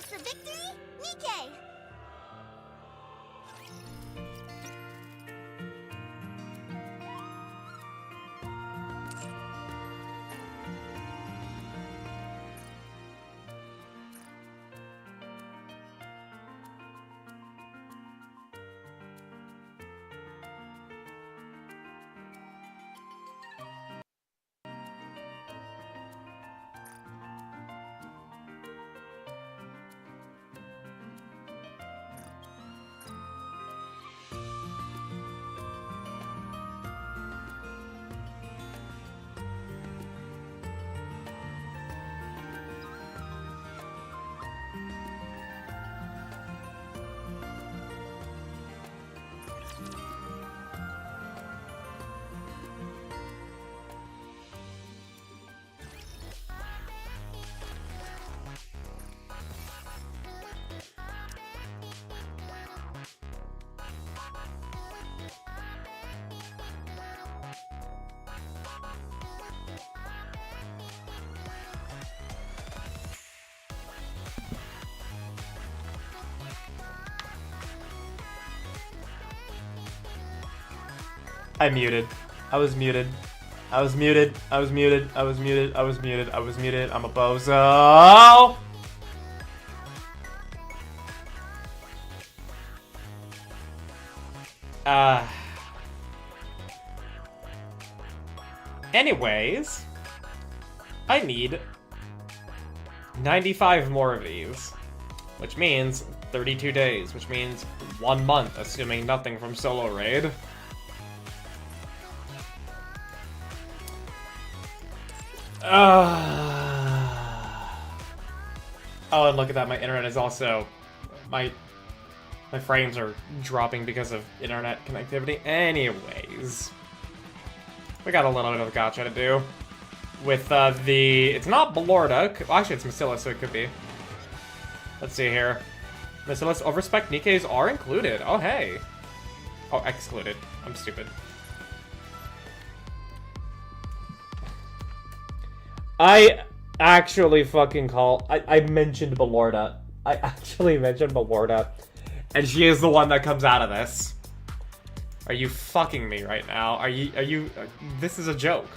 for victory, Nikke! I muted. I was muted. I was muted. I was muted. I was muted. I was muted. I was muted. I'm a bozo. Anyways, I need 95 more of these, which means 32 days, which means 1 month, assuming nothing from solo raid. Oh, and look at that, my internet is also... My frames are dropping because of internet connectivity. Anyways. We got a little bit of a gacha to do. With the... It's not Belorda. Well, actually, it's Macilla, so it could be. Let's see here. Macilla's Overspec Nikke's are included. Oh, hey. Oh, excluded. I'm stupid. I actually fucking I mentioned Belorda. I actually mentioned Belorda. And she is the one that comes out of this. Are you fucking me right now? Are you this is a joke.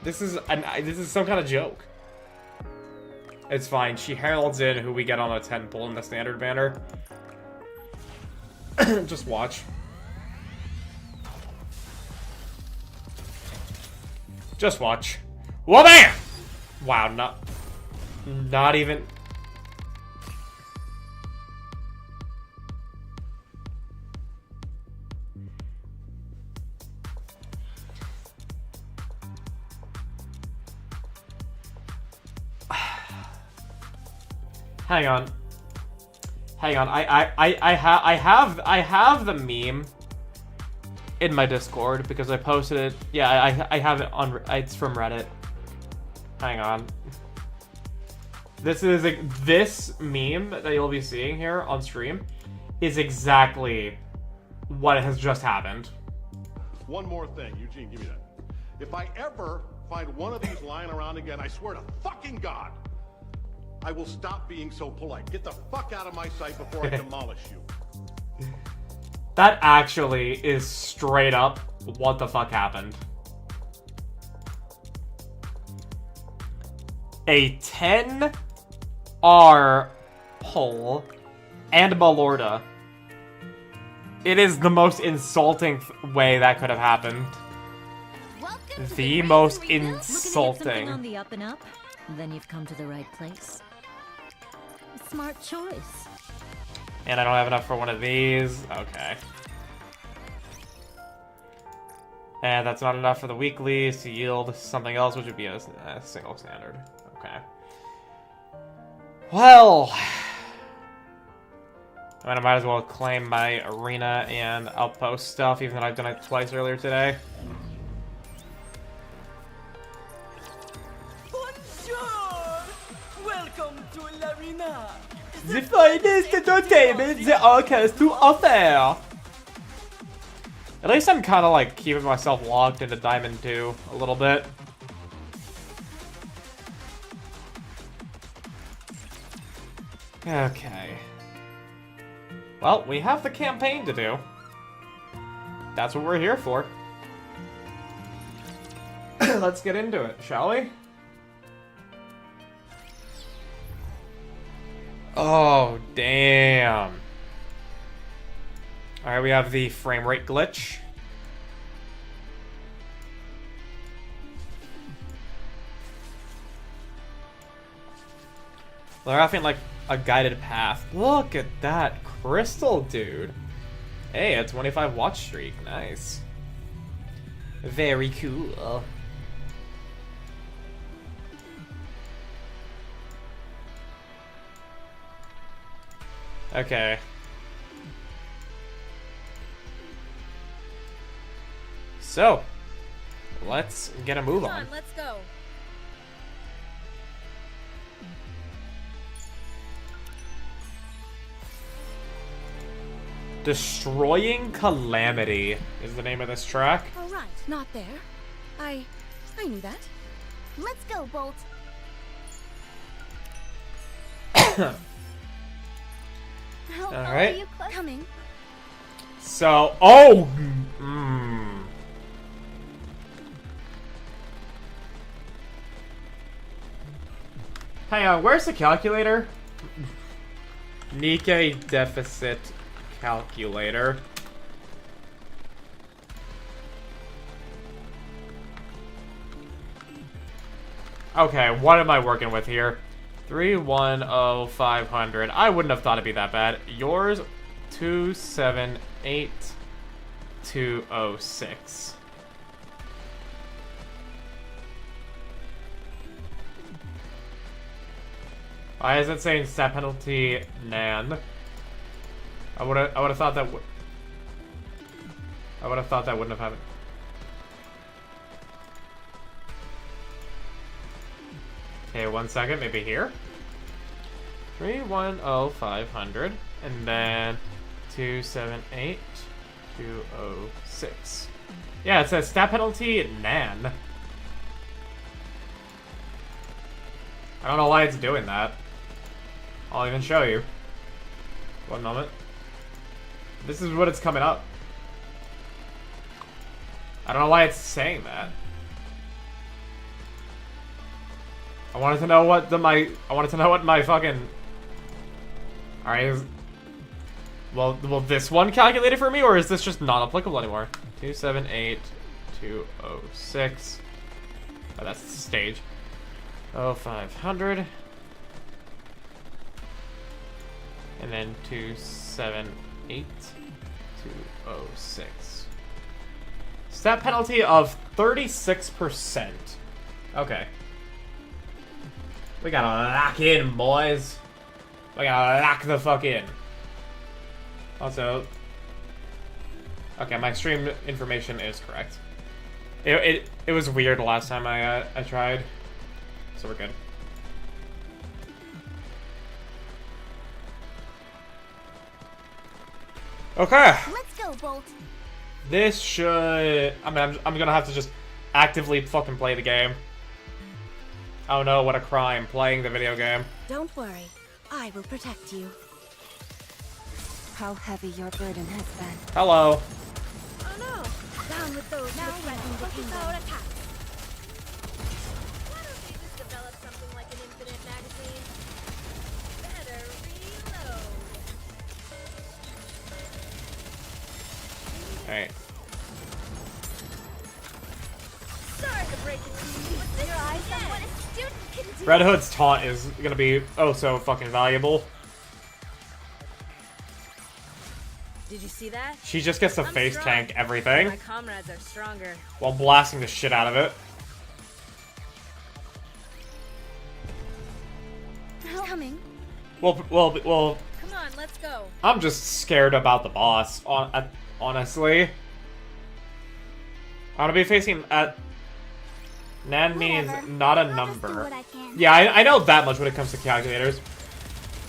This is some kind of joke. It's fine. She heralds in who we get on a 10 pull in the standard banner. Just watch. Just watch. Whoa, bam! Wow, not even... Hang on. I have the meme in my Discord because I posted it. Yeah, I have it on. It's from Reddit. Hang on. This meme that you'll be seeing here on stream is exactly what has just happened. One more thing, Eugene, give me that. If I ever find one of these lying around again, I swear to fucking God, I will stop being so polite. Get the fuck out of my sight before I demolish you. That actually is straight up what the fuck happened. A 10 R pull and Belorda. It is the most insulting way that could have happened. The most insulting. On the up and up, then you've come to the right place. Smart choice. And I don't have enough for one of these. Okay. And that's not enough for the weeklies to yield something else, which would be a single standard. Okay. Well, I mean, I might as well claim my arena and outpost stuff, even though I've done it twice earlier today. Bonjour! Welcome to l'arena! The finest entertainment the Ark has to offer! At least I'm kind of like keeping myself locked into Diamond 2 a little bit. Okay. Well, we have the campaign to do. That's what we're here for. Let's get into it, shall we? Oh, damn. Alright, we have the frame rate glitch. They're having like a guided path. Look at that crystal, dude. Hey, a 25 watch streak. Nice. Very cool. Okay. So, let's get a move on. Let's go. Destroying Calamity is the name of this track. All right, not there. I knew that. Let's go, Bolt. How All are right. you Coming. So, oh! Hang on, where's the calculator? Nikke deficit calculator. Okay, what am I working with here? 310,500. I wouldn't have thought it'd be that bad. Yours, 278,206. Why is it saying stat penalty nan? I would have thought that I would have thought that wouldn't have happened. Okay, 1 second, maybe here. 310,500 and then 278,206. Yeah, it says stat penalty nan. I don't know why it's doing that. I'll even show you. One moment. This is what it's coming up. I don't know why it's saying that. I wanted to know what my fucking. Alright, will this one calculate it for me, or is this just not applicable anymore? 278,206. Oh, that's the stage. 500. And then 278,206. Stat penalty of 36%. Okay. We gotta lock in, boys. We gotta lock the fuck in. Also, okay, my stream information is correct. It was weird last time I tried, so we're good. Okay. Let's go, Bolt. This should. I mean, I'm gonna have to just actively fucking play the game. Oh no, what a crime, playing the video game. Don't worry. I will protect you. How heavy your burden has been. Hello. Oh no! Down with those now threatening the kingdom. Our attack. Why don't we just develop something like an infinite magazine? Better reload. Alright. Sorry to break it to you, but this Your eyes is on the what end. a student can do. Red Hood's taunt is gonna be oh so fucking valuable. Did you see that? She just gets to I'm face strong. tank everything My comrades are stronger. while blasting the shit out of it. Oh. Coming. Well, Come on, let's go. I'm just scared about the boss, honestly. I'm gonna be facing at... Nan means Whatever. not a I'll just do number. what I can. Yeah, I know that much when it comes to calculators.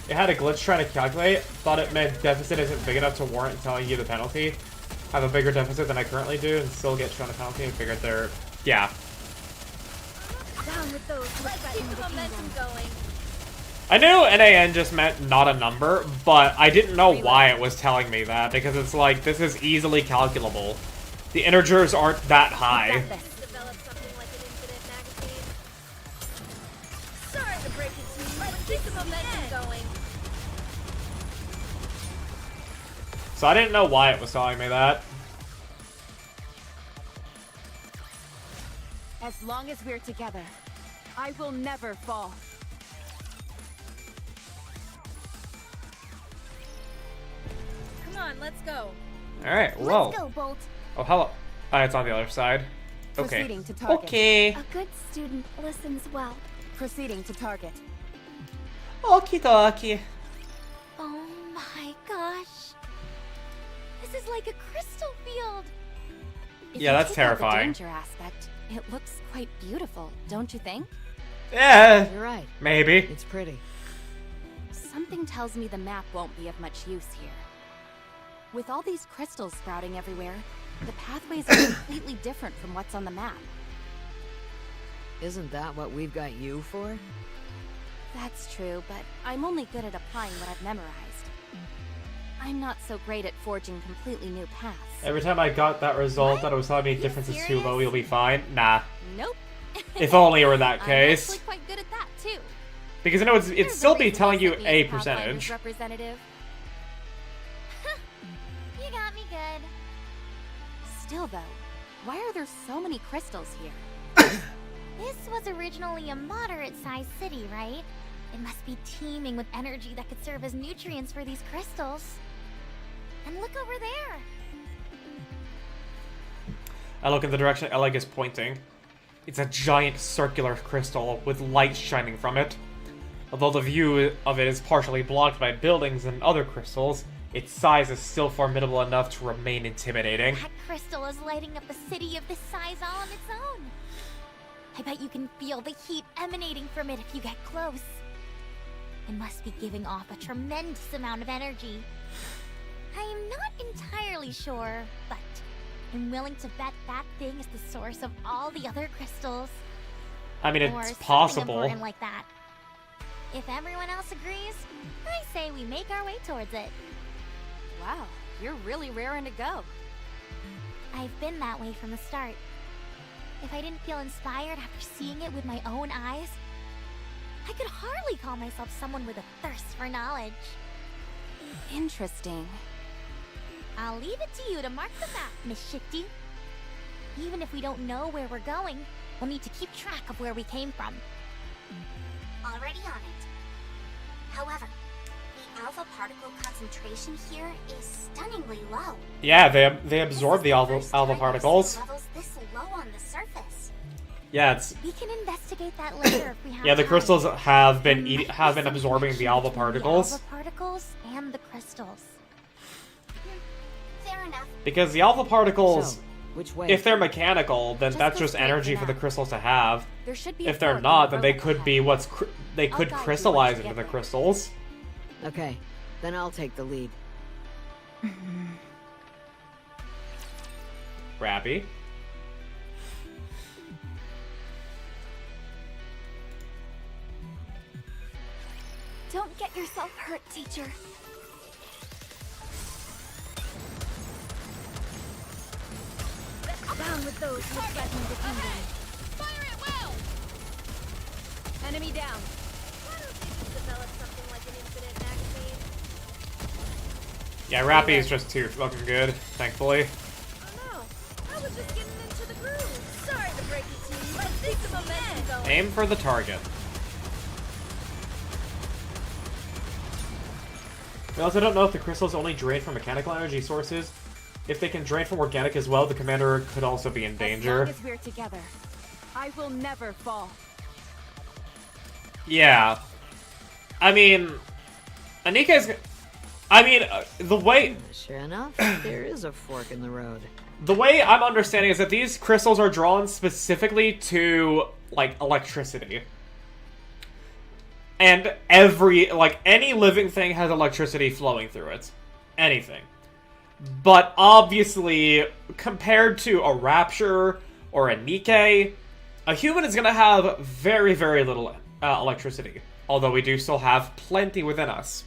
It had a glitch trying to calculate, thought it meant deficit isn't big enough to warrant telling you the penalty. I have a bigger deficit than I currently do and still get shown a penalty and figured they're... Yeah. Down with those who Let's keep threaten the the momentum kingdom. going. I knew NAN just meant not a number, but I didn't know why it was telling me that, because it's like, this is easily calculable. The integers aren't that high. Develop something like an infinite magazine. Sorry to break it to you, but keep the momentum going. So I didn't know why it was telling me that. As long as we're together, I will never fall. Come on, let's go. Alright, well. Let's go, Bolt. Oh, hello. It's on the other side. Okay. Proceeding to target. Okay. A good student listens well. Proceeding to target. Okie dokie. Oh my gosh. This is like a crystal field. If Yeah, you that's take out terrifying. The danger aspect, it looks quite beautiful, don't you think? Yeah, You're right. maybe. It's pretty. Something tells me the map won't be of much use here. With all these crystals sprouting everywhere, the pathways are completely different from what's on the map. Isn't that what we've got you for? That's true, but I'm only good at applying what I've memorized. I'm not so great at forging completely new paths. Every time I got that result that it was telling me difference is too low, you'll be fine. Nah. Nope. If only it were that I'm case. actually quite good at that too. Because I know it'd There's still a be reason telling I you sent me a as Pathfinder's percentage. representative. You got me good. Still though, why are there so many crystals here? This was originally a moderate-sized city, right? It must be teeming with energy that could serve as nutrients for these crystals. And look over there. I look in the direction Eleg is pointing. It's a giant circular crystal with light shining from it. Although the view of it is partially blocked by buildings and other crystals, its size is still formidable enough to remain intimidating. That crystal is lighting up a city of this size all on its own. I bet you can feel the heat emanating from it if you get close. It must be giving off a tremendous amount of energy. I am not entirely sure, but I'm willing to bet that thing is the source of all the other crystals. I mean, Or it's something possible. important like that. If everyone else agrees, I say we make our way towards it. Wow, you're really raring to go. I've been that way from the start. If I didn't feel inspired after seeing it with my own eyes, I could hardly call myself someone with a thirst for knowledge. Interesting. I'll leave it to you to mark the map, Miss Shifty. Even if we don't know where we're going, we'll need to keep track of where we came from. Already on it. However, the alpha particle concentration here is stunningly low. Yeah, they absorb the alpha First time I've seen particles. levels this low on the surface. Yeah, it's We can investigate that later if we have yeah. The time. crystals have There been might be have been some absorbing the connection alpha between particles. The alpha particles and the crystals. Fair enough. Because the alpha particles, So, which way? if they're mechanical, then Just that's go just straight energy for for the now. crystals to have. There should be a If they're fork not, in then the they road could ahead. be they I'll could guide you crystallize once you into get the there. crystals. Okay, then I'll take the lead. Rappy. Don't get yourself hurt, teacher. Down with those who threaten the kingdom. Fire at will! Enemy down. Why don't you just develop something like an infinite magazine? Yeah, Rappy is just too fucking good, thankfully. Oh no, I was just getting into the groove. Sorry to break it to you, but keep the momentum going. Aim for the target. We also don't know if the crystals only drain from mechanical energy sources. If they can drain from organic as well, the commander could also be in danger. As long as we're together, I will never fall. Yeah. I mean, Anika's... I mean, the way Sure enough, there is a fork in the road. I'm understanding is that these crystals are drawn specifically to, like, electricity. And any living thing has electricity flowing through it. Anything. But obviously, compared to a Rapture or a Nikke, a human is going to have very, very little electricity. Although we do still have plenty within us.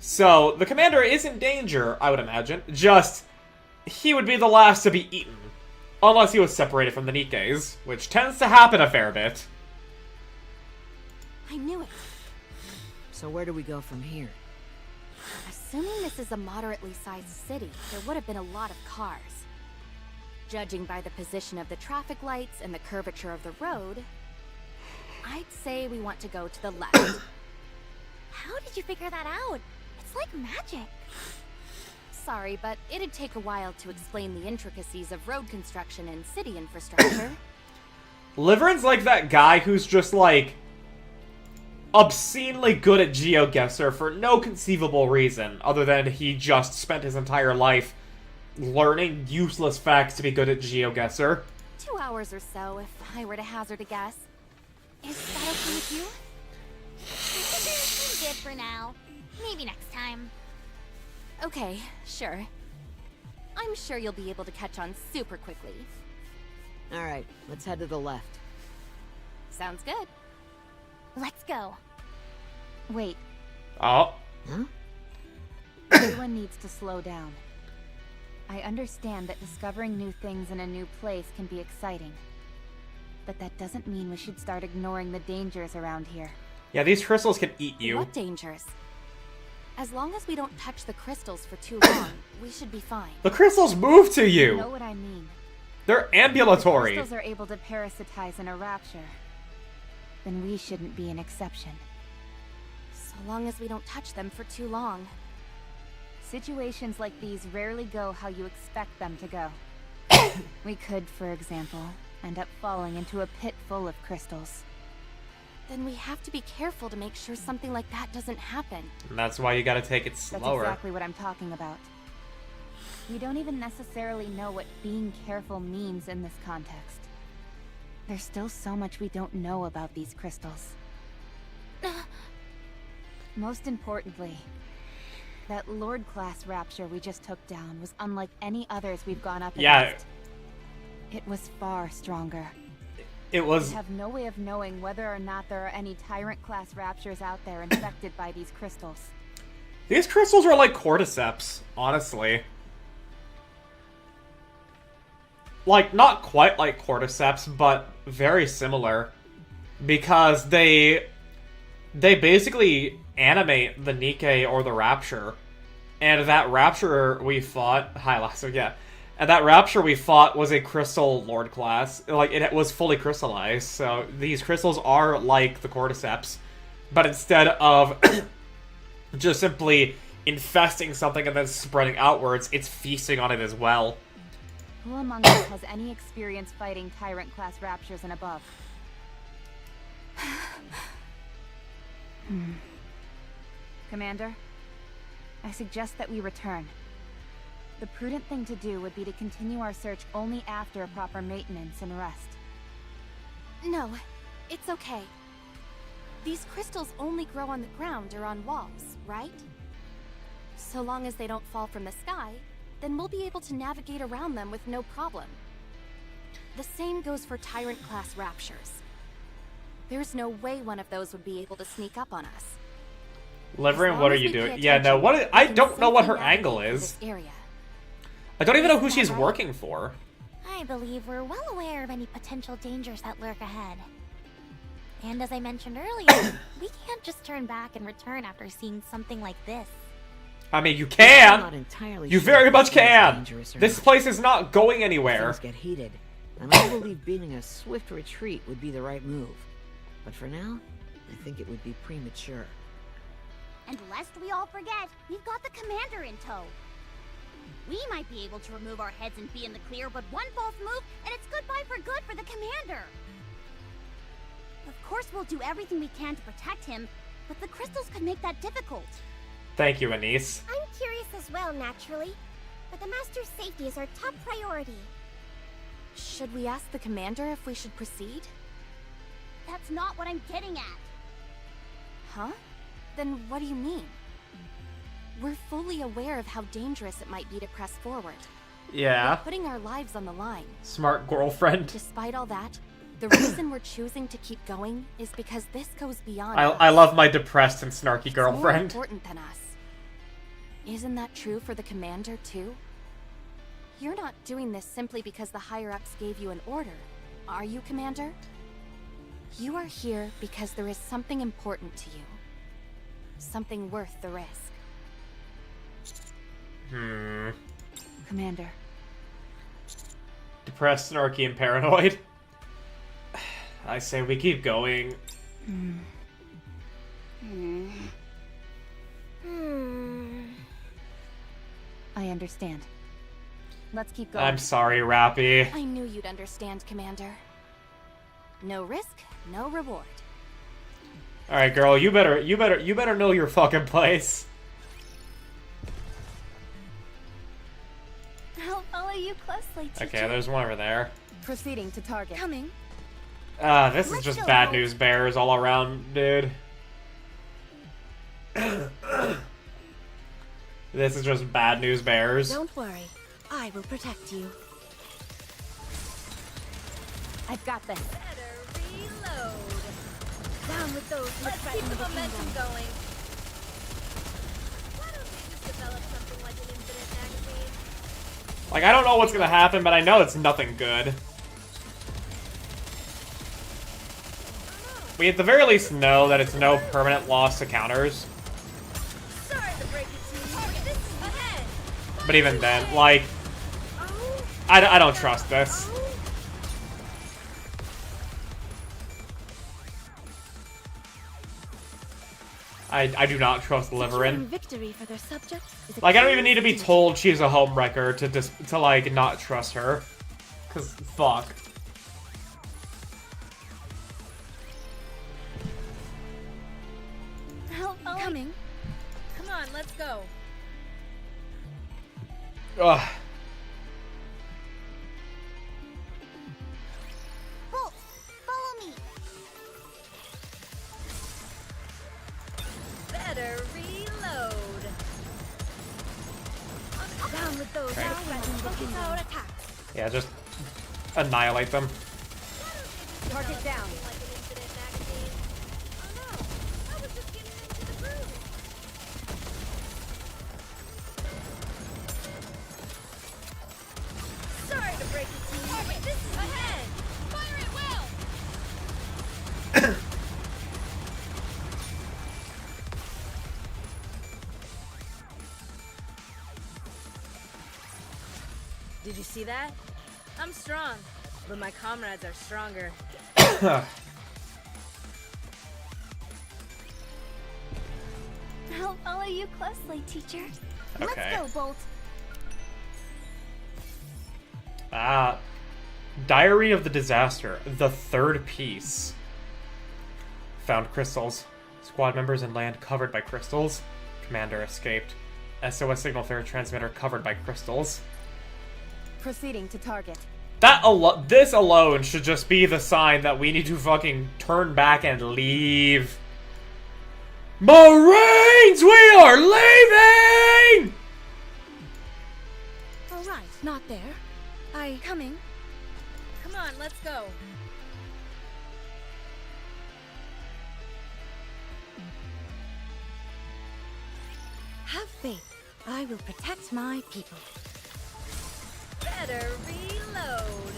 So, the commander is in danger, I would imagine. Just, he would be the last to be eaten. Unless he was separated from the Nikkes, which tends to happen a fair bit. I knew it. So where do we go from here? Assuming this is a moderately sized city, there would have been a lot of cars. Judging by the position of the traffic lights and the curvature of the road, I'd say we want to go to the left. How did you figure that out? It's like magic. Sorry, but it'd take a while to explain the intricacies of road construction and city infrastructure. Liveryn's like that guy who's just like obscenely good at GeoGuessr for no conceivable reason other than he just spent his entire life learning useless facts to be good at GeoGuessr. 2 hours or so, if I were to hazard a guess. Is that okay with you? I'm good for now. Maybe next time. Okay, sure. I'm sure you'll be able to catch on super quickly. Alright, let's head to the left. Sounds good. Let's go. Wait, Oh. Huh? everyone needs to slow down. I understand that discovering new things in a new place can be exciting. But that doesn't mean we should start ignoring the dangers around here. Yeah, these crystals can eat you. What dangers? As long as we don't touch the crystals for too long, we should be fine. The crystals move to You know you! what I mean. They're If ambulatory. crystals are able to parasitize in a rapture, then we shouldn't be an exception. So long as we don't touch them for too long. Situations like these rarely go how you expect them to go. We could, for example, end up falling into a pit full of crystals. Then we have to be careful to make sure something like that doesn't happen. And that's why you gotta take it That's slower. exactly what I'm talking about. We don't even necessarily know what being careful means in this context. There's still so much we don't know about these crystals. Most importantly, that Lord-class rapture we just took down was unlike any others we've gone up Yeah. against. It was far stronger. It was... We have no way of knowing whether or not there are any Tyrant-class raptures out there infected by these crystals. These crystals are like cordyceps, honestly. Like, not quite like cordyceps, but very similar. Because they basically animate the Nikke or the Rapture. And that Rapture we fought... Hi, Lasso, yeah. And that Rapture we fought was a Crystal Lord class. Like, it was fully crystallized. So these crystals are like the cordyceps. But instead of just simply infesting something and then spreading outwards, it's feasting on it as well. Who among us has any experience fighting Tyrant-class raptures and above? Commander, I suggest that we return. The prudent thing to do would be to continue our search only after proper maintenance and rest. No, it's okay. These crystals only grow on the ground or on walls, right? So long as they don't fall from the sky, then we'll be able to navigate around them with no problem. The same goes for Tyrant-class raptures. There's no way one of those would be able to sneak up on us. Liveryn, As what long are as you we pay doing? Yeah, no, attention, I we can don't know what safely her angle navigate is. through this area. I don't even know who Is that she's right? working for. I believe we're well aware of any potential dangers that lurk ahead. And as I mentioned earlier, we can't just turn back and return after seeing something like this. I mean, you I'm can! not entirely You sure very if much this is can! dangerous or This not. place is not going anywhere. Things get heated, and I believe beating a swift retreat would be the right move. But for now, I think it would be premature. And lest we all forget, we've got the commander in tow. We might be able to remove our heads and be in the clear, but one false move, and it's goodbye for good for the commander. Of course, we'll do everything we can to protect him, but the crystals could make that difficult. Thank you, Anise. I'm curious as well, naturally. But the Master's safety is our top priority. Should we ask the commander if we should proceed? That's not what I'm getting at. Huh? Then what do you mean? We're fully aware of how dangerous it might be to press forward. Yeah. We're putting our lives on the line. Smart girlfriend. Despite all that, The reason we're choosing to keep going is because this goes beyond I us. love my depressed and snarky It's more girlfriend. important than us. Isn't that true for the commander, too? You're not doing this simply because the higher-ups gave you an order, are you, Commander? You are here because there is something important to you. Something worth the risk. Commander. Depressed, snarky, and paranoid. I say we keep going. I understand. Let's keep going. I'm sorry, Rappy. I knew you'd understand, Commander. No risk, no reward. All right, girl, you better know your fucking place. I'll follow you closely, teacher. Okay, there's one over there. Proceeding to target. Coming. This is just bad news bears all around, dude. This is just bad news bears. Don't worry. I will protect you. I've got this. Better reload. Down with those who Let's keep threaten the the momentum kingdom. going. Why don't we just develop something like an infinite magazine? Like, I don't know what's gonna happen, but I know it's nothing good. We at the very least know that it's no permanent loss to counters. Sorry to break it to you, but this is ahead. But even then, like, I don't trust this. I do not trust Liveryn. Victory for their subjects is a Like, I don't even need to be told she's a homewrecker to like, not trust her. Cause, fuck. Coming. Come on, let's go. Ugh. Bolt, follow me. Better reload. Down with those Right. who threaten the kingdom. Out attack. Yeah, just annihilate them. Target down. Like an infinite magazine. Oh no, I was just getting into the groove. Sorry to break it to you, but this is ahead. Fire it well. Did you see that? I'm strong, but my comrades are stronger. I'll follow you closely, teacher. Okay. Let's go, Bolt. Diary of the Disaster, the third piece. Found crystals. Squad members in land covered by crystals. Commander escaped. SOS signal third transmitter covered by crystals. Proceeding to target. This alone should just be the sign that we need to fucking turn back and leave. Marines, we are leaving! All right, not there. Coming. Come on, let's go. Have faith. I will protect my people. Better reload.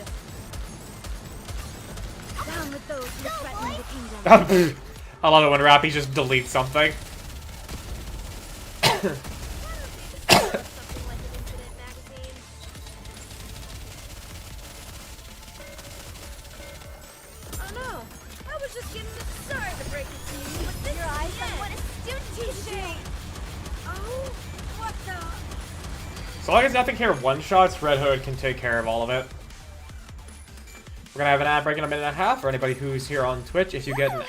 Down with those who threaten the kingdom. I love it when Rappy just deletes something. Something like an infinite magazine. Oh no, I was just getting sorry to break it to you, but this Your is eyes the on end. what is student Oh, what the? So long as nothing here one-shots, Red Hood can take care of all of it. We're gonna have an ad break in a minute and a half. For anybody who's here on Twitch, if you get an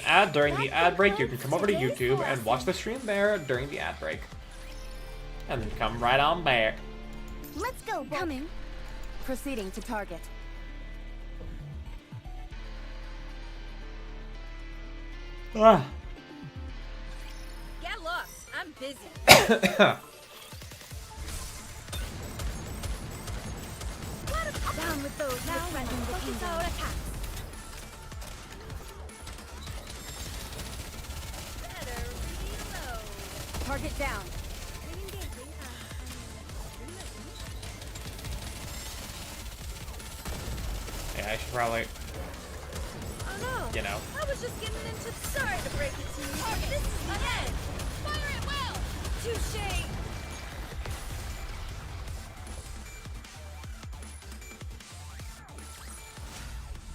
ad during the ad break, you can come over to YouTube and watch the stream there during the ad break, and then come right on back. Let's go, Bolt. Coming. Proceeding to target. Ah. Get lost. I'm busy. Down with those who threaten the kingdom. Out attacks. Target down. Yeah, I should probably, Oh no! you know. I was just getting into. Sorry to break it to you, but this is the end. Fire at will. Touche.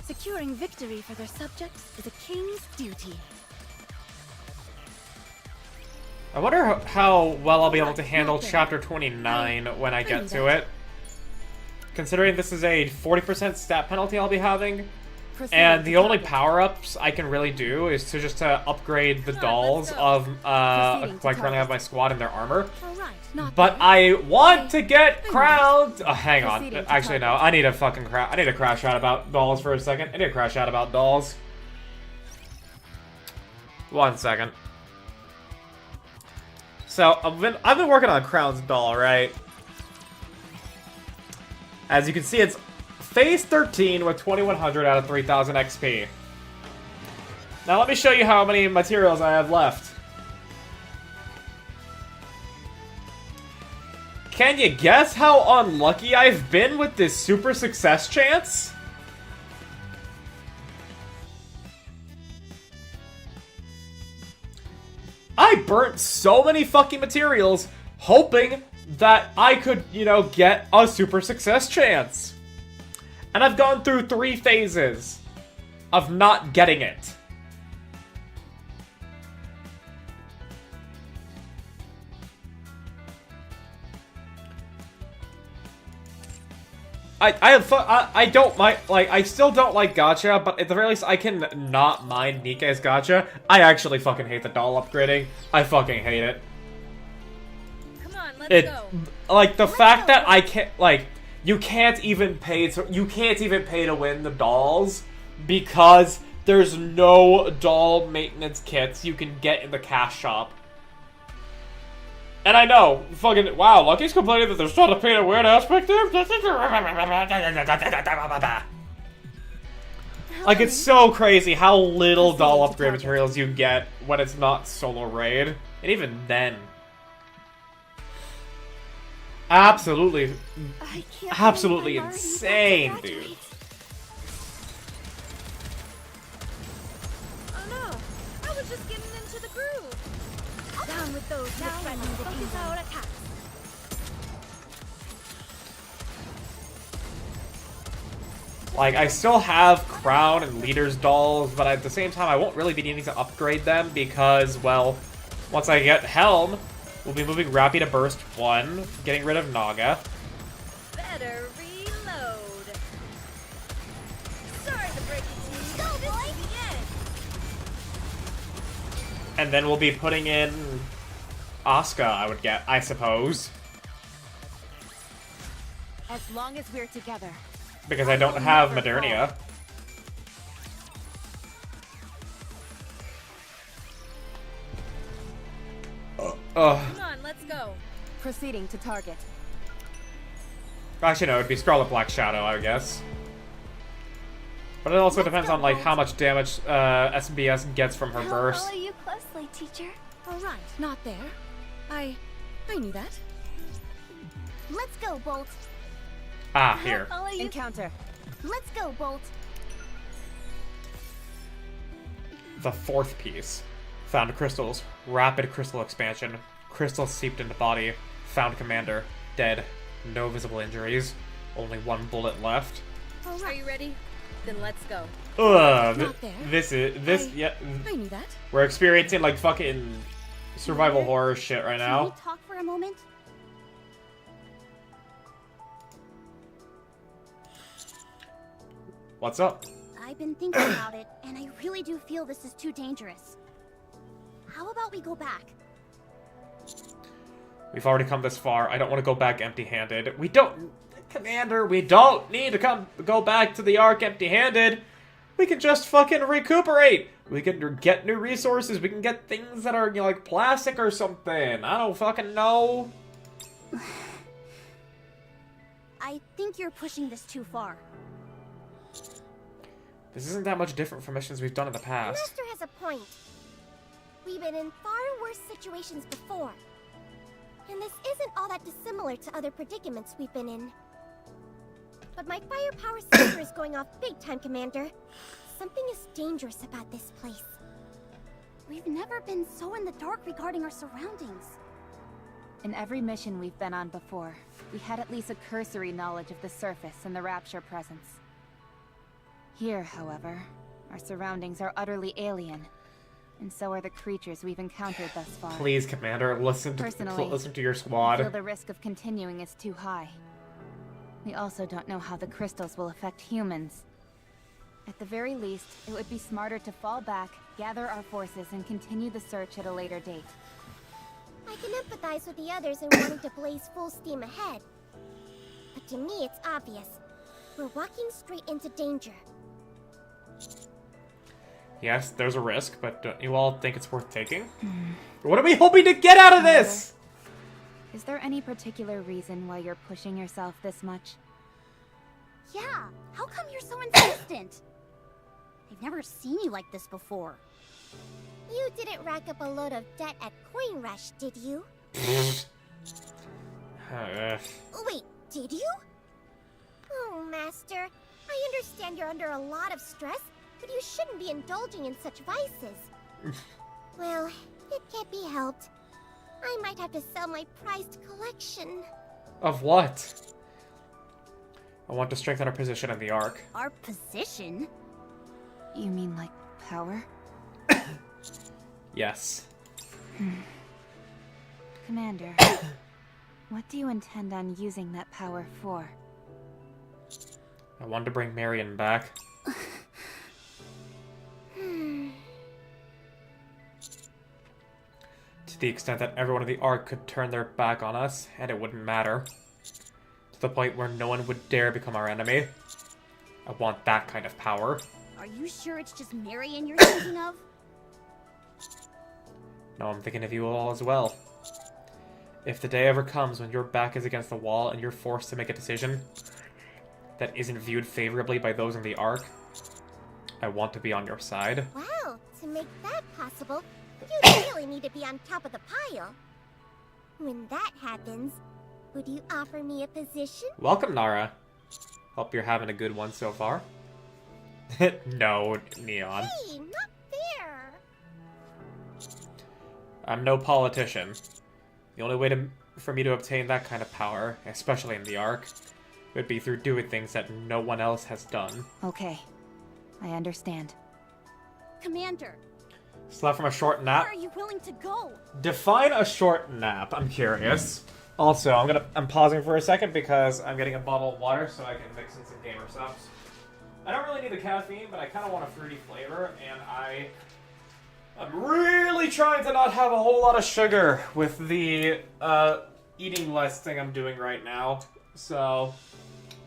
Securing victory for their subjects is a king's duty. I wonder how well I'll be able to handle Chapter 29 when I get to it. Considering this is a 40% stat penalty I'll be having, and the only power-ups I can really do is to just upgrade the dolls of like currently have my squad and their armor. But I want to get crowned. Oh, hang on. Actually, no. I need a fucking I need to crash out about dolls for a second. I need to crash out about dolls. 1 second. So I've been working on Crown's doll, right? As you can see, it's phase 13 with 2100 out of 3000 XP. Now let me show you how many materials I have left. Can you guess how unlucky I've been with this super success chance? I burnt so many fucking materials hoping that I could, you know, get a super success chance. And I've gone through 3 phases of not getting it. I don't mind, like, I still don't like gacha, but at the very least I can not mind Nikke's gacha. I actually fucking hate the doll upgrading. I fucking hate it. Come on, let's go. Like, the fact that I can't, like, you can't even pay to win the dolls because there's no doll maintenance kits you can get in the cash shop. And I know, fucking, wow, Lucky's complaining that there's not a pay-to-win aspect there? Like, it's so crazy how little doll upgrade materials you get when it's not solo raid. And even then. Absolutely insane, dude. Oh no! I was just getting into the groove. Down with those Now focus our attacks. Like, I still have Crown and Leader's dolls, but at the same time, I won't really be needing to upgrade them because, well, once I get Helm, we'll be moving Rappy to Burst 1, getting rid of Naga. Better reload. Sorry to break it to you. Go, boy! This is the end. And then we'll be putting in Asuka, I suppose. As long as we're together. Because I don't have Modernia. Come on, let's go. Proceeding to target. Actually, no, it'd be Scarlet Black Shadow, I guess. But it also depends on, like, how much damage SBS gets from her burst. I'll follow you closely, teacher. All right, not there. I knew that. Let's go, Bolt. Ah, here. Follow you. Encounter. Let's go, Bolt. The 4th piece. Found crystals. Rapid crystal expansion. Crystals seeped into body. Found commander. Dead. No visible injuries. Only 1 bullet left. All right. Are you ready? Then let's go. Ugh. Not there. I knew that. We're experiencing, like, fucking survival horror shit right Can now. we talk for a moment? What's up? I've been thinking about it, and I really do feel this is too dangerous. How about we go back? We've already come this far. I don't want to go back empty-handed. We don't... Commander, we don't need to go back to the Ark empty-handed. We can just fucking recuperate. We can get new resources. We can get things that are, you know, like plastic or something. I don't fucking know. I think you're pushing this too far. This isn't that much different from missions we've done in the The past. Master has a point. We already been in far worse situations before. And this isn't all that dissimilar to other predicaments we've been in. But my firepower sensor is going off big time, Commander. Something is dangerous about this place. We've never been so in the dark regarding our surroundings. In every mission we've been on before, we had at least a cursory knowledge of the surface and the Rapture presence. Here, however, our surroundings are utterly alien, and so are the creatures we've encountered thus far. Please, Commander, listen to your I squad. feel the risk of continuing is too high. We also don't know how the crystals will affect humans. At the very least, it would be smarter to fall back, gather our forces, and continue the search at a later date. I can empathize with the others in wanting to blaze full steam ahead. But to me, it's obvious. We're walking straight into danger. Yes, there's a risk, but don't you all think it's worth taking? What are we hoping to get out of this? Is there any particular reason why you're pushing yourself this much? Yeah, how come you're so insistent? I've never seen you like this before. You didn't rack up a load of debt at Coin Rush, did you? Wait, did you? Oh, Master, I understand you're under a lot of stress, but you shouldn't be indulging in such vices. Well, it can't be helped. I might have to sell my prized collection. Of what? I want to strengthen our position in the Ark. Our position? You mean like power? Yes. Commander, what do you intend on using that power for? I want to bring Marion back. To the extent that everyone in the Ark could turn their back on us, and it wouldn't matter. To the point where no one would dare become our enemy. I want that kind of power. Are you sure it's just Marion you're thinking of? No, I'm thinking of you all as well. If the day ever comes when your back is against the wall and you're forced to make a decision that isn't viewed favorably by those in the Ark, I want to be on your side. Wow, to make that possible, you really need to be on top of the pile. When that happens, would you offer me a position? Welcome, Nara. Hope you're having a good one so far. No, Neon. Hey, not fair. I'm no politician. The only way for me to obtain that kind of power, especially in the Ark, would be through doing things that no one else has done. Okay, I understand. Commander, Slept from a short nap? where are you willing to go? Define a short nap. I'm curious. Also, I'm pausing for a second because I'm getting a bottle of water so I can mix in some gamer subs. I don't really need the caffeine, but I kind of want a fruity flavor, and I'm really trying to not have a whole lot of sugar with the eating less thing I'm doing right now. So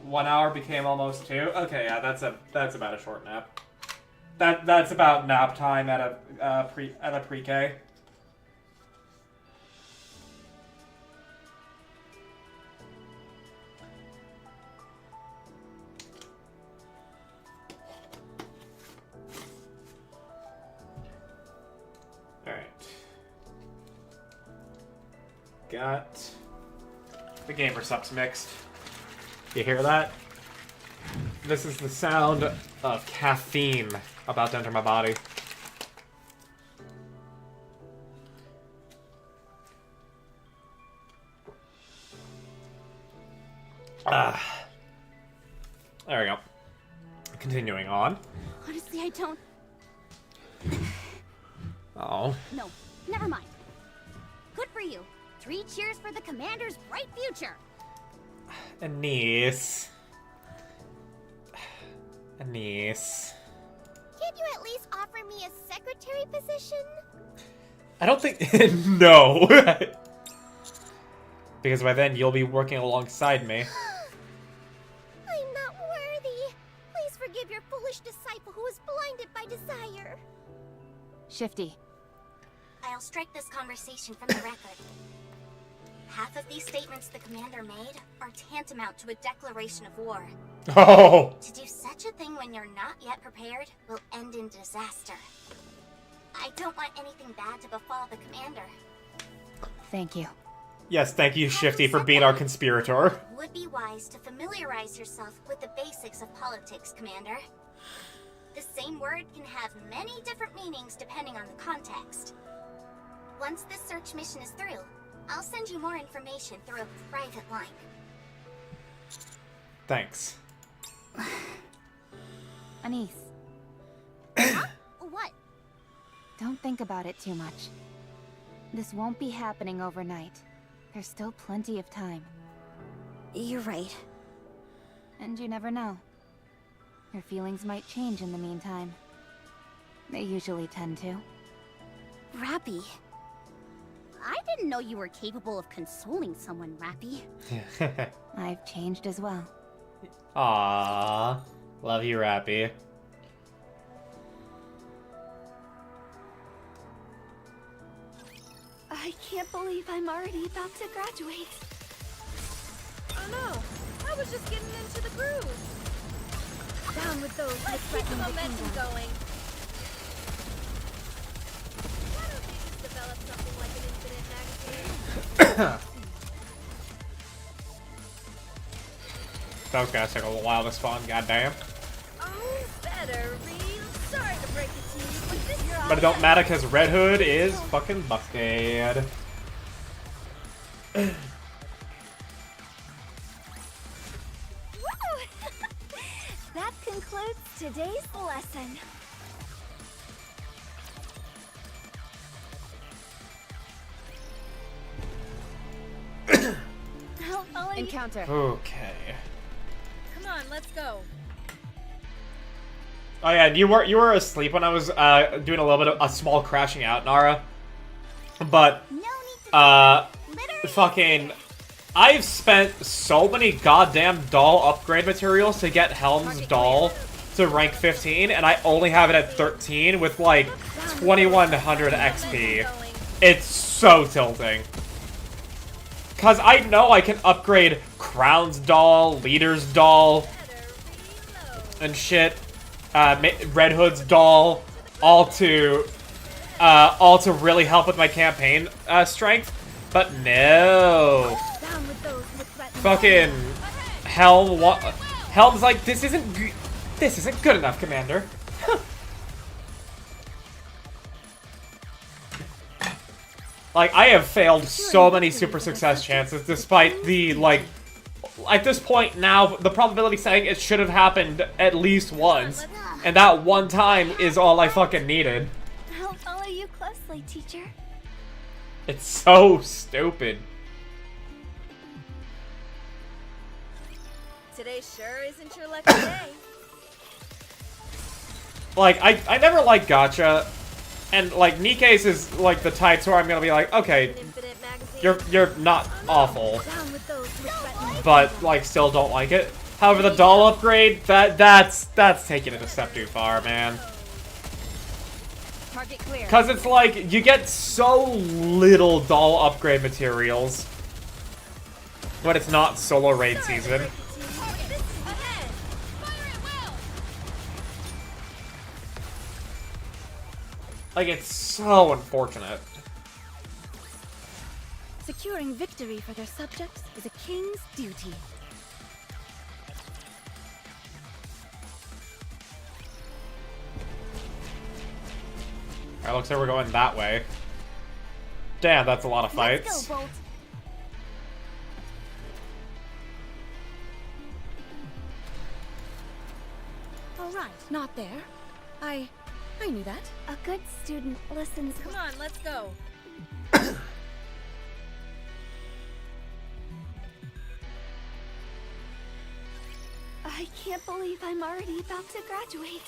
1 hour became almost 2. Okay, yeah, that's about a short nap. That's about nap time at a pre-K. Alright. Got the gamer subs mixed. You hear that? This is the sound of caffeine about to enter my body. There we go. Continuing on. Honestly, I don't... Oh. No, never mind. Good for you. 3 cheers for the Commander's bright future. Anise. Anise. Can't you at least offer me a secretary position? I don't think... No! Because by then you'll be working alongside me. I'm not worthy. Please forgive your foolish disciple who was blinded by desire. Shifty. I'll strike this conversation from the record. Half of these statements the commander made are tantamount to a declaration of war. Oh! To do such a thing when you're not yet prepared will end in disaster. I don't want anything bad to befall the commander. Thank you. Yes, thank you, Shifty, for being our conspirator. It would be wise to familiarize yourself with the basics of politics, Commander. The same word can have many different meanings depending on the context. Once this search mission is through, I'll send you more information through a private line. Thanks. Anise, What? don't think about it too much. This won't be happening overnight. There's still plenty of time. You're right. And you never know. Your feelings might change in the meantime. They usually tend to. Rappy. I didn't know you were capable of consoling someone, Rappy. I've changed as well. Aww. Love you, Rappy. I can't believe I'm already about to graduate. Oh no, I was just getting into the groove. Down with those Let's who keep the threaten the momentum kingdom. going. Why don't they just develop something like an infinite magazine? Those guys took a little while to spawn, goddamn. Oh, better real. Sorry to break it to you, but this is But it don't matter because Red Hood is fucking busted. That concludes today's lesson. I'll follow you. Encounter. Okay. Come on, let's go. Oh yeah, you were asleep when I was doing a little bit of a small crashing out, Nara. But No need to literally fucking I've spent so many goddamn doll upgrade materials to get Helm's doll to rank 15, and I only have it at 13 with like 2100 XP. It's so tilting. Cause I know I can upgrade Crown's doll, Leader's doll, and shit. Red Hood's doll, all to really help with my campaign strength. But no, Down with those who threaten fucking Helm's like, this isn't good enough, Commander. Like, I have failed so many super success chances despite the, like, at this point now, the probability saying it should have happened at least once. And that one time is all I fucking needed. I'll follow you closely, teacher. It's so stupid. Today sure isn't your lucky day. Like, I never liked gacha. And, like, Nikke's is, like, the types where I'm gonna be like, okay, An infinite magazine. you're not awful. Down with those who threaten the But, like, still don't like it. However, the doll upgrade, that's taking it a step too far, man. Target clear. Cause it's like, you get so little doll upgrade materials when it's not solo raid season. Like, it's so unfortunate. Securing victory for their subjects is a king's duty. Alright, looks like we're going that way. Damn, that's a lot of fights. Let's go, Bolt. All right, not there. I knew that. A good student listens. Come on, let's go. I can't believe I'm already about to graduate.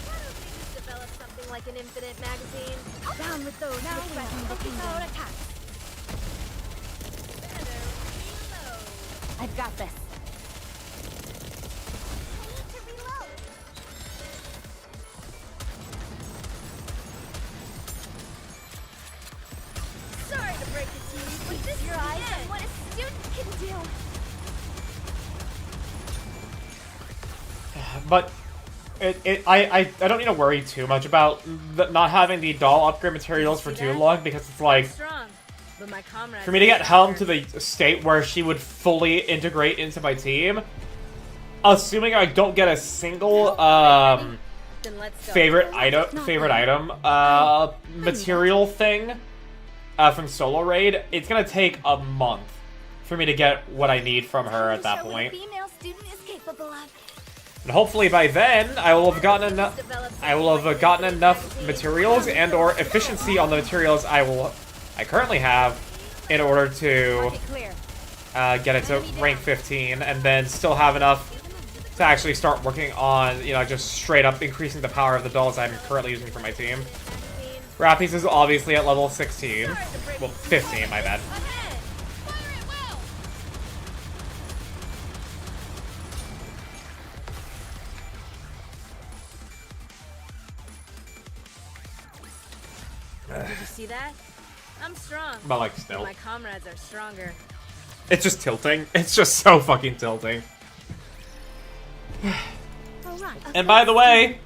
Why don't they just develop something like an infinite magazine? Down with those who threaten the kingdom. Better reload. I've got this. I need to reload. Sorry to break it to you, but this is Your the eyes end. on what a student can do. but I don't need to worry too much about not having the doll upgrade materials for too long, because it's like, But my comrades for me to get Helm to the state where she would fully integrate into my team, assuming I don't get a single then let's go. favorite item material thing from Solo Raid, it's gonna take a month for me to get what I need from her at that point. Female student is capable of. And hopefully by then I will have gotten enough materials and/or efficiency on the materials I currently have in order to get it to rank 15, and then still have enough to actually start working on, you know, just straight up increasing the power of the dolls I'm currently using for my team. Rappies is obviously at level 16. Well, 15, my bad. Did you see that? I'm strong. But like, still. My comrades are stronger. It's just tilting. It's just so fucking tilting. And by the way,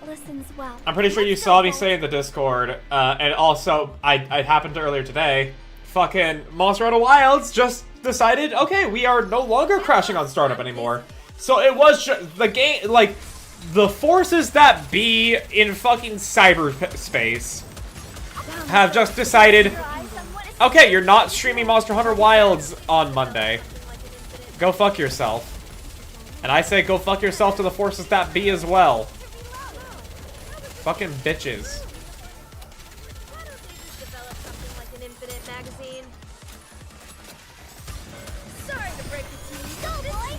I'm pretty sure you saw me say in the Discord, and also, I happened to earlier today, fucking Monster Hunter Wilds just decided, okay, we are no longer crashing on startup anymore. So it was just, the game, like, the forces that be in fucking cyberspace have just decided, okay, you're not streaming Monster Hunter Wilds on Monday. Go fuck yourself. And I say go fuck yourself to the forces that be as well. Fucking bitches. Why don't they just develop something like an infinite magazine? Sorry to break it to you. Go, boy!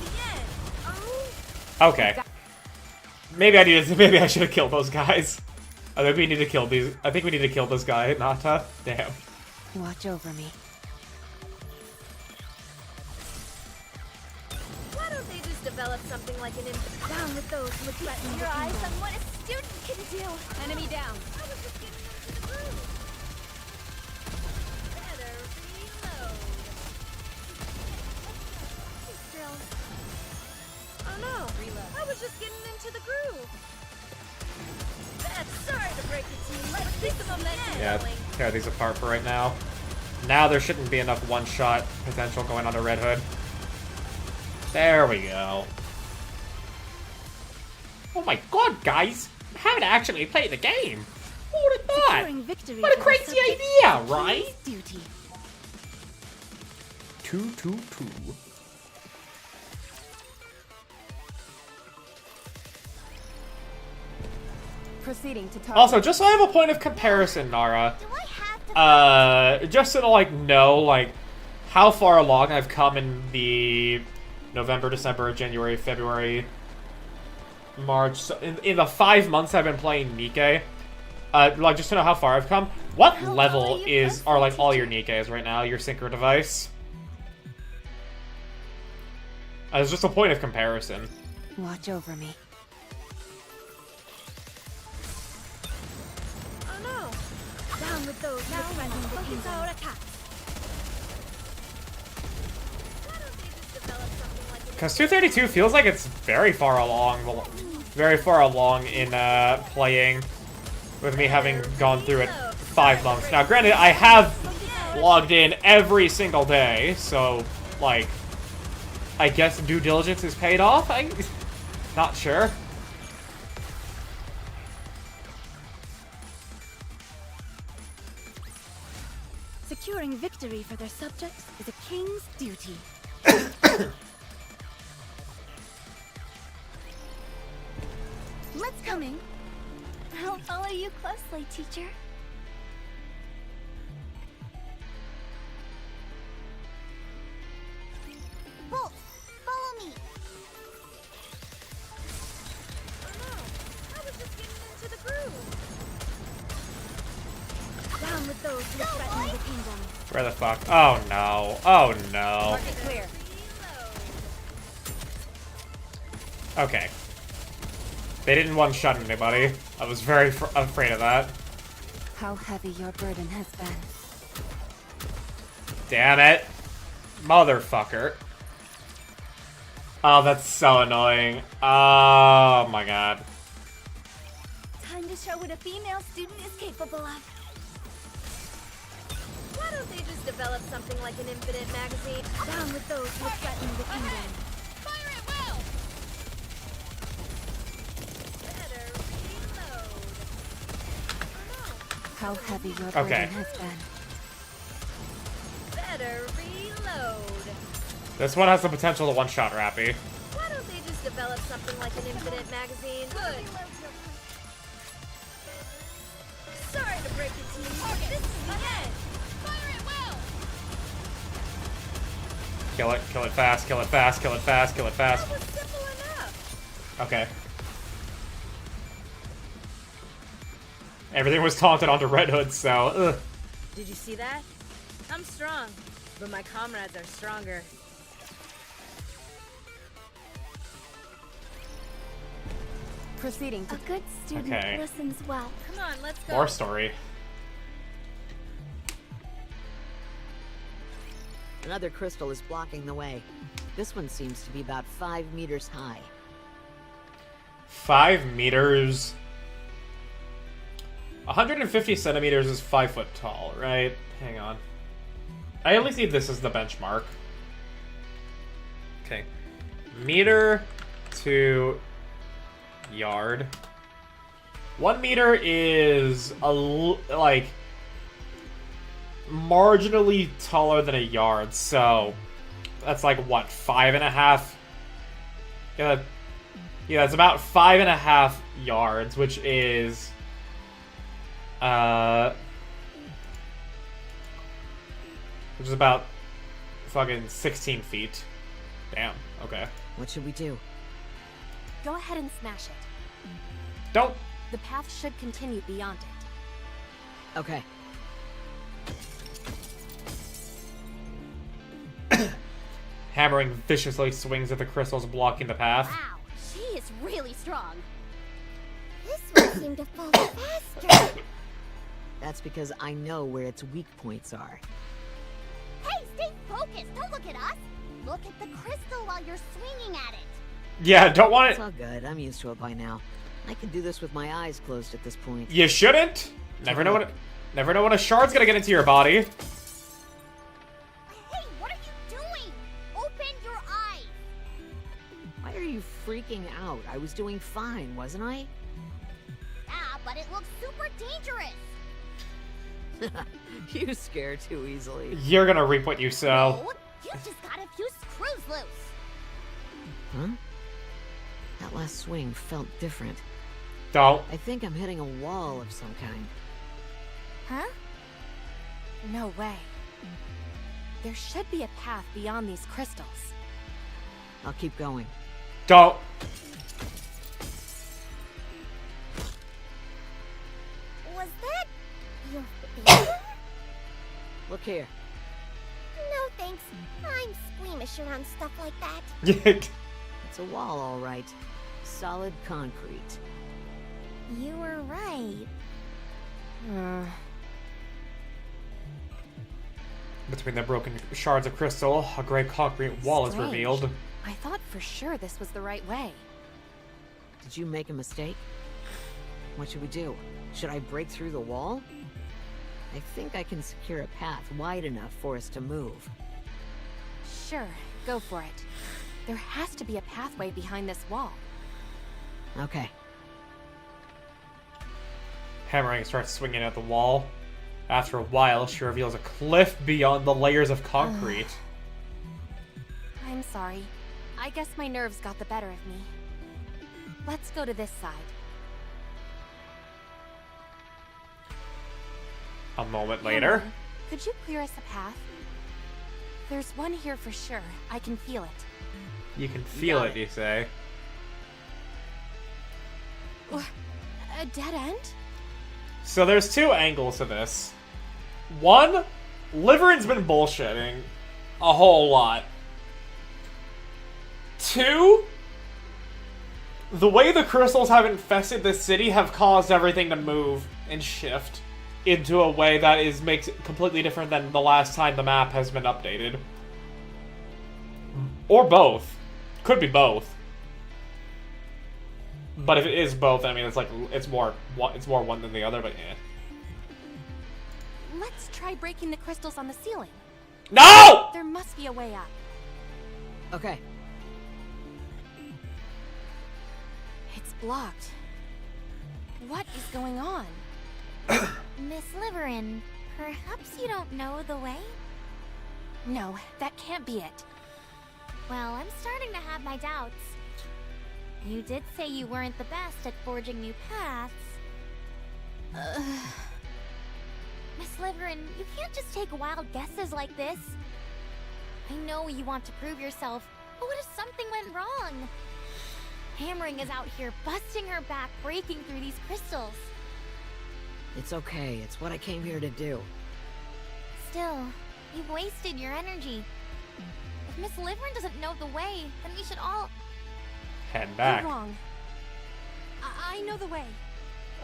Oh. Okay. Maybe I should have killed those guys. I think we need to kill these. I think we need to kill this guy, Nata. Damn. Watch over me. Why don't they just develop something like an infinite? Down with those who threaten your eyes on what a student can do. Enemy down. I was just getting into the groove. Better reload. Drills. Oh no! Reload. I was just getting into the groove. That's sorry to break it to you. Let's get the momentum Yeah, going. tear these apart for right now. Now there shouldn't be enough one-shot potential going on to Red Hood. There we go. Oh my god, guys! I haven't actually played the game! Who would have thought? What a crazy idea, right? Duty. 222. Proceeding to target. Also, just so I have a point of comparison, Nara. Do I have to Just so to, like, know, like, how far along I've come in the November, December, January, February, March, so in the 5 months I've been playing Nikke, like, just to know how far I've come, what level are, like, all your Nikkes right now, your synchro device? It's just a point of comparison. Watch over me. Oh no! Down with those who threaten the kingdom. Our attack. Why don't they just develop something like an Because 232 feels like it's very far along in playing, with me having gone through it 5 months. Now, granted, I have logged in every single day, so, like, I guess due diligence is paid off? I'm not sure. Securing victory for their subjects is a king's duty. Let's coming. I'll follow you closely, teacher. Bolt, follow me. Oh no! I was just getting into the groove. Down with those who threaten the kingdom. Where the fuck? Oh no. Oh no. Market clear. Okay. They didn't one-shot anybody. I was very afraid of that. How heavy your burden has been. Damn it. Motherfucker. Oh, that's so annoying. Oh my god. Time to show what a female student is capable of. Why don't they just develop something like an infinite magazine? Down with those who threaten the kingdom. Fire at will! Better reload. How heavy your Okay. burden has been. Better reload. This one has the potential to one-shot Rappy. Why don't they just develop something like an infinite magazine? Good. Sorry to break it to you, but this is the end. Fire at will! Kill it fast, kill it fast, kill it fast, kill it fast. That was simple enough. Okay. Everything was taunted onto Red Hood, so ugh. Did you see that? I'm strong, but my comrades are stronger. Proceeding to A good student Okay. listens well. Come on, let's go. More story. Another crystal is blocking the way. This one seems to be about 5 meters high. 5 meters. 150 centimeters is 5 foot tall, right? Hang on. I only see this as the benchmark. Okay. Meter to yard. 1 meter is like marginally taller than a yard, so that's like what, 5.5? Yeah, it's about 5.5 yards, which is about fucking 16 feet. Damn. Okay. What should we do? go ahead and smash it. Don't. The path should continue beyond it. Okay. Hammering viciously swings at the crystals blocking the path. Wow, she is really strong. This one seemed to fall faster. That's because I know where its weak points are. Hey, stay focused. Don't look at us. Look at the crystal while you're swinging at it. Yeah, don't want It's it. all good. I'm used to it by now. I can do this with my eyes closed at this point. You shouldn't. Never know when a shard's gonna get into your body. Hey, what are you doing? Open your eyes. Why are you freaking out? I was doing fine, wasn't I? Ah, but it looks super dangerous. You scare too easily. You're gonna reap what you sow. No, you just got a few screws loose. Huh? That last swing felt different. Don't. I think I'm hitting a wall of some kind. Huh? No way. There should be a path beyond these crystals. I'll keep going. Don't. Was that your finger? Look here. No thanks. I'm squeamish around stuff like that. It's a wall, all right. Solid concrete. You were right. Between the broken shards of crystal, a gray concrete wall is Strange. revealed. I thought for sure this was the right way. Did you make a mistake? What should we do? Should I break through the wall? I think I can secure a path wide enough for us to move. Sure, go for it. There has to be a pathway behind this wall. Okay. Hammering starts swinging at the wall. After a while, she reveals a cliff beyond the layers of concrete. I'm sorry. I guess my nerves got the better of me. Let's go to this side. A moment later. Hammer, could you clear us a path? There's one here for sure. I can feel it. You can feel Got it, it. you say. A dead end? So there's two angles to this. One, Liveryn's been bullshitting a whole lot. Two, the way the crystals have infested this city have caused everything to move and shift into a way that makes it completely different than the last time the map has been updated. Or both. Could be both. But if it is both, I mean, it's like it's more one than the other. But yeah. Let's try breaking the crystals on the ceiling. No! There must be a way up. Okay. It's blocked. What is going on? Miss Liveryn, perhaps you don't know the way? No, that can't be it. Well, I'm starting to have my doubts. You did say you weren't the best at forging new paths. Miss Liveryn, you can't just take wild guesses like this. I know you want to prove yourself, but what if something went wrong? Hammering is out here busting her back, breaking through these crystals. It's okay. It's what I came here to do. Still, you've wasted your energy. If Miss Liveryn doesn't know the way, then we should all... Head back. You're wrong. I know the way.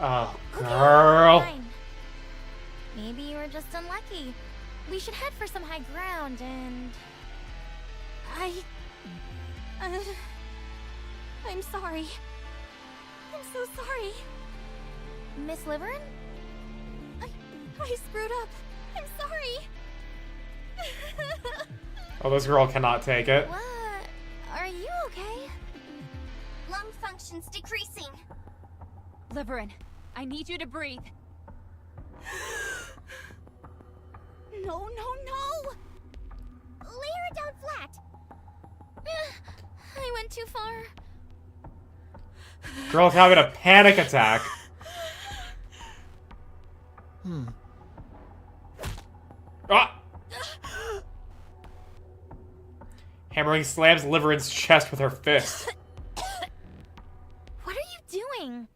Oh, Okay, girl. fine. Maybe you were just unlucky. We should head for some high ground and... I'm sorry. I'm so sorry. Miss Liveryn? I screwed up. I'm sorry. Oh, this girl cannot take it. What? Are you okay? Lung function's decreasing. Liveryn, I need you to breathe. No, no, no! Lay her down flat. I went too far. Girl's having a panic attack. Ah! Hammering slams Liveryn's chest with her fist. What are you doing?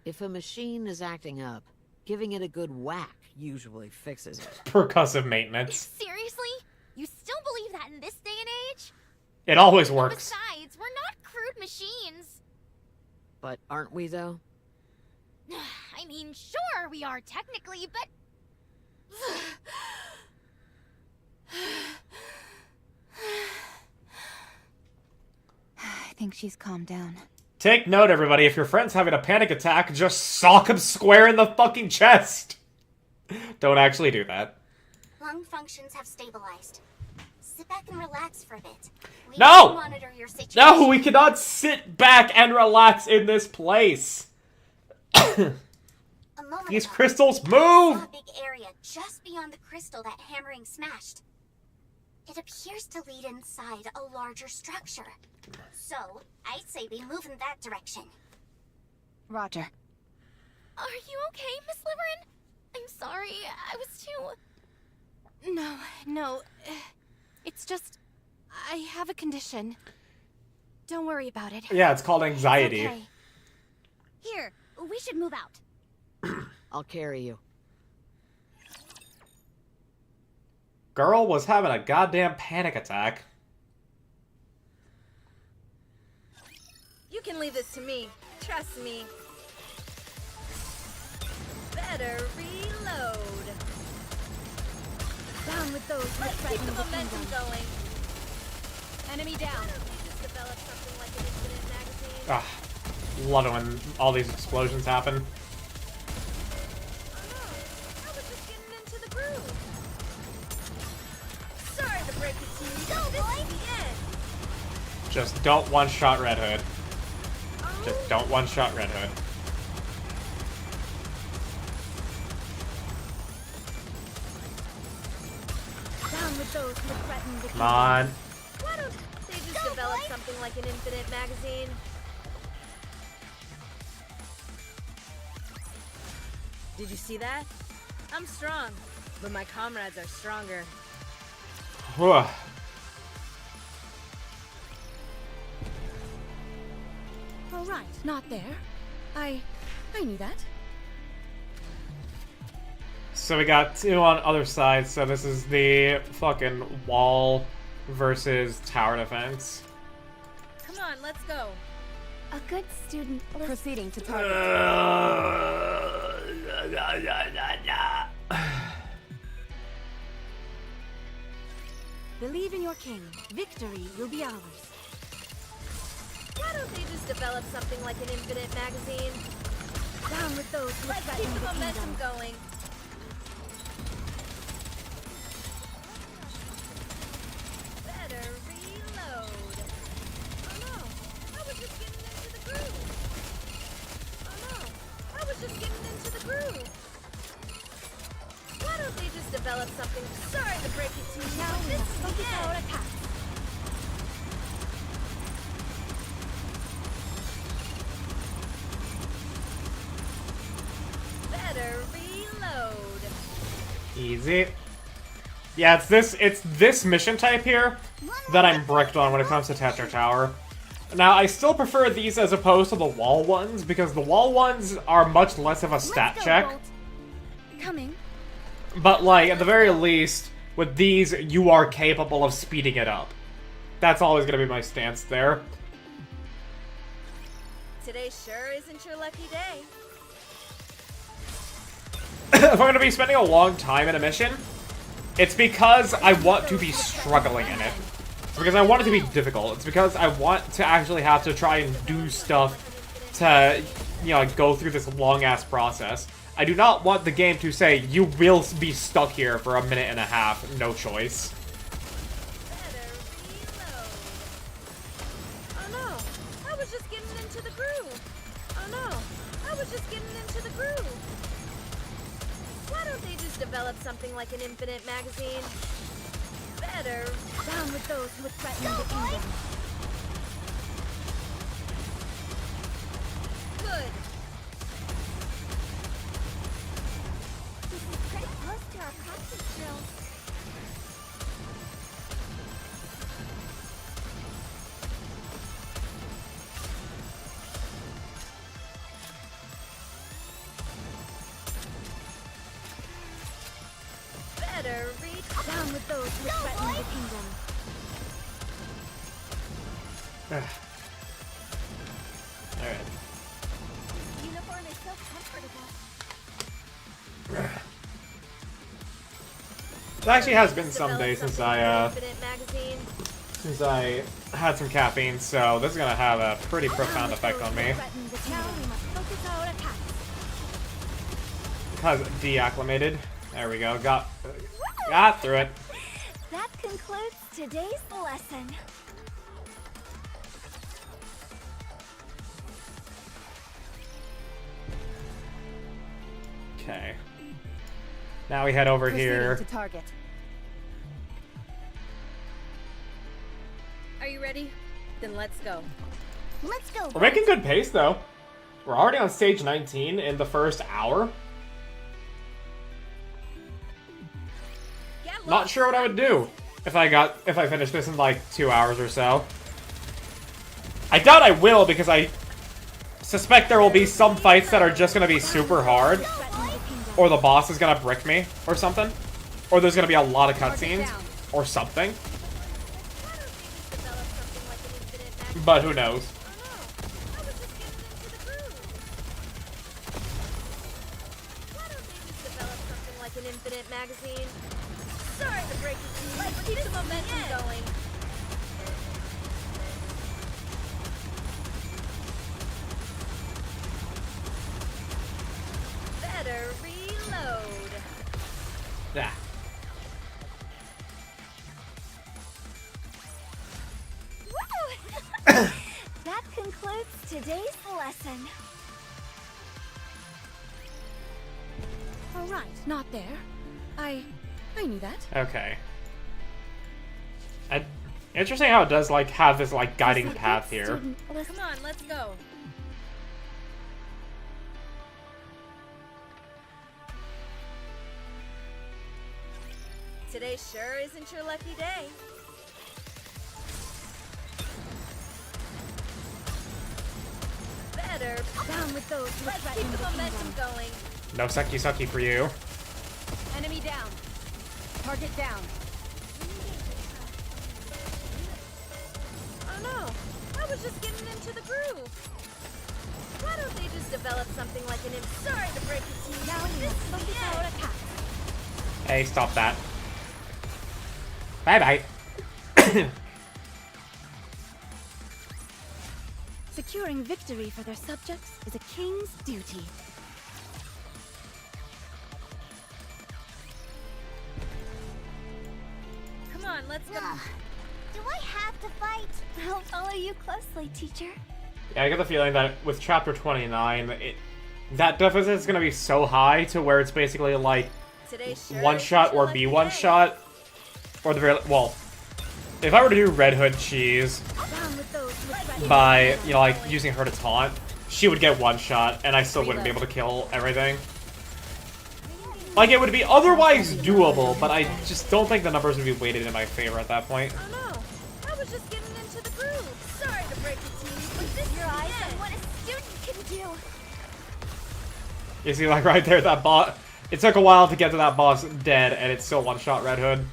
If a machine is acting up, giving it a good whack usually fixes it. Percussive maintenance. Seriously? You still believe that in this day and age? It always works. Besides, we're not crude machines. But aren't we, though? I mean, sure, we are technically, but... I think she's calmed down. Take note, everybody. If your friend's having a panic attack, just sock him square in the fucking chest. Don't actually do that. Lung functions have stabilized. Sit back and relax for a bit. We No! will monitor your situation. No, we cannot sit back and relax in this place. A moment These ago, crystals I move! saw a big area just beyond the crystal that hammering smashed. It appears to lead inside a larger structure. So, I'd say we move in that direction. Roger. Are you okay, Miss Liveryn? I'm sorry, I was too... No. It's just... I have a condition. Don't worry about it. Yeah, it's called anxiety. It's okay. Here, we should move out. I'll carry you. Girl was having a goddamn panic attack. You can leave this to me. Trust me. Better reload. Down with those who Let's keep threaten the the momentum kingdom. going. Enemy down. Why don't we just develop something like an infinite magazine? Ah, love it when all these explosions happen. Oh no, I was just getting into the groove. Sorry to break it to you. Go, boy! The end. Just don't one-shot Red Hood. Just don't one-shot Red Hood. Down with those who threaten the Come on. Why don't they just develop something like an infinite magazine? Did you see that? I'm strong, but my comrades are stronger. Whew. All right, not there. I knew that. So we got two on other sides, so this is the fucking wall versus tower defense. Come on, let's go. A good student. Proceeding to target. Believe in your king. Victory will be ours. Why don't they just develop something like an infinite magazine? Down with those who Let's keep threaten the the momentum kingdom. going. Better reload. Oh no, I was just getting into the groove. Oh no, I was just getting into the groove. Why don't they just develop something? Sorry to break it to you. Now but we this must is the focus our end. attack. Better reload. Easy. Yeah, it's this mission type here that I'm bricked on when it comes to Tetra Tower. Now, I still prefer these as opposed to the wall ones, because the wall ones are much less of a stat check. Coming. But, like, at the very least, with these, you are capable of speeding it up. That's always going to be my stance there. Today sure isn't your lucky day. If I'm going to be spending a long time in a mission, it's because I want to be struggling in it. It's because I want it to be difficult. It's because I want to actually have to try and do stuff to, you know, go through this long-ass process. I do not want the game to say, you will be stuck here for a minute and a half, no choice. Better reload. Oh no, I was just getting into the groove. Oh no, I was just getting into the groove. Why don't they just develop something like an infinite magazine? Better. Down with those who threaten the kingdom. Good. This is pretty close to our practice drills. Better reach. Down with those who threaten the kingdom. Alright. Uniform is so comfortable. It actually has been some days since Infinite magazine. I had some caffeine, so this is gonna have a pretty profound effect on me. Threaten the kingdom. Now we must focus our attack. Because deacclimated. There we go. Got through it. That concludes today's lesson. Okay. Now we head over here. Proceeding to target. Are you ready? Then let's go. Let's go. We're making good pace, though. We're already on stage 19 in the first hour. Get Not lost. sure what I would do if I finished this in like 2 hours or so. I doubt I will, because I suspect there will be some fights that are just gonna be super hard, or the boss is gonna brick me or something, or there's gonna be a lot of cutscenes or something. Why don't they just develop something like an infinite magazine? But who knows? Oh no, I was just getting into the groove. Why don't they just develop something like an infinite magazine? Sorry to break it to you, but keep the momentum going. Better reload. Yeah. That concludes today's lesson. All right, not there. I knew that. Okay. Interesting how it does like have this like guiding Is it path good here. student? Come on, let's go. Today sure isn't your lucky day. Better. Down with those who Let's threaten keep the the momentum kingdom. going. No sucky for you. Enemy down. Target down. Oh no, I was just getting into the groove. Why don't they just develop something like an sorry to break it to you. Now we must focus our attack. Hey, stop that. Bye bye. Securing victory for their subjects is a king's duty. Come on, let's go. Do I have to fight? I'll follow you closely, teacher. Yeah, I get the feeling that with Chapter 29, that deficit is going to be so high to where it's basically like Today sure one-shot isn't or your be lucky one-shot. Or the very... Well, if I were to do Red Hood cheese Down with those who threaten by, you know, like, using her to taunt, she would get one-shot, and I still wouldn't be able to kill everything. Like, it would be otherwise doable, but I just don't think the numbers would be weighted in my favor at that point. Oh no, I was just getting into the groove. Sorry to break it to you, but this Your is eyes the on end. what a student can do. You see, like, right there, that boss... It took a while to get to that boss dead, and it's still one-shot Red Hood.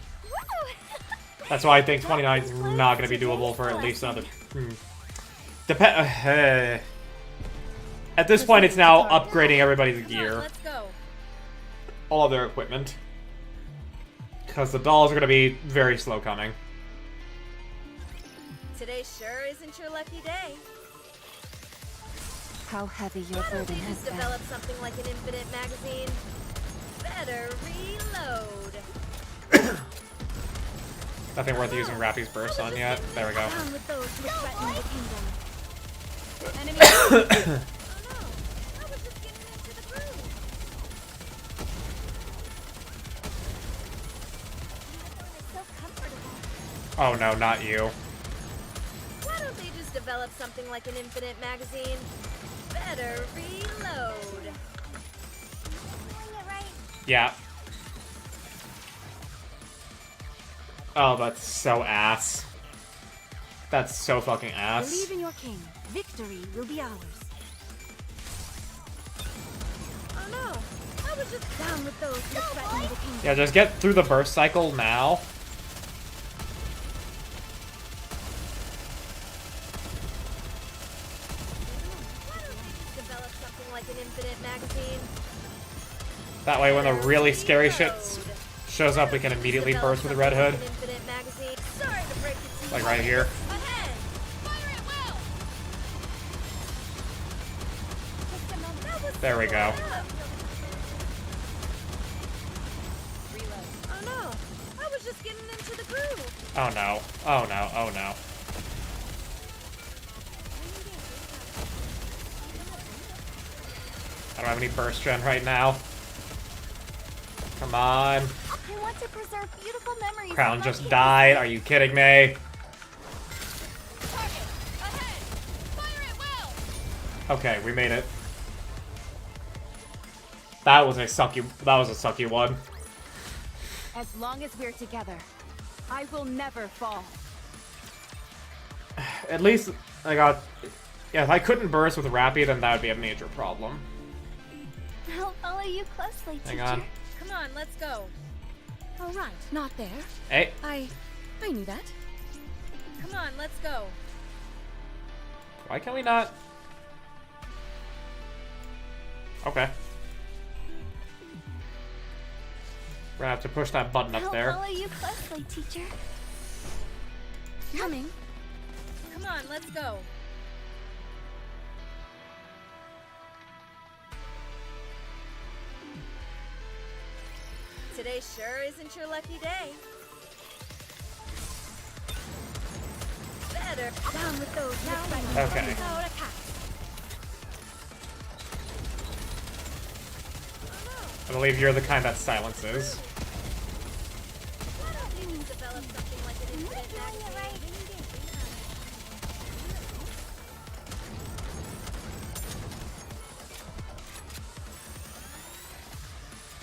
That's why I think 29 is not going to be doable for at least another... At this point, it's now upgrading everybody's Come on, gear. let's go. All of their equipment. Because the dolls are going to be very slow coming. Today sure isn't your lucky day. How heavy your Why don't burden we has just been. develop something like an infinite magazine? Better reload. Nothing worth using Rappy's Burst on yet. There we go. Down with those who threaten the kingdom. Enemy Oh no, I was just getting into the groove. So comfortable. Oh no, not you. Why don't they just develop something like an infinite magazine? Better reload. Doing it right. Yeah. Oh, that's so ass. That's so fucking ass. Believe in your king. Victory will be ours. Oh no, I was just Down with those who threaten the kingdom. Yeah, just get through the burst cycle now. Why don't they just develop something like an infinite magazine? That way when the really scary shit shows up, we can immediately Develop burst with the something Red like Hood. an infinite magazine. Sorry to break it to you. Like right here. Ahead. Fire at will. Just a moment. That was There we go. up. Reload. Oh no, I was just getting into the groove. Oh no. Oh no. Oh no. I don't have any burst gen right now. Come on. I want to preserve beautiful memories. Crown of my just kids. died. Are you kidding me? Target. Ahead. Fire at will. Okay, we made it. That was a sucky one. As long as we're together, I will never fall. At least I got... Yeah, if I couldn't burst with Rappy, then that would be a major problem. I'll follow you closely, teacher. Hang on. Come on, let's go. All right, not there. Hey, I knew that. Come on, let's go. why can we not? Okay. We're gonna have to push that button up I'll there. follow you closely, teacher. Coming. Come on, let's go. Today sure isn't your lucky day. Better. Down with those who threaten the Okay. kingdom. I believe you're the kind that silences. Why don't we just develop something like an infinite magazine?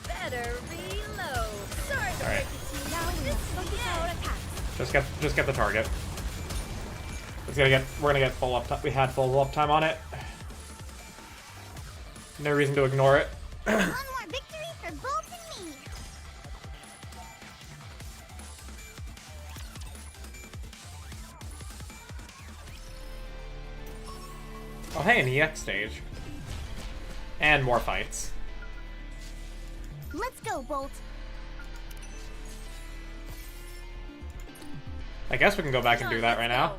Better reload. Sorry to Alright. break it to you, but this is the end. Just get the target. We're gonna get full uptime. We had full uptime on it. No reason to ignore it. One more victory for Bolt and me. Oh hey, an EX stage. And more fights. Let's go, Bolt. I guess we can go back and Come do on, that right let's now. go.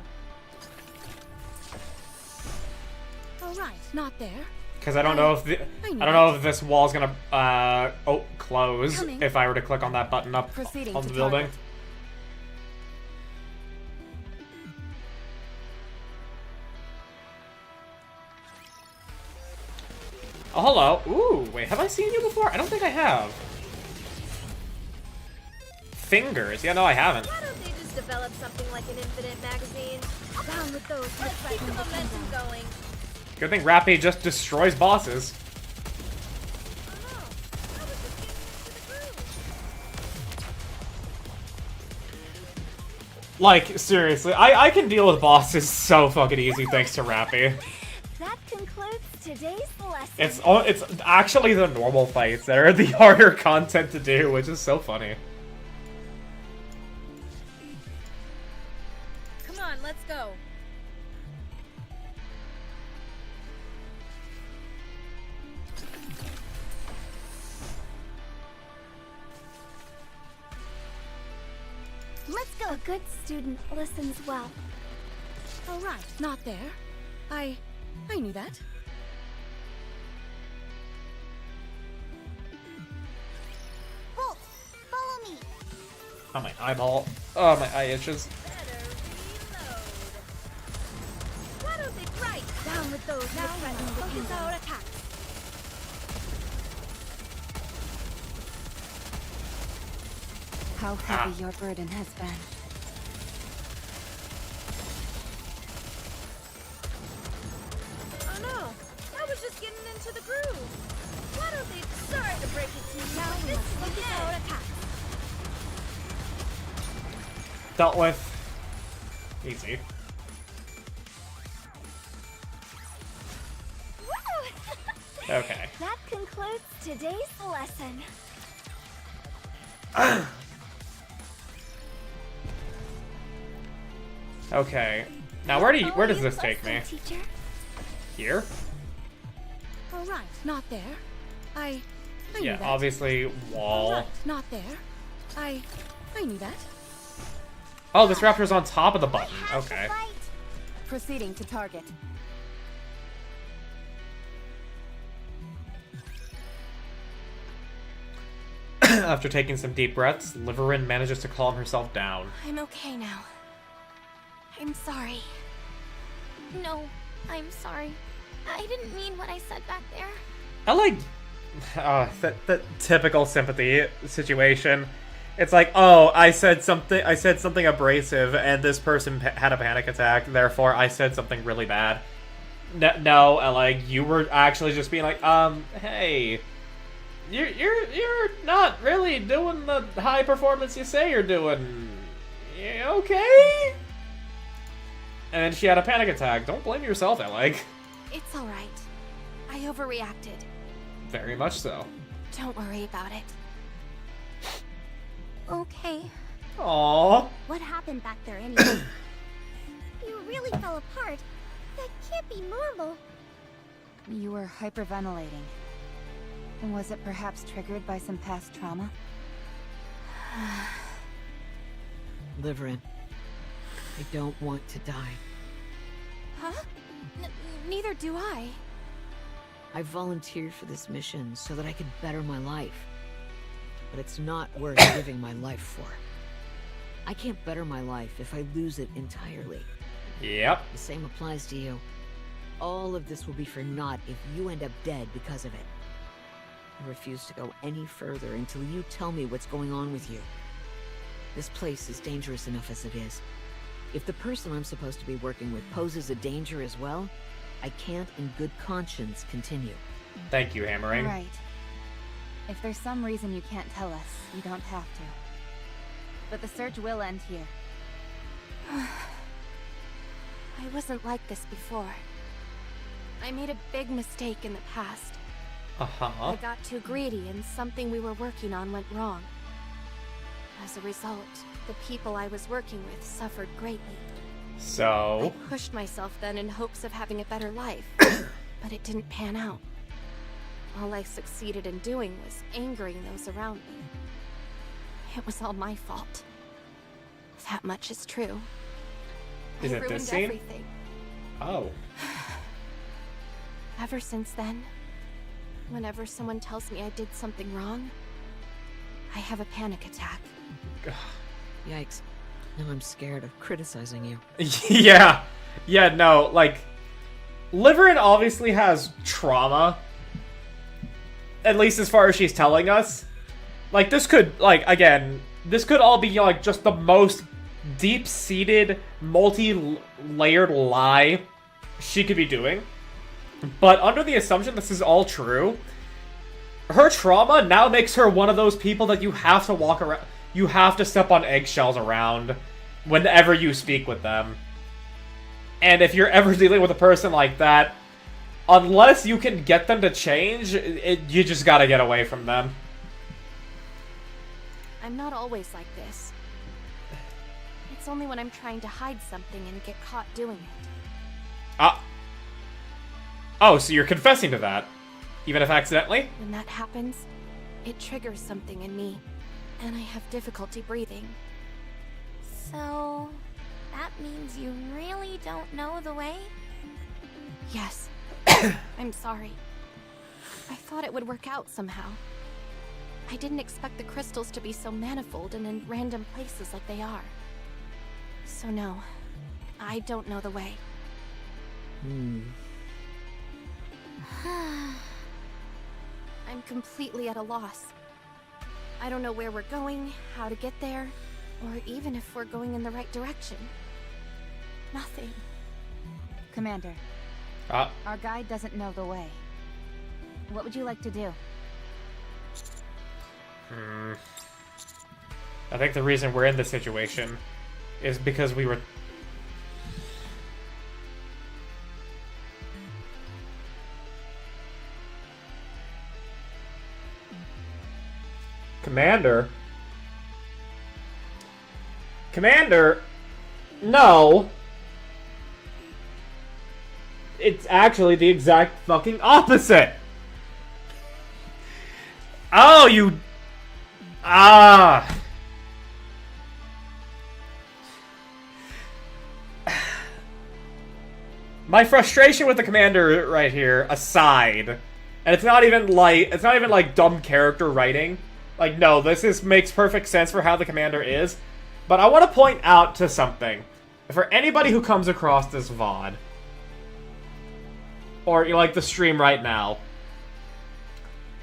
All right, not there. Because I don't know if I don't know if this wall's gonna close Coming. if I were to click on that button up Proceeding on to the building. target. Oh, hello. Ooh, wait, have I seen you before? I don't think I have. Fingers. Yeah, no, I haven't. Why don't they just develop something like an infinite magazine? Down with those. Let's keep the momentum going. Good thing Rappy just destroys bosses. Oh no, I was just getting into the groove. Like, seriously, I can deal with bosses so fucking easy thanks to Rappy. That concludes today's lesson. It's actually the normal fights that are the harder content to do, which is so funny. Come on, let's go. Let's go. A good student listens well. All right, not there. I knew that. Bolt, follow me. Oh, my eyeball. Oh, my eye itches. Better reload. Why don't they right Down with those now threatening the focus kingdom. our attack? How heavy your burden has been. Oh no, I was just getting into the groove. Why don't they sorry to break it to you now? This is the end. Attack. Dealt with. Easy. Okay. That concludes today's lesson. Okay. Now where does this take me? Teacher. Here? All right, not there. I knew Yeah, that. obviously All wall. right, not there. I knew that. Oh, this raptor's on top of the button. Okay. Proceeding to target. After taking some deep breaths, Liveryn manages to calm herself down. I'm okay now. I'm sorry. No, I'm sorry. I didn't mean what I said back there. I like that typical sympathy situation. It's like, oh, I said something abrasive, and this person had a panic attack. Therefore, I said something really bad. No, like you were actually just being like, hey, you're not really doing the high performance you say you're doing. Yeah, okay. And then she had a panic attack. Don't blame yourself, like. It's all right. I overreacted. Very much so. Don't worry about it. Okay. Aww. What happened back there anyway? You really fell apart. That can't be normal. You were hyperventilating. And was it perhaps triggered by some past trauma? Liveryn, I don't want to die. Huh? Neither do I. I volunteered for this mission so that I could better my life. But it's not worth living my life for. I can't better my life if I lose it entirely. Yep. The same applies to you. All of this will be for naught if you end up dead because of it. I refuse to go any further until you tell me what's going on with you. This place is dangerous enough as it is. If the person I'm supposed to be working with poses a danger as well, I can't in good conscience continue. Thank you, Hammering. Right. If there's some reason you can't tell us, you don't have to. But the search will end here. I wasn't like this before. I made a big mistake in the past. Uh-huh. I got too greedy and something we were working on went wrong. As a result, the people I was working with suffered greatly. So? I pushed myself then in hopes of having a better life, but it didn't pan out. All I succeeded in doing was angering those around me. It was all my fault. That much is true. Is I it ruined this scene? everything. Oh. Ever since then, whenever someone tells me I did something wrong, I have a panic attack. Yikes. Now I'm scared of criticizing you. Yeah. Yeah, no, like, Liveryn obviously has trauma. At least as far as she's telling us. Like, this could, like, again, this could all be, like, just the most deep-seated, multi-layered lie she could be doing. But under the assumption this is all true, her trauma now makes her one of those people that you have to walk around, you have to step on eggshells around whenever you speak with them. And if you're ever dealing with a person like that, unless you can get them to change, you just gotta get away from them. I'm not always like this. It's only when I'm trying to hide something and get caught doing it. Oh, so you're confessing to that? Even if accidentally? When that happens, it triggers something in me, and I have difficulty breathing. So, that means you really don't know the way? Yes. I'm sorry. I thought it would work out somehow. I didn't expect the crystals to be so manifold and in random places like they are. So no, I don't know the way. I'm completely at a loss. I don't know where we're going, how to get there, or even if we're going in the right direction. Nothing. Commander, our guide doesn't know the way. What would you like to do? I think the reason we're in this situation is because we were... Commander? Commander? No! It's actually the exact fucking opposite! Oh, you... My frustration with the commander right here aside, and it's not even like dumb character writing. Like, no, makes perfect sense for how the commander is. But I want to point out to something. For anybody who comes across this VOD, or like the stream right now,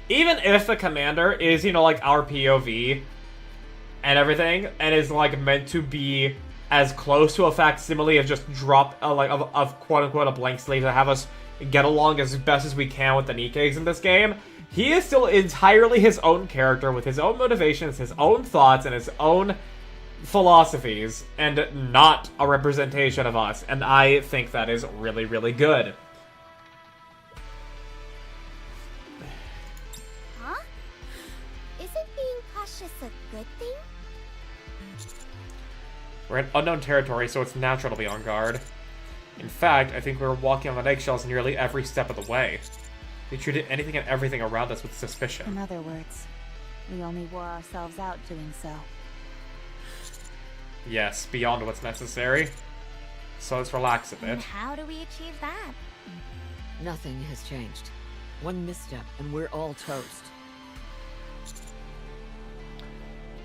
even if the commander is, like our POV and everything, and is like meant to be as close to a facsimile of just of quote-unquote a blank slate to have us get along as best as we can with the Nikkes in this game, he is still entirely his own character with his own motivations, his own thoughts, and his own philosophies, and not a representation of us, and I think that is really, really good. Huh? Isn't being cautious a good thing? We're in unknown territory, so it's natural to be on guard. In fact, I think we're walking on eggshells nearly every step of the way. We treated anything and everything around us with suspicion. In other words, we only wore ourselves out doing so. Yes, beyond what's necessary. So let's relax a bit. And how do we achieve that? Nothing has changed. One misstep, and we're all toast.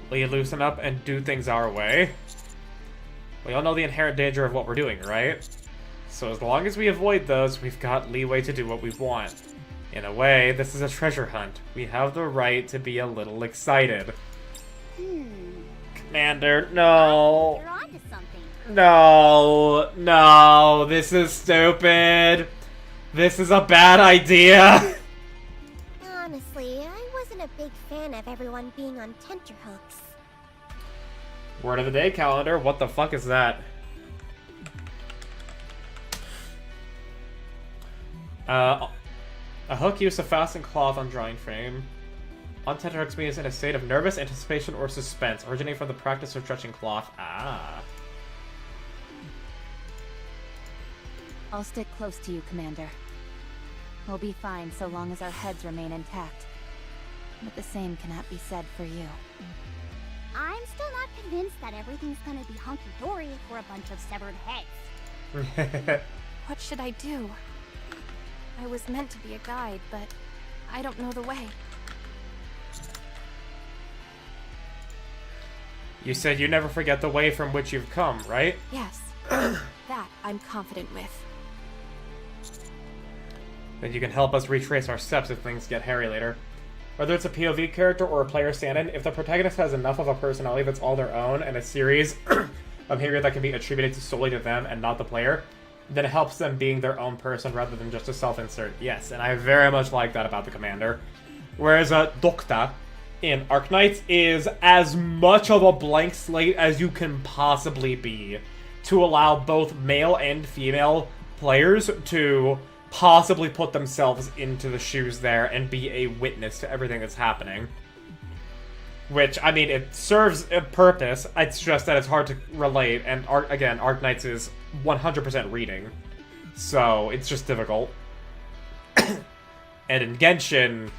Will you loosen up and do things our way? We all know the inherent danger of what we're doing, right? So as long as we avoid those, we've got leeway to do what we want. In a way, this is a treasure hunt. We have the right to be a little excited. Commander, no. You're onto something. No, this is stupid. This is a bad idea. Honestly, I wasn't a big fan of everyone being on tenterhooks. Word of the day, calendar. What the fuck is that? A hook used to fasten cloth on drawing frame. On tenterhooks means in a state of nervous anticipation or suspense, originating from the practice of stretching cloth. I'll stick close to you, Commander. We'll be fine so long as our heads remain intact. But the same cannot be said for you. I'm still not convinced that everything's gonna be hunky-dory if we're a bunch of severed heads. What should I do? I was meant to be a guide, but I don't know the way. You said you never forget the way from which you've come, right? Yes, that I'm confident with. Then you can help us retrace our steps if things get hairy later. Whether it's a POV character or a player stand-in, if the protagonist has enough of a personality that's all their own and a series of behavior that can be attributed solely to them and not the player, then it helps them being their own person rather than just a self-insert. Yes, and I very much like that about the commander. Whereas Docta in Arknights is as much of a blank slate as you can possibly be to allow both male and female players to possibly put themselves into the shoes there and be a witness to everything that's happening. Which, I mean, it serves a purpose, it's just that it's hard to relate, and again, Arknights is 100% reading, so it's just difficult. And in Genshin,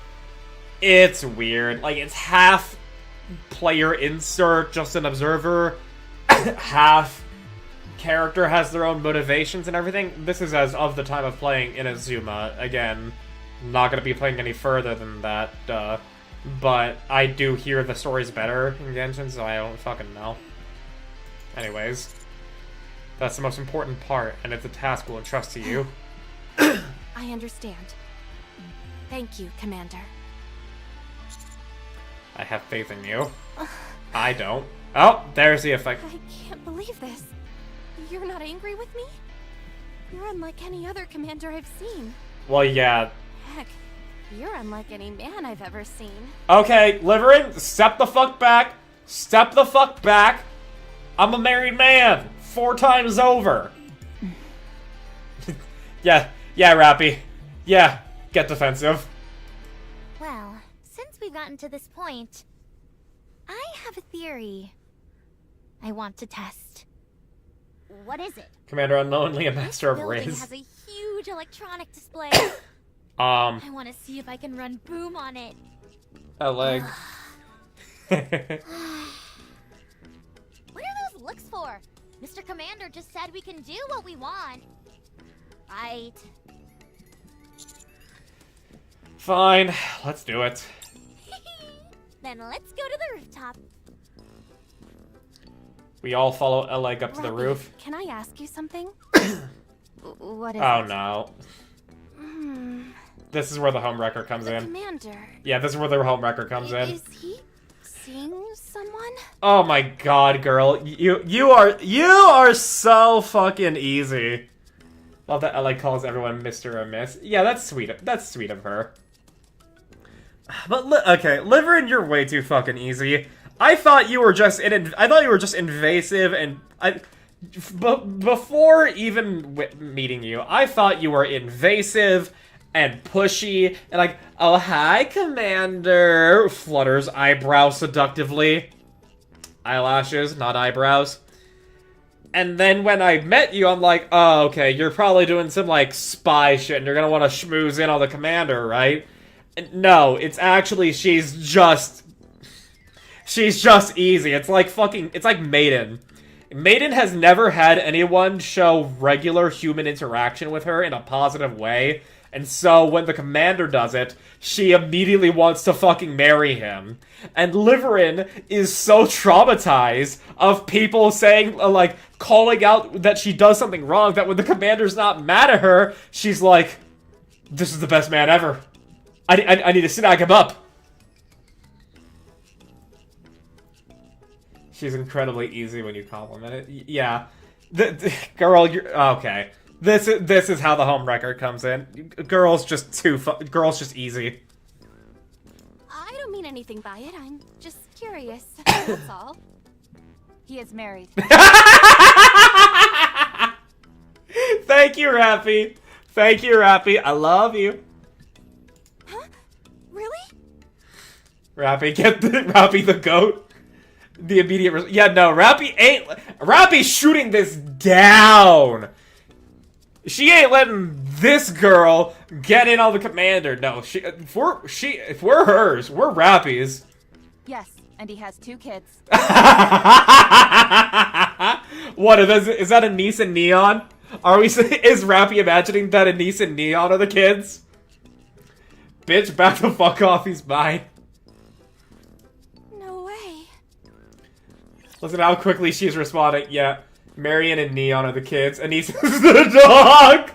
it's weird. Like, it's half player insert, just an observer, half character has their own motivations and everything. This is as of the time of playing Inazuma. Again, not going to be playing any further than that, but I do hear the story's better in Genshin, so I don't fucking know. Anyways, that's the most important part, and it's a task we'll entrust to you. I understand. Thank you, Commander. I have faith in you. I don't. Oh, there's the effect. I can't believe this. You're not angry with me? You're unlike any other commander I've seen. Well, yeah. Heck, you're unlike any man I've ever seen. Okay, Liveryn, step the fuck back. Step the fuck back. I'm a married man. 4 times over. Yeah, Rappy. Yeah, get defensive. Well, since we've gotten to this point, I have a theory I want to test. What is it? Commander Unknownly, a master of Building rays. has a huge electronic display. I want to see if I can run boom on it. A leg. What are those looks for? Mr. Commander just said we can do what we want. Right. Fine, let's do it. Then let's go to the rooftop. We all follow a leg up to the Robbie, roof. Can I ask you something? What is Oh it? no. This is where the home wrecker comes The in. Commander. Yeah, this is where the home wrecker comes in. Is he seeing someone? Oh my god, girl. You are so fucking easy. Love that Ella calls everyone Mr. or Miss. Yeah, that's sweet. That's sweet of her. But okay, Liveryn, you're way too fucking easy. I thought you were just invasive and before even meeting you, I thought you were invasive and pushy and like, oh hi, Commander. Flutters eyebrows seductively. Eyelashes, not eyebrows. And then when I met you, I'm like, oh, okay, you're probably doing some, like, spy shit, and you're gonna want to schmooze in on the commander, right? And no, it's actually, she's just easy. It's like Maiden. Maiden has never had anyone show regular human interaction with her in a positive way, and so when the commander does it, she immediately wants to fucking marry him. And Liveryn is so traumatized of people saying, like, calling out that she does something wrong, that when the commander's not mad at her, she's like, this is the best man ever. I need to snag him up. She's incredibly easy when you compliment it. Yeah. Girl, you're... Okay. This is how the home record comes in. Girl's just easy. I don't mean anything by it. I'm just curious. That's all. He is married. Thank you, Rappy. Thank you, Rappy. I love you. Huh? Really? Rappy, get Rappy the goat. The immediate... Yeah, no, Rappy's shooting this down. She ain't letting this girl get in on the commander. No, if we're hers, we're Rappy's. Yes, and he has 2 kids. What is that? A niece in neon? Are we? Is Rappy imagining that Anise and Neon are the kids? Bitch, back the fuck off. He's mine. No way. Listen how quickly she's responding. Yeah, Marion and Neon are the kids. Anise is the dog.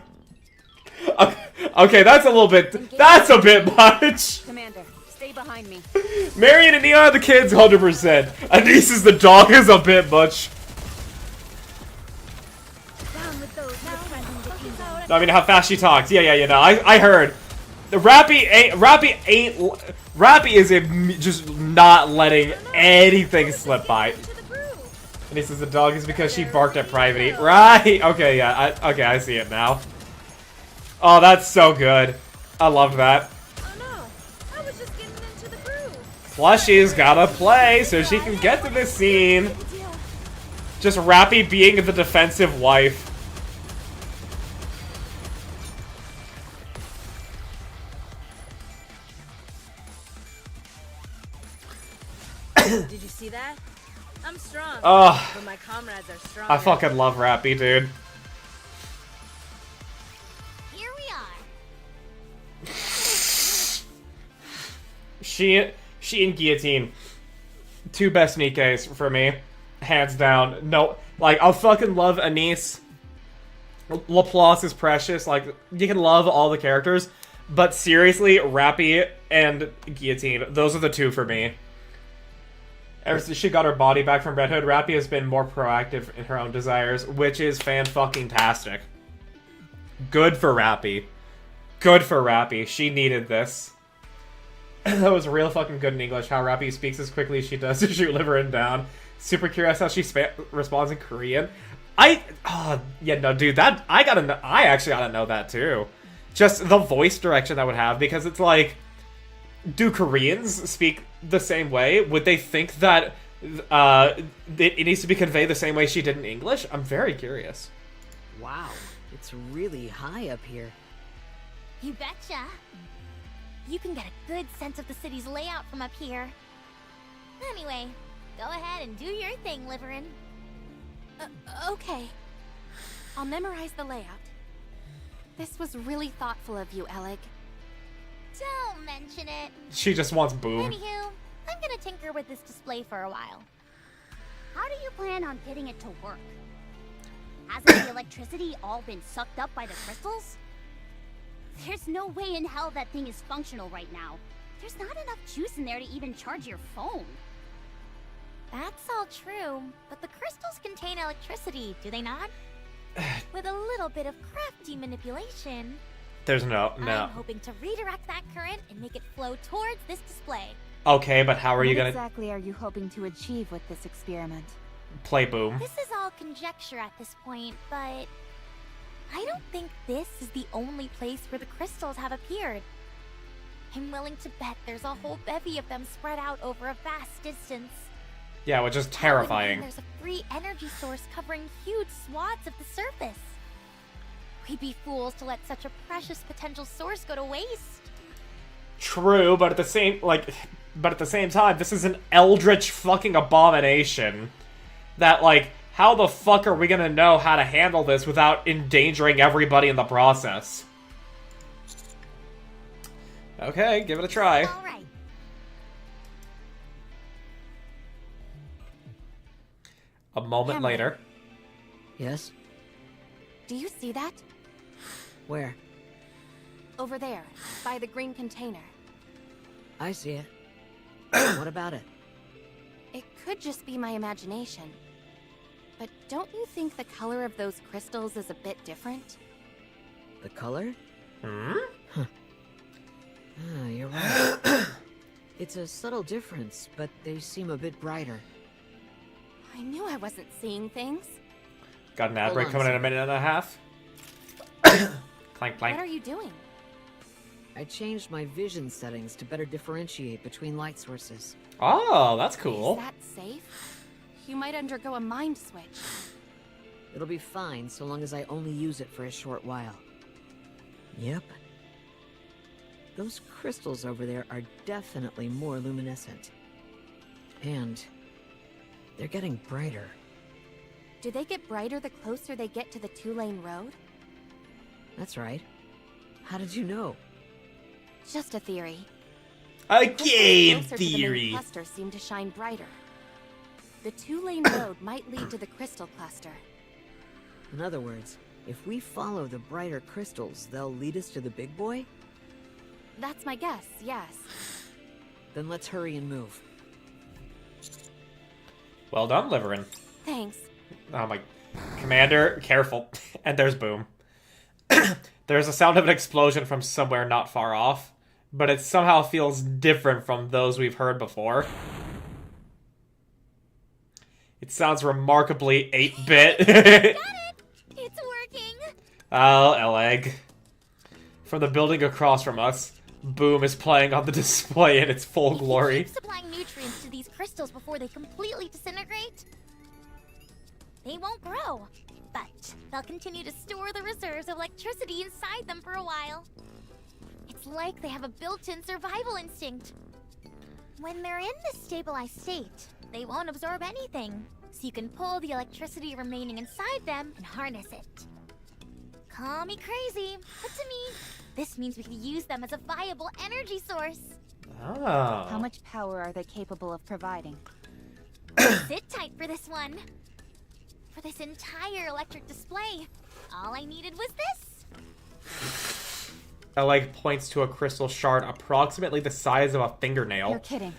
Okay, that's a little bit. That's a bit much. Commander, stay behind me. Marion and Neon are the kids, 100%. Anise is the dog is a bit much. I mean, how fast she talks. Yeah, you know. I heard. Rappy is just not letting anything slip by. And he says the dog is because she barked at Private. Right. Okay, yeah. I see it now. Oh, that's so good. I love that. Oh no, I was just getting into the groove. Plushie's gotta play so she can get to this scene. Just Rappy being the defensive wife. Did you see that? I'm strong, but my comrades are strong. I fucking love Rappy, dude. Here we are. She and Guillotine. Two best Nikkes for me. Hands down. No, like, I'll fucking love Anise. Laplace is precious. Like, you can love all the characters. But seriously, Rappy and Guillotine, those are the two for me. Ever since she got her body back from Red Hood, Rappy has been more proactive in her own desires, which is fan-fucking-tastic. Good for Rappy. Good for Rappy. She needed this. That was real fucking good in English, how Rappy speaks as quickly as she does to shoot Liveryn down. Super curious how she responds in Korean. Yeah, no, dude, that, I actually gotta know that, too. Just the voice direction that would have, because it's like, do Koreans speak the same way? Would they think that it needs to be conveyed the same way she did in English? I'm very curious. Wow, it's really high up here. You betcha. You can get a good sense of the city's layout from up here. Anyway, go ahead and do your thing, Liveryn. Okay. I'll memorize the layout. This was really thoughtful of you, Alec. Don't mention it. She just wants boom. Anywho, I'm gonna tinker with this display for a while. How do you plan on getting it to work? Hasn't the electricity all been sucked up by the crystals? There's no way in hell that thing is functional right now. There's not enough juice in there to even charge your phone. That's all true, but the crystals contain electricity, do they not? With a little bit of crafty manipulation. There's no. I'm hoping to redirect that current and make it flow towards this display. Okay, but how are you gonna... What exactly are you hoping to achieve with this experiment? Play boom. This is all conjecture at this point, but... I don't think this is the only place where the crystals have appeared. I'm willing to bet there's a whole bevy of them spread out over a vast distance. Yeah, which is That would terrifying. mean there's a free energy source covering huge swaths of the surface. We'd be fools to let such a precious potential source go to waste. True, but at the same time, this is an eldritch fucking abomination. That, like, how the fuck are we gonna know how to handle this without endangering everybody in the process? Okay, give it a try. All right. A moment later. Yes? Do you see that? Where? Over there, by the green container. I see it. What about it? It could just be my imagination. But don't you think the color of those crystals is a bit different? The color? Hmm? Huh. Ah, you're right. It's a subtle difference, but they seem a bit brighter. I knew I wasn't seeing things. Got an ad Hold break on a coming in a second. minute and a half. Clank, clank. What are you doing? I changed my vision settings to better differentiate between light sources. Oh, that's cool. Is that safe? You might undergo a mind switch. It'll be fine so long as I only use it for a short while. Yep. Those crystals over there are definitely more luminescent. And they're getting brighter. Do they get brighter the closer they get to the two-lane road? That's right. How did you know? Just a theory. A Crystals game closer to the main theory. cluster seem to shine brighter. The two-lane road might lead to the crystal cluster. In other words, if we follow the brighter crystals, they'll lead us to the big boy? That's my guess, yes. Then let's hurry and move. Well done, Liveryn. Thanks. Oh my... Commander, careful. And there's Boom. There's a sound of an explosion from somewhere not far off, but it somehow feels different from those we've heard before. It sounds remarkably 8-bit. Got it! It's working! Oh, Eleg. From the building across from us, Boom is playing on the display in its full glory. Keep supplying nutrients to these crystals before they completely disintegrate. They won't grow, but they'll continue to store the reserves of electricity inside them for a while. It's like they have a built-in survival instinct. When they're in this stabilized state, they won't absorb anything, so you can pull the electricity remaining inside them and harness it. Call me crazy, but to me, this means we can use them as a viable energy source. Oh. How much power are they capable of providing? Sit tight for this one. For this entire electric display, all I needed was this. Eleg points to a crystal shard approximately the size of a fingernail. You're kidding.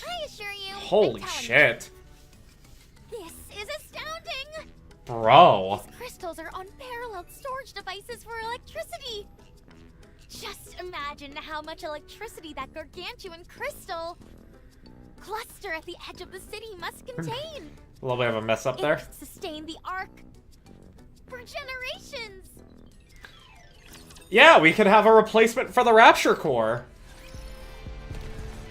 I assure you. Holy I'm telling shit. you, this is astounding. Bro. These crystals are unparalleled storage devices for electricity. Just imagine how much electricity that gargantuan crystal cluster at the edge of the city must contain. A little bit of a mess up It there. could sustain the arc for generations. Yeah, we could have a replacement for the Rapture Core.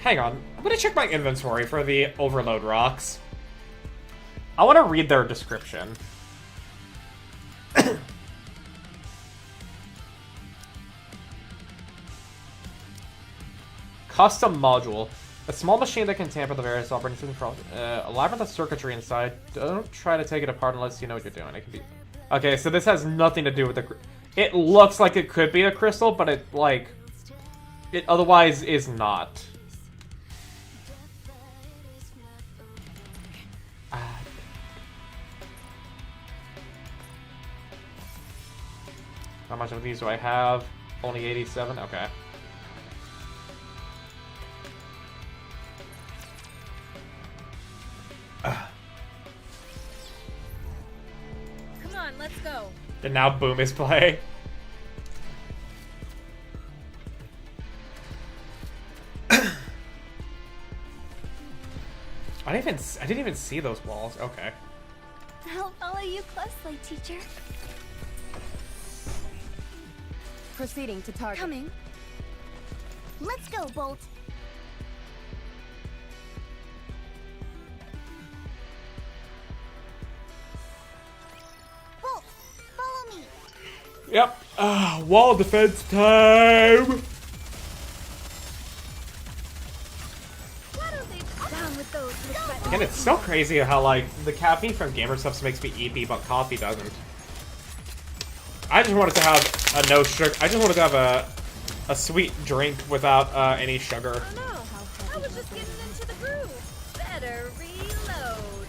Hang on. I'm gonna check my inventory for the Overload Rocks. I want to read their description. Custom module. A small machine that can tamper the various operating systems from a labyrinth of circuitry inside. Don't try to take it apart unless you know what you're doing. It can be... Okay, so this has nothing to do with the... It looks like it could be a crystal, but it, like... It otherwise is not. How much of these do I have? Only 87? Okay. Come on, let's go. And now Boom is playing. I didn't even see those walls. Okay. I'll follow you closely, teacher. Proceeding to target. Coming. Let's go, Bolt. Bolt, follow me. Yep. Wall defense time. Why don't they down with those who threaten? And it's so crazy how, like, the caffeine from Gamer Subs makes me eepy, but coffee doesn't. I just wanted to have a no sugar. I just wanted to have a sweet drink without any sugar. Oh no, I was just getting into the groove. Better reload.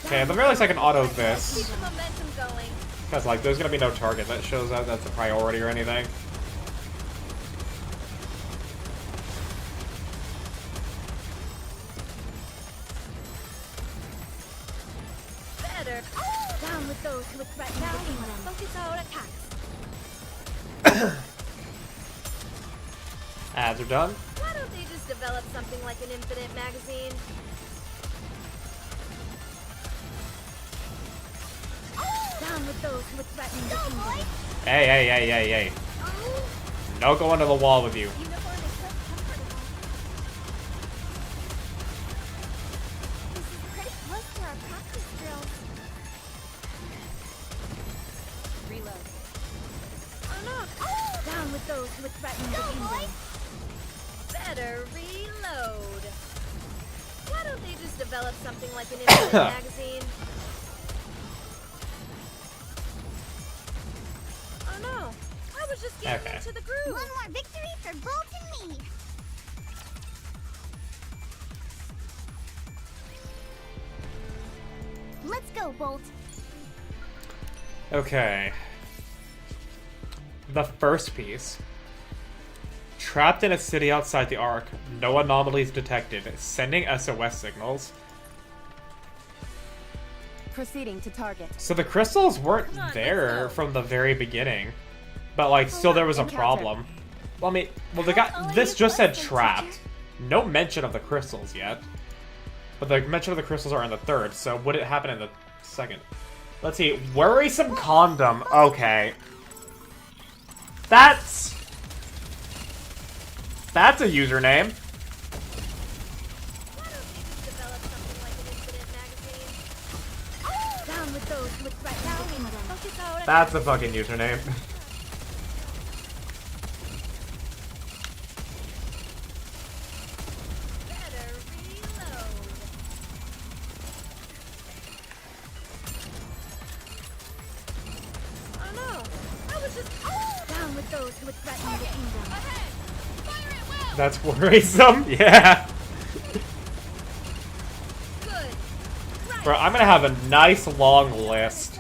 Okay, at the very least I can auto this. Keep the momentum going. Because, like, there's gonna be no target that shows out that's a priority or anything. Better. Down with those who would threaten the kingdom. Focus our attacks. Ads are done. Why don't they just develop something like an infinite magazine? Down with those who would threaten the kingdom. Hey. No going to the wall with you. Uniform is so comfortable. This is pretty close to our practice drills. Reload. Oh no! Down with those who would threaten the kingdom. Better reload. Why Why don't they just develop something like an internet magazine? Oh no, I was just getting into the groove. One more victory for Bolt and me. Let's go, Bolt. Okay. The first piece. Trapped in a city outside the Ark. No anomalies detected. Sending SOS signals. Proceeding to target. So the crystals weren't Come on, there let's go. from the very beginning. But, like, still there was a encounter. problem. Well, I mean, well, the guy, this just said trapped. No mention of the crystals yet. But the mention of the crystals are in the third, so would it happen in the second? Let's see. Worrisome condom. Okay. That's a username. Why don't they just develop something like an incident magazine? Down with those who would threaten the kingdom. Focus out. That's a fucking username. Better reload. Oh no, I was just. Down with those who would threaten the kingdom. Ahead. Fire it well. That's worrisome. Yeah. Good. Bro, I'm gonna have a nice long list.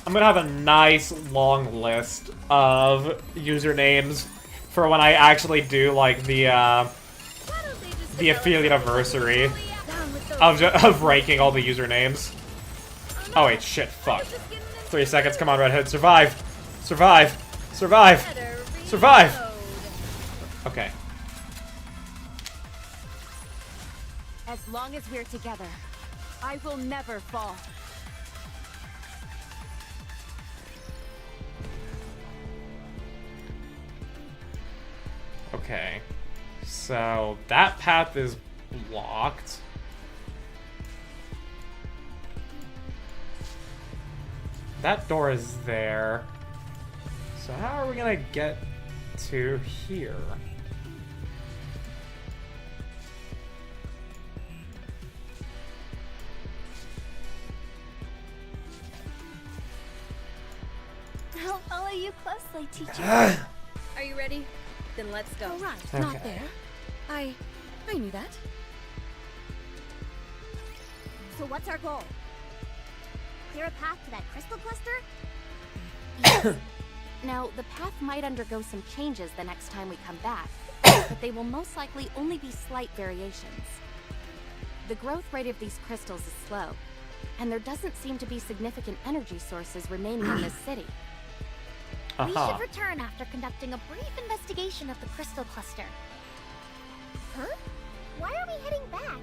I'm gonna have a nice long list of usernames for when I actually do like the Why don't they just develop affiliate something anniversary Down with those. of ranking all the usernames. Oh wait, shit, fuck. 3 seconds, come on, Redhead, survive, survive, survive, Better survive. reload. Okay. As long as we're together, I will never fall. Okay. So that path is blocked. That door is there. So how are we gonna get to here? I'll follow you closely, teacher. Are you ready? Then let's go. All right, Okay. not there. I knew that. So what's our goal? Clear a path to that crystal cluster? Yes. Now, the path might undergo some changes the next time we come back, but they will most likely only be slight variations. The growth rate of these crystals is slow, and there doesn't seem to be significant energy sources remaining in this city. We should return after conducting a brief investigation of the crystal cluster. Huh? Why are we heading back?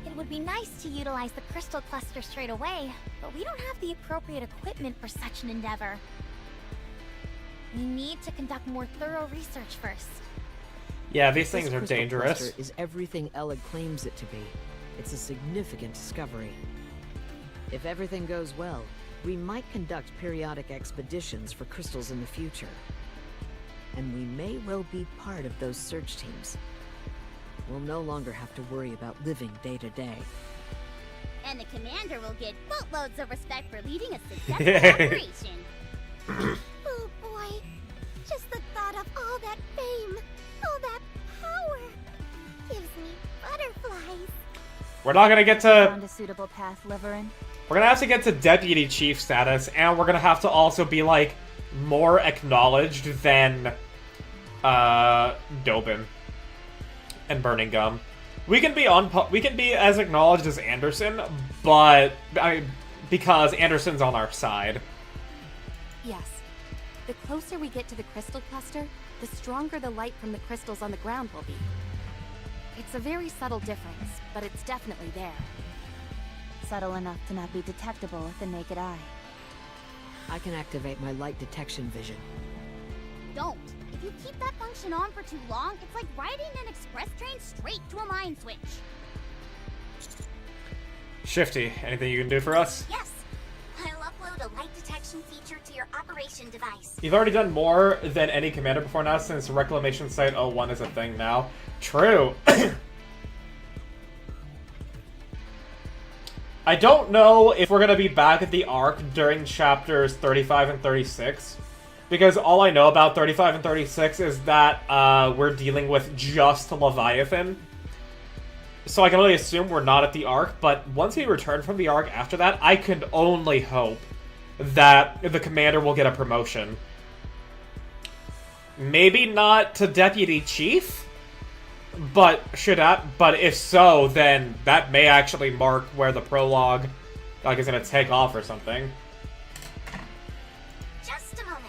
It would be nice to utilize the crystal cluster straight away, but we don't have the appropriate equipment for such an endeavor. We need to conduct more thorough research first. Yeah, these This things are crystal dangerous. cluster is everything Ella claims it to be. It's a significant discovery. If everything goes well, we might conduct periodic expeditions for crystals in the future. And we may well be part of those search teams. We'll no longer have to worry about living day to day. And the commander will get boatloads of respect for leading a successful operation. Oh boy, just the thought of all that fame, all that power, gives me butterflies. We're not gonna get Found to. a suitable path, Liveryn. We're gonna have to get to deputy chief status, and we're gonna have to also be like more acknowledged than Dobin and Burning Gum. We can be as acknowledged as Anderson, but because Anderson's on our side. Yes. The closer we get to the crystal cluster, the stronger the light from the crystals on the ground will be. It's a very subtle difference, but it's definitely there. Subtle enough to not be detectable with the naked eye. I can activate my light detection vision. Don't. If you keep that function on for too long, it's like riding an express train straight to a mind switch. Shifty, anything you can do for us? Yes. I'll upload a light detection feature to your operation device. You've already done more than any commander before now, since Reclamation Site 01 is a thing now. True. I don't know if we're gonna be back at the arc during chapters 35 and 36, because all I know about 35 and 36 is that we're dealing with just Leviathan. So I can only assume we're not at the arc, but once we return from the arc after that, I can only hope that the commander will get a promotion. Maybe not to Deputy Chief, but if so, then that may actually mark where the prologue is gonna take off or something. Just a moment.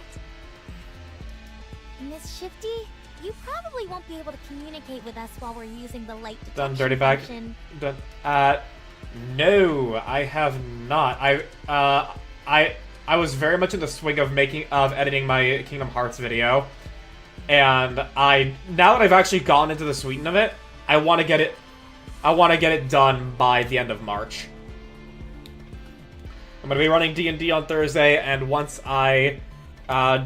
Miss Shifty, you probably won't be able to communicate with us while we're using the light detection Done, dirty bag. function. Done. No, I have not. I was very much in the swing of editing my Kingdom Hearts video, and now that I've actually gone into the sweeten of it, I want to get it done by the end of March. I'm gonna be running D&D on Thursday, and once I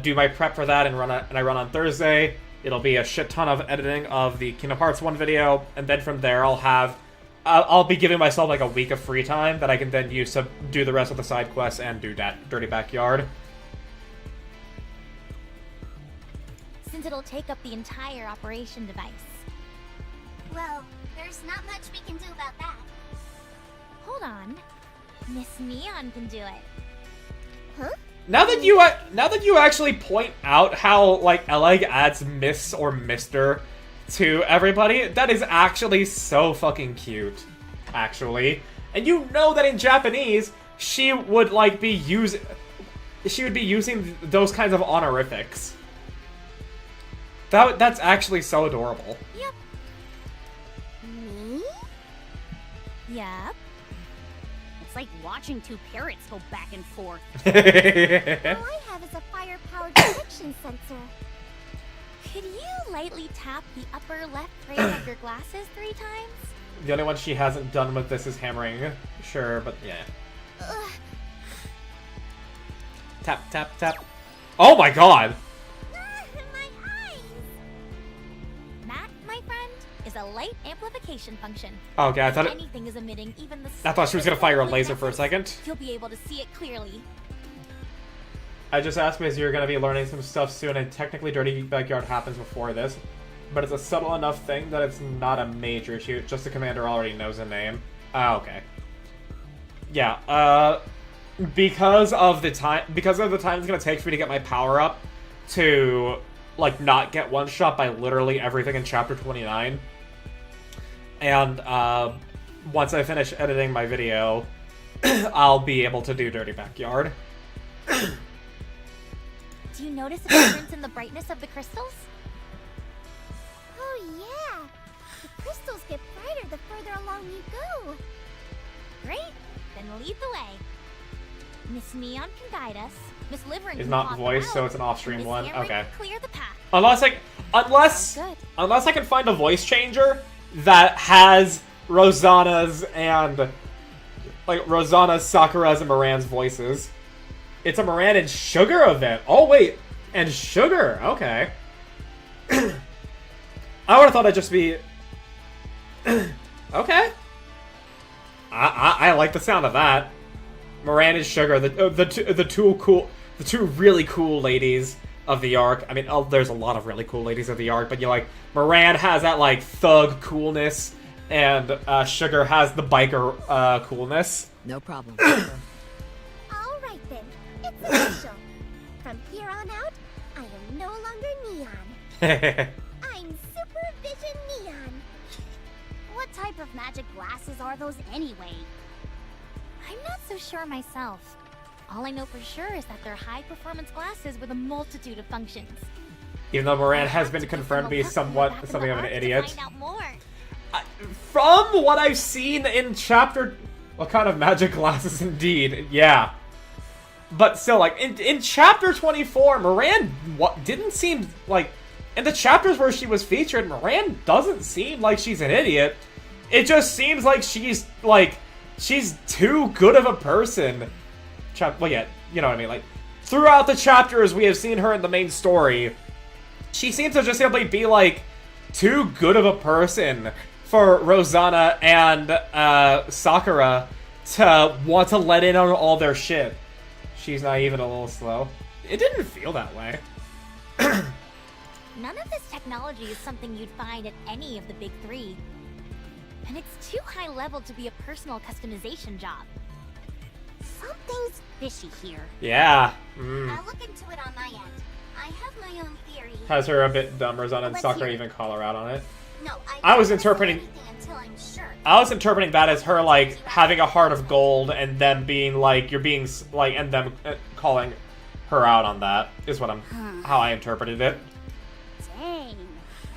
do my prep for that and I run on Thursday, it'll be a shit ton of editing of the Kingdom Hearts 1 video, and then from there I'll be giving myself like a week of free time that I can then use to do the rest of the side quests and do that Dirty Backyard. Since it'll take up the entire operation device. Well, there's not much we can do about that. Hold on. Miss Neon can do it. Huh? Now that you actually point out how like Eleg adds Miss or Mister to everybody, that is actually so fucking cute, actually. And you know that in Japanese, she would be using those kinds of honorifics. That's actually so adorable. Yep. Me? Yep. It's like watching two parrots go back and forth. All I have is a fire-powered detection sensor. Could you lightly tap the upper left frame of your glasses 3 times? The only one she hasn't done with this is hammering. Sure, but yeah. Ugh. Tap, tap, tap. Oh my god! My eyes! That, my friend, is a light amplification function. Okay, I thought If anything is emitting even the I thought she was gonna fire a laser for a second. second. You'll be able to see it clearly. I just asked because you're gonna be learning some stuff soon, and technically Dirty Backyard happens before this, but it's a subtle enough thing that it's not a major issue. Just the commander already knows the name. Okay. Yeah. Because of the time it's gonna take for me to get my power up to not get one shot by literally everything in chapter 29. And once I finish editing my video, I'll be able to do Dirty Backyard. Do you notice a difference in the brightness of the crystals? Oh yeah! The crystals get brighter the further along you go. Great! Then lead the way. Miss Neon can guide us. Miss Liveryn It's can not pop voice, out, so it's an off-stream Miss one. Hammering Okay. can clear the path. Unless Good. I can find a voice changer that has Rosanna's and Rosanna's, Sakura's, and Moran's voices. It's a Moran and Sugar event. Oh wait, and Sugar. Okay. I would have thought I'd just be. Okay. I like the sound of that. Moran and Sugar, the two really cool ladies of the arc. I mean, there's a lot of really cool ladies of the arc, but Moran has that thug coolness, and Sugar has the biker coolness. No problem. All right then, it's official. From here on out, I am no longer Neon. I'm Supervision Neon. What type of magic glasses are those anyway? I'm not so sure myself. All I know for sure is that they're high-performance glasses with a multitude of functions. Even though Moran has been confirmed to be something of an idiot. Find out more. From what I've seen in chapter... What kind of magic glasses indeed, yeah. But still, in chapter 24, Moran didn't seem in the chapters where she was featured, Moran doesn't seem like she's an idiot. It just seems like she's too good of a person. Well, yeah, you know what I mean. Throughout the chapters we have seen her in the main story, she seems to just simply be too good of a person for Rosanna and Sakura to want to let in on all their shit. She's naive and a little slow. It didn't feel that way. None of this technology is something you'd find at any of the big three. And it's too high level to be a personal customization job. Something's fishy here. Yeah. I'll look into it on my end. I have my own theory. Has her a bit dumbers on it, Let's Sucker hear it. even call her out on it. No, I was don't say interpreting- anything until I'm sure. I was interpreting that as her, like, having a heart of gold and them being, like, you're being, like, and them calling her out on that, is what how I interpreted it. Dang.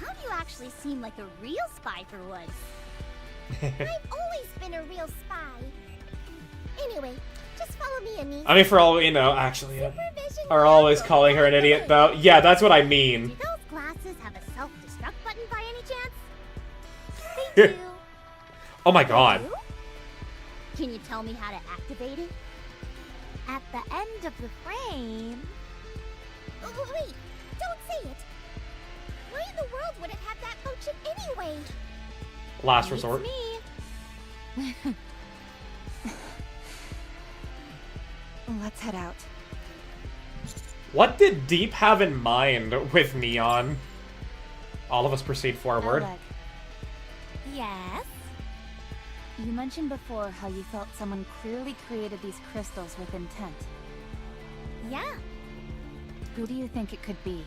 Now you actually seem like a real spy for once. I've always been a real spy. Anyway, just follow me, Anise. I mean, for all we know, actually, are always calling her an idiot, though. Yeah, that's what I mean. Do those glasses have a self-destruct button by any chance? They do. Oh my god. Do? Can you tell me how to activate it? At the end of the frame... Oh, wait, don't say it. Why in the world would it have that function anyway? Last resort. Me. Let's head out. What did Deep have in mind with Neon? All of us proceed forward. Oleg, Yes? you mentioned before how you felt someone clearly created these crystals with intent. Yeah. Who do you think it could be?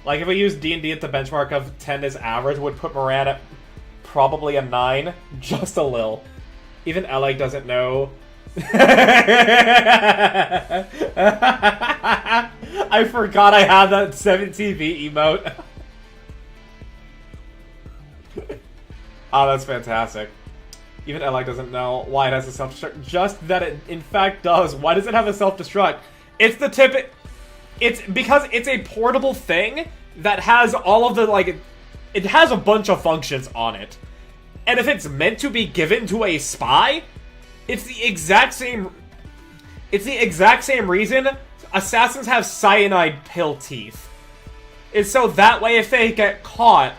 Like, if we use D&D at the benchmark of 10 as average, would put Moran at probably a 9. Just a little. Even Oleg doesn't know. I forgot I had that 17V emote. Oh, that's fantastic. Even Oleg doesn't know why it has a self-destruct. Just that it, in fact, does. Why does it have a self-destruct? It's the tip... It's because it's a portable thing that has all of the, like... It has a bunch of functions on it. And if it's meant to be given to a spy, it's the exact same... It's the exact same reason assassins have cyanide pill teeth. It's so that way if they get caught...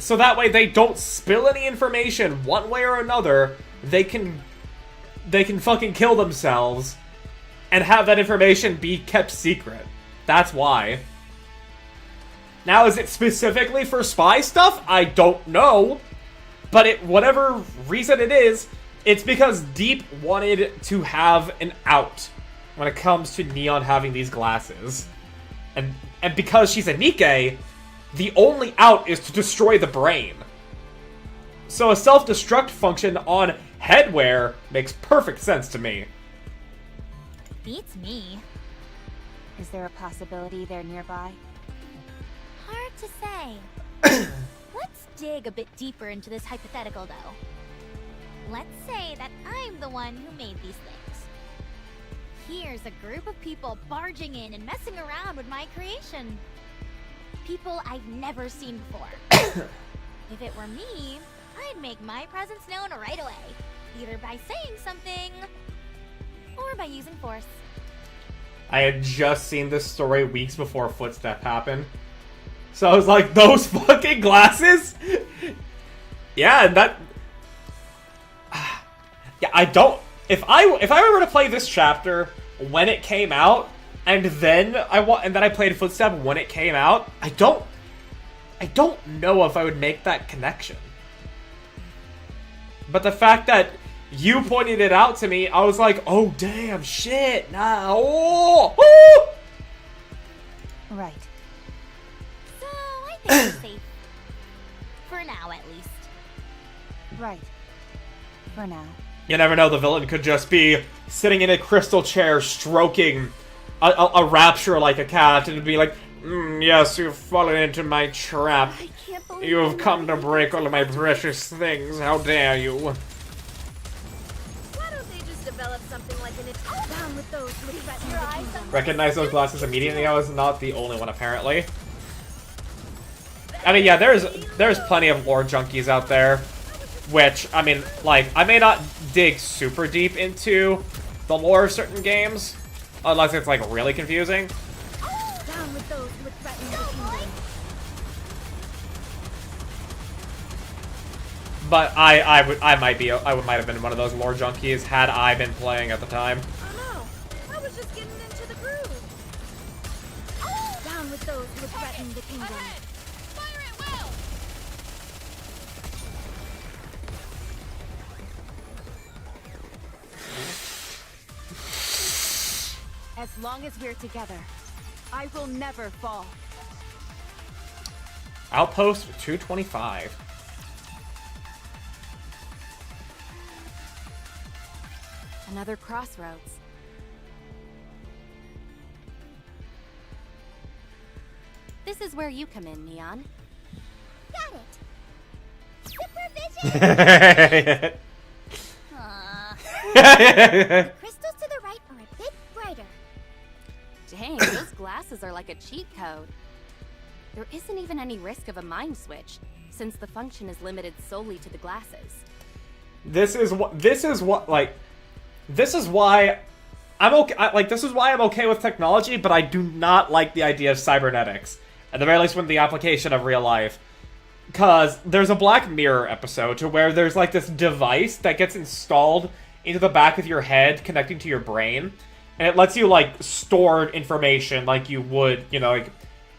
So that way they don't spill any information one way or another, they can fucking kill themselves and have that information be kept secret. That's why. Now, is it specifically for spy stuff? I don't know. But whatever reason it is, it's because Deep wanted to have an out when it comes to Neon having these glasses. And because she's a Nikke, the only out is to destroy the brain. So a self-destruct function on headwear makes perfect sense to me. Beats me. Is there a possibility they're nearby? Hard to say. Let's dig a bit deeper into this hypothetical, though. Let's say that I'm the one who made these things. Here's a group of people barging in and messing around with my creation. People I've never seen before. If it were me, I'd make my presence known right away. Either by saying something, or by using force. I had just seen this story weeks before Footstep happened. So I was like, those fucking glasses? Yeah, and that... Yeah, I don't... If I were to play this chapter when it came out, and then I played Footstep when it came out, I don't know if I would make that connection. But the fact that you pointed it out to me, I was like, oh damn, shit, nah, oh, oh! Right. So I think we're safe. For now, at least. Right. For now. You never know, the villain could just be sitting in a crystal chair stroking a rapture like a cat and be like, yes, you've fallen into my trap. I can't believe You have come to break all of my precious things. How dare you? Why don't they just develop something like an down with those who threaten your eyes? Recognize those glasses immediately. I was not the only one, apparently. I mean, yeah, there's plenty of lore junkies out there, which, I mean, like, I may not dig super deep into the lore of certain games, unless it's, like, really confusing. Down with those who threaten the kingdom. But I might have been one of those lore junkies had I been playing at the time. Oh no, I was just getting into the groove. Down with those who threaten the kingdom. Fire at will! As long as we're together, I will never fall. Outpost 225. Another crossroads. This is where you come in, Neon. Got it. Supervision! The crystals to the right are a bit brighter. Dang, those glasses are like a cheat code. There isn't even any risk of a mind switch, since the function is limited solely to the glasses. This is why I'm okay. This is why I'm okay with technology, but I do not like the idea of cybernetics. At the very least, when the application of real life. Because there's a Black Mirror episode to where there's like this device that gets installed into the back of your head, connecting to your brain, and it lets you like store information like you would, you know, like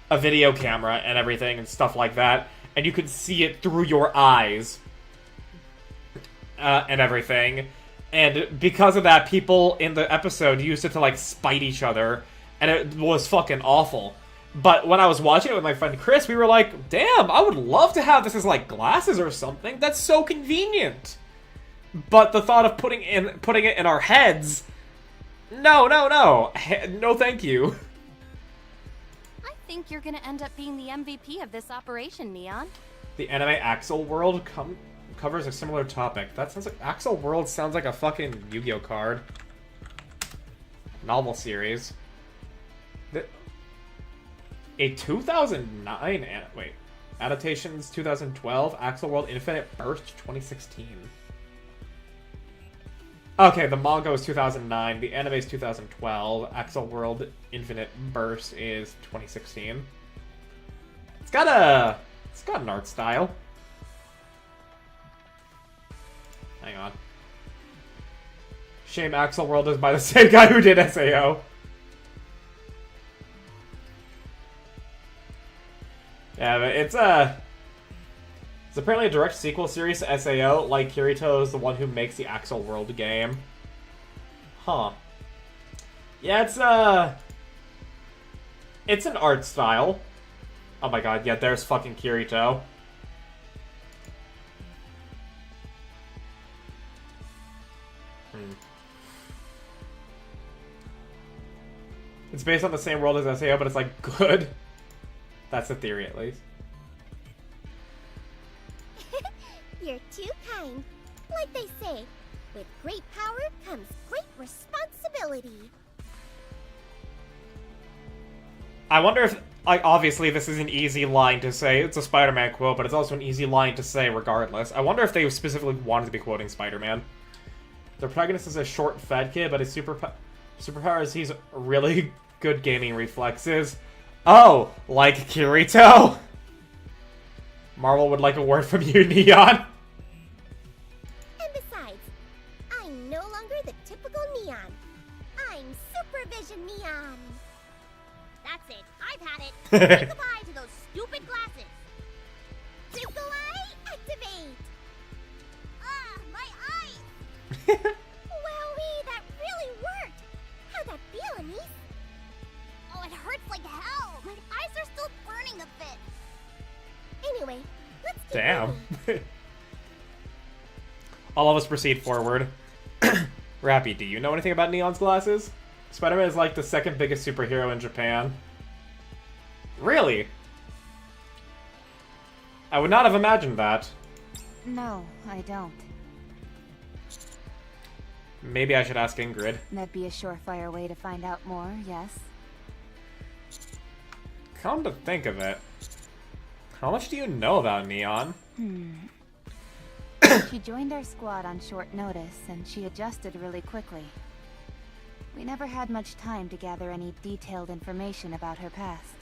a video camera and everything and stuff like that, and you could see it through your eyes and everything. And because of that, people in the episode used it to like spite each other, and it was fucking awful. But when I was watching it with my friend Chris, we were like, damn, I would love to have this as like glasses or something. That's so convenient. But the thought of putting it in our heads, no, no thank you. I think you're gonna end up being the MVP of this operation, Neon. The anime Axel World covers a similar topic. That sounds like Axel World sounds like a fucking Yu-Gi-Oh card. Novel series. A 2009 adaptations 2012 Axel World Infinite Burst 2016. Okay, the manga was 2009, the anime is 2012, Axel World Infinite Burst is 2016. It's got an art style. Hang on. Shame Axel World is by the same guy who did SAO. Yeah, but it's apparently a direct sequel series to SAO, like Kirito is the one who makes the Axel World game. Huh. Yeah, it's an art style. Oh my god, yeah, there's fucking Kirito. It's based on the same world as SAO, but it's like good. That's the theory, at least. You're too kind. Like they say, with great power comes great responsibility. I wonder if, like, obviously this is an easy line to say. It's a Spider-Man quote, but it's also an easy line to say regardless. I wonder if they specifically wanted to be quoting Spider-Man. The protagonist is a short, fat kid, but his superpower is he's really good gaming reflexes. Oh, like Kirito? Marvel would like a word from you, Neon. And besides, I'm no longer the typical Neon. I'm Supervision Neon. That's it. I've had it. Say goodbye to those stupid glasses. Twinkle Eye, activate! Ah, my eyes! Wowee, that really worked! How'd that feel, Anise? Oh, it hurts like hell. My eyes are still burning a bit. Anyway, let's keep Damn. moving. All of us proceed forward. Rappy, do you know anything about Neon's glasses? Spider-Man is like the second biggest superhero in Japan. Really? I would not have imagined that. No, I don't. Maybe I should ask Ingrid. That'd be a surefire way to find out more, yes? Come to think of it, how much do you know about Neon? She joined our squad on short notice, and she adjusted really quickly. We never had much time to gather any detailed information about her past.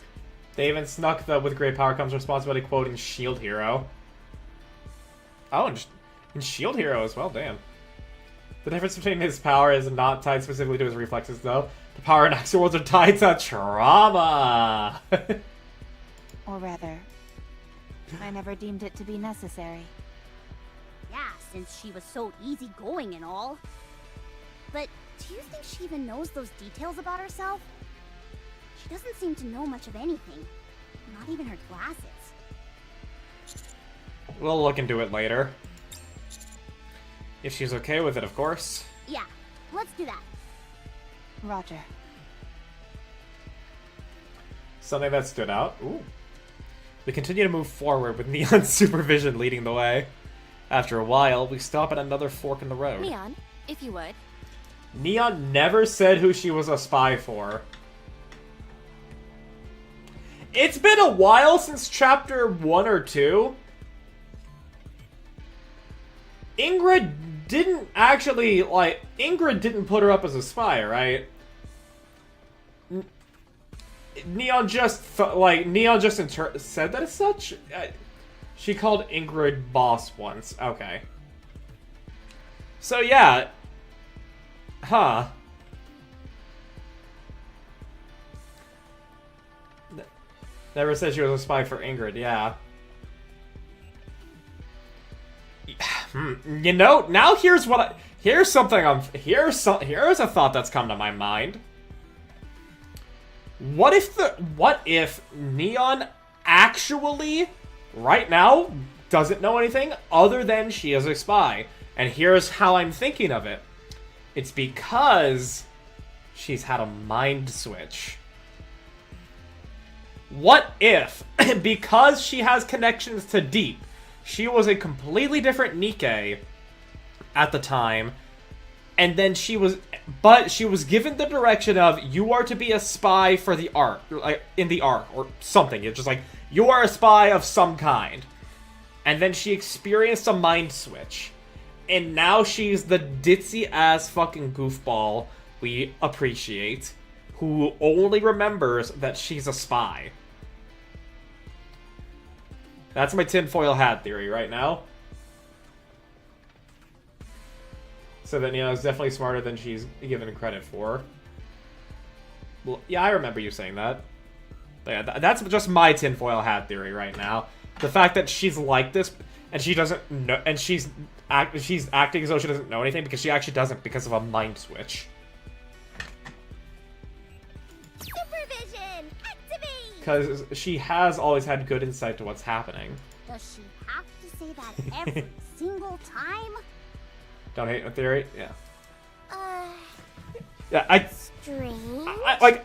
They even snuck the "with great power comes responsibility" quote in Shield Hero. Oh, and Shield Hero as well, damn. The difference between his power is not tied specifically to his reflexes, though. The power in Axe Worlds are tied to trauma! Or rather, I never deemed it to be necessary. Yeah, since she was so easygoing and all. But do you think she even knows those details about herself? She doesn't seem to know much of anything. Not even her glasses. We'll look into it later. If she's okay with it, of course. Yeah, let's do that. Roger. Something that stood out. Ooh. We continue to move forward with Neon's supervision leading the way. After a while, we stop at another fork in the road. Neon, if you would. Neon never said who she was a spy for. It's been a while since chapter 1 or 2. Ingrid didn't actually, Ingrid didn't put her up as a spy, right? Neon just, said that as such? She called Ingrid boss once. Okay. So, yeah. Huh. Never said she was a spy for Ingrid, yeah. You know, now here's what here's a thought that's come to my mind. What if Neon actually, right now, doesn't know anything other than she is a spy? And here's how I'm thinking of it. It's because she's had a mind switch. What if, because she has connections to Deep, she was a completely different Nikke at the time, and then she was given the direction of, you are to be a spy for the Ark, like in the Ark, or something. It's just like, you are a spy of some kind. And then she experienced a mind switch. And now she's the ditzy-ass fucking goofball we appreciate, who only remembers that she's a spy. That's my tinfoil hat theory right now. So that Neon's definitely smarter than she's given credit for. Well, yeah, I remember you saying that. But yeah, that's just my tinfoil hat theory right now. The fact that she's like this, and she doesn't know, and she's acting as though she doesn't know anything, because she actually doesn't, because of a mind switch. Supervision! Activate! Because she has always had good insight to what's happening. Does she have to say that every single time? Don't hate my theory? Yeah. Uh... Yeah, Strange.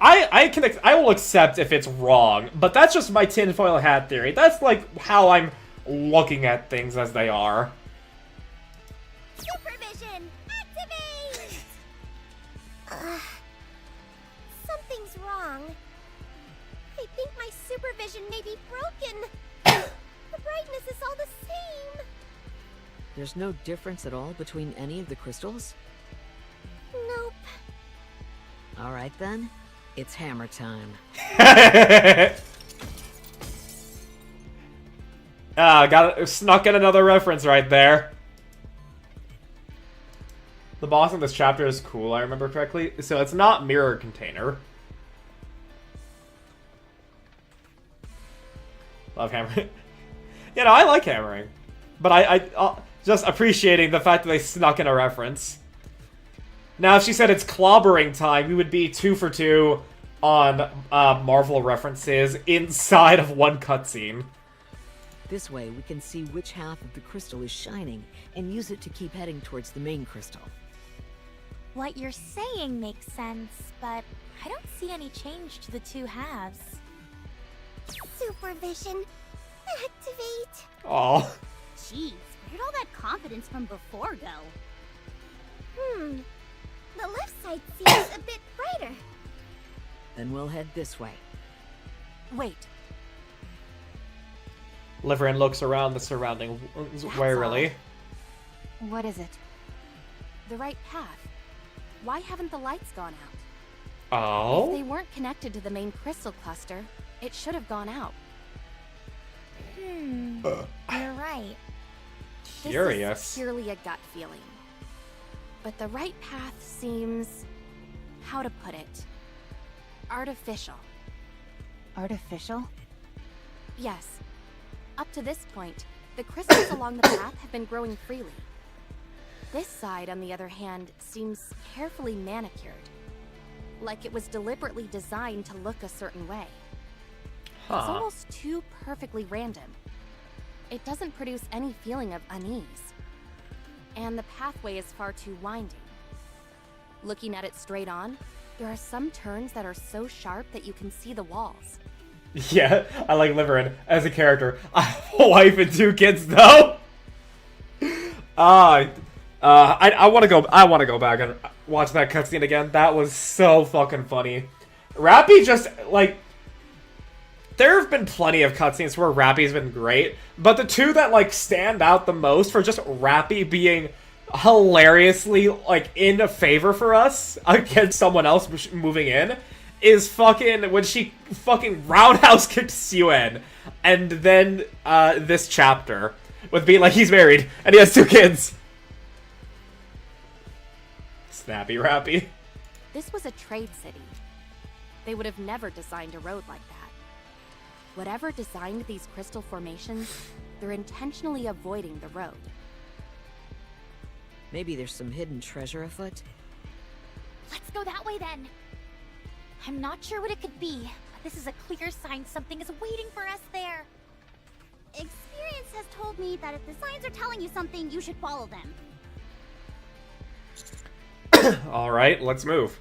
I will accept if it's wrong, but that's just my tinfoil hat theory. That's like how I'm looking at things as they are. Supervision! Activate! Something's wrong. I think my supervision may be broken. The brightness is all the same. There's no difference at all between any of the crystals? Nope. Alright then, it's hammer time. Snuck in another reference right there. The boss in this chapter is cool, I remember correctly. So it's not mirror container. Love hammering. You know, I like hammering. But I just appreciating the fact that they snuck in a reference. Now, if she said it's clobbering time, we would be 2 for 2 on Marvel references inside of one cutscene. This way, we can see which half of the crystal is shining, and use it to keep heading towards the main crystal. What you're saying makes sense, but I don't see any change to the two halves. Supervision. Activate. Aw. Jeez, where'd all that confidence from before go? The left side seems a bit brighter. Then we'll head this way. Wait. Liveryn looks around the surrounding warily. What is it? The right path. Why haven't the lights gone out? Oh? If they weren't connected to the main crystal cluster, it should have gone out. You're right. Curious. This is purely a gut feeling. But the right path seems... how to put it? Artificial. Artificial? Yes. Up to this point, the crystals along the path have been growing freely. This side, on the other hand, seems carefully manicured. Like it was deliberately designed to look a certain way. It's almost too perfectly random. It doesn't produce any feeling of unease. And the pathway is far too winding. Looking at it straight on, there are some turns that are so sharp that you can see the walls. Yeah, I like Liveryn as a character. I have a wife and 2 kids, though. I want to go back and watch that cutscene again. That was so fucking funny. Rappy just like. There have been plenty of cutscenes where Rappy's been great, but the 2 that like stand out the most for just Rappy being hilariously like in favor for us against someone else moving in is fucking when she fucking roundhouse kicked Suen, and then this chapter with being like he's married and he has 2 kids. Snappy Rappy. This was a trade city. They would have never designed a road like that. Whatever designed these crystal formations, they're intentionally avoiding the road. Maybe there's some hidden treasure afoot? Let's go that way then. I'm not sure what it could be, but this is a clear sign something is waiting for us there. Experience has told me that if the signs are telling you something, you should follow them. Alright, let's move.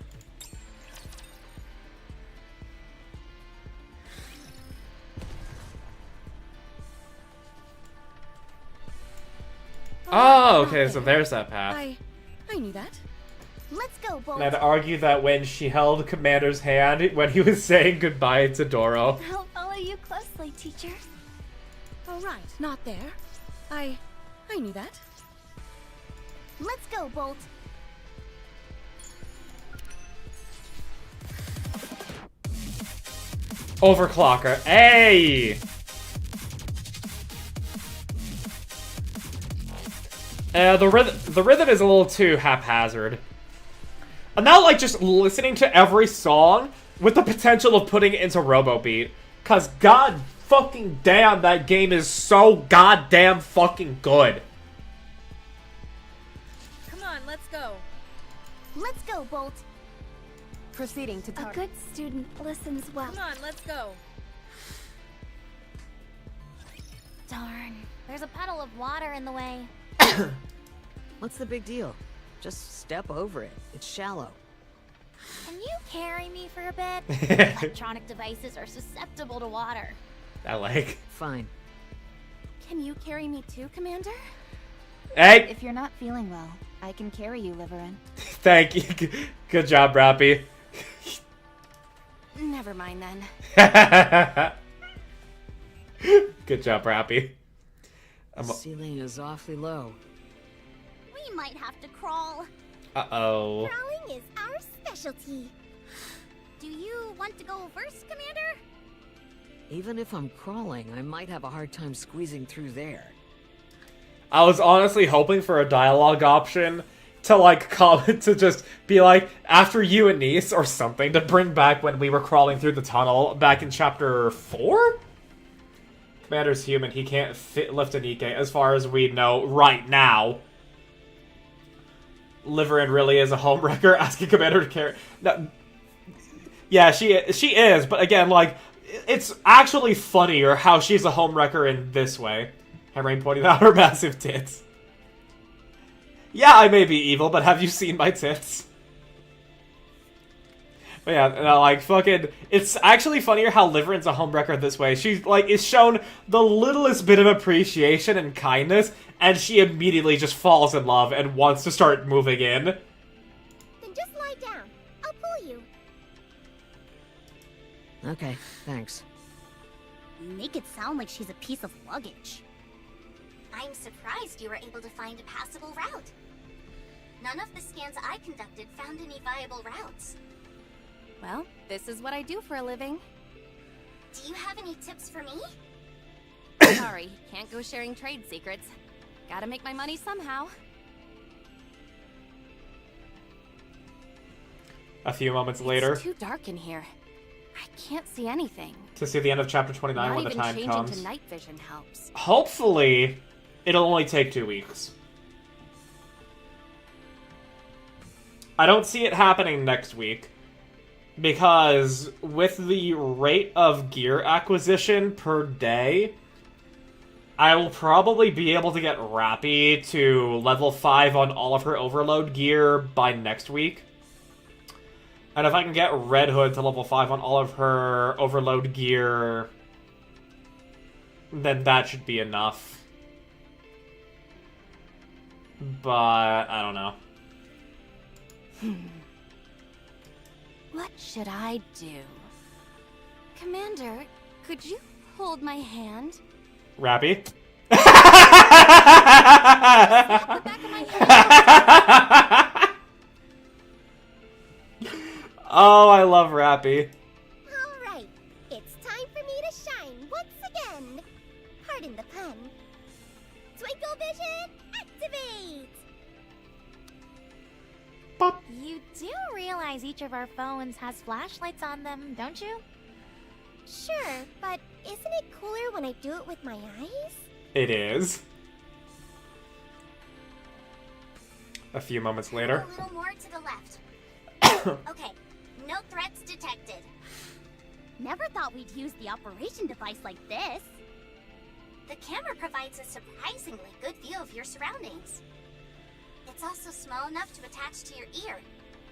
Oh, okay, so there's that path. I knew that. Let's go, Bolt. And I'd argue that when she held Commander's hand when he was saying goodbye to Doro. I'll follow you closely, teacher. All right, not there. I knew that. Let's go, Bolt. Overclocker. Hey! The rhythm is a little too haphazard. I'm not like just listening to every song with the potential of putting it into Robobeat. Cause god fucking damn, that game is so goddamn fucking good. Come on, let's go. Let's go, Bolt. Proceeding to A target. good student listens well. Come on, let's go. Darn, there's a puddle of water in the way. What's the big deal? Just step over it. It's shallow. Can you carry me for a bit? Electronic devices are susceptible to water. I like. Fine. Can you carry me too, Commander? Hey! If you're not feeling well, I can carry you, Liveryn. Thank you. Good job, Rappy. Never mind then. Good job, Rappy. The ceiling is awfully low. We might have to crawl. Uh-oh. Crawling is our specialty. Do you want to go first, Commander? Even if I'm crawling, I might have a hard time squeezing through there. I was honestly hoping for a dialogue option to like comment to just be like after you and Nice or something to bring back when we were crawling through the tunnel back in chapter 4? Commander's human, he can't lift a Nikke as far as we know right now. Liveryn really is a homewrecker asking Commander to carry. No, yeah, she is, but again, like, it's actually funnier how she's a homewrecker in this way. Henry pointing out her massive tits. Yeah, I may be evil, but have you seen my tits? But yeah, like, fucking... It's actually funnier how Liveryn's a homewrecker this way. She, like, is shown the littlest bit of appreciation and kindness, and she immediately just falls in love and wants to start moving in. Then just lie down. I'll pull you. Okay, thanks. You make it sound like she's a piece of luggage. I'm surprised you were able to find a passable route. None of the scans I conducted found any viable routes. Well, this is what I do for a living. Do you have any tips for me? Sorry, can't go sharing trade secrets. Gotta make my money somehow. A few moments later. It's too dark in here. I can't see anything. To see the end of chapter 29 when the time Not even comes. changing to night vision helps. Hopefully, it'll only take 2 weeks. I don't see it happening next week. Because with the rate of gear acquisition per day, I will probably be able to get Rappy to level 5 on all of her overload gear by next week. And if I can get Red Hood to level 5 on all of her overload gear, then that should be enough. But, I don't know. What should I do? Commander, could you hold my hand? Rappy? The back of my hand. Oh, I love Rappy. Alright, it's time for me to shine once again. Pardon the pun. Twinkle vision, activate! Pop. You do realize each of our phones has flashlights on them, don't you? Sure, but isn't it cooler when I do it with my eyes? It is. A few moments later. A little more to the left. Okay, no threats detected. Never thought we'd use the operation device like this. The camera provides a surprisingly good view of your surroundings. It's also small enough to attach to your ear,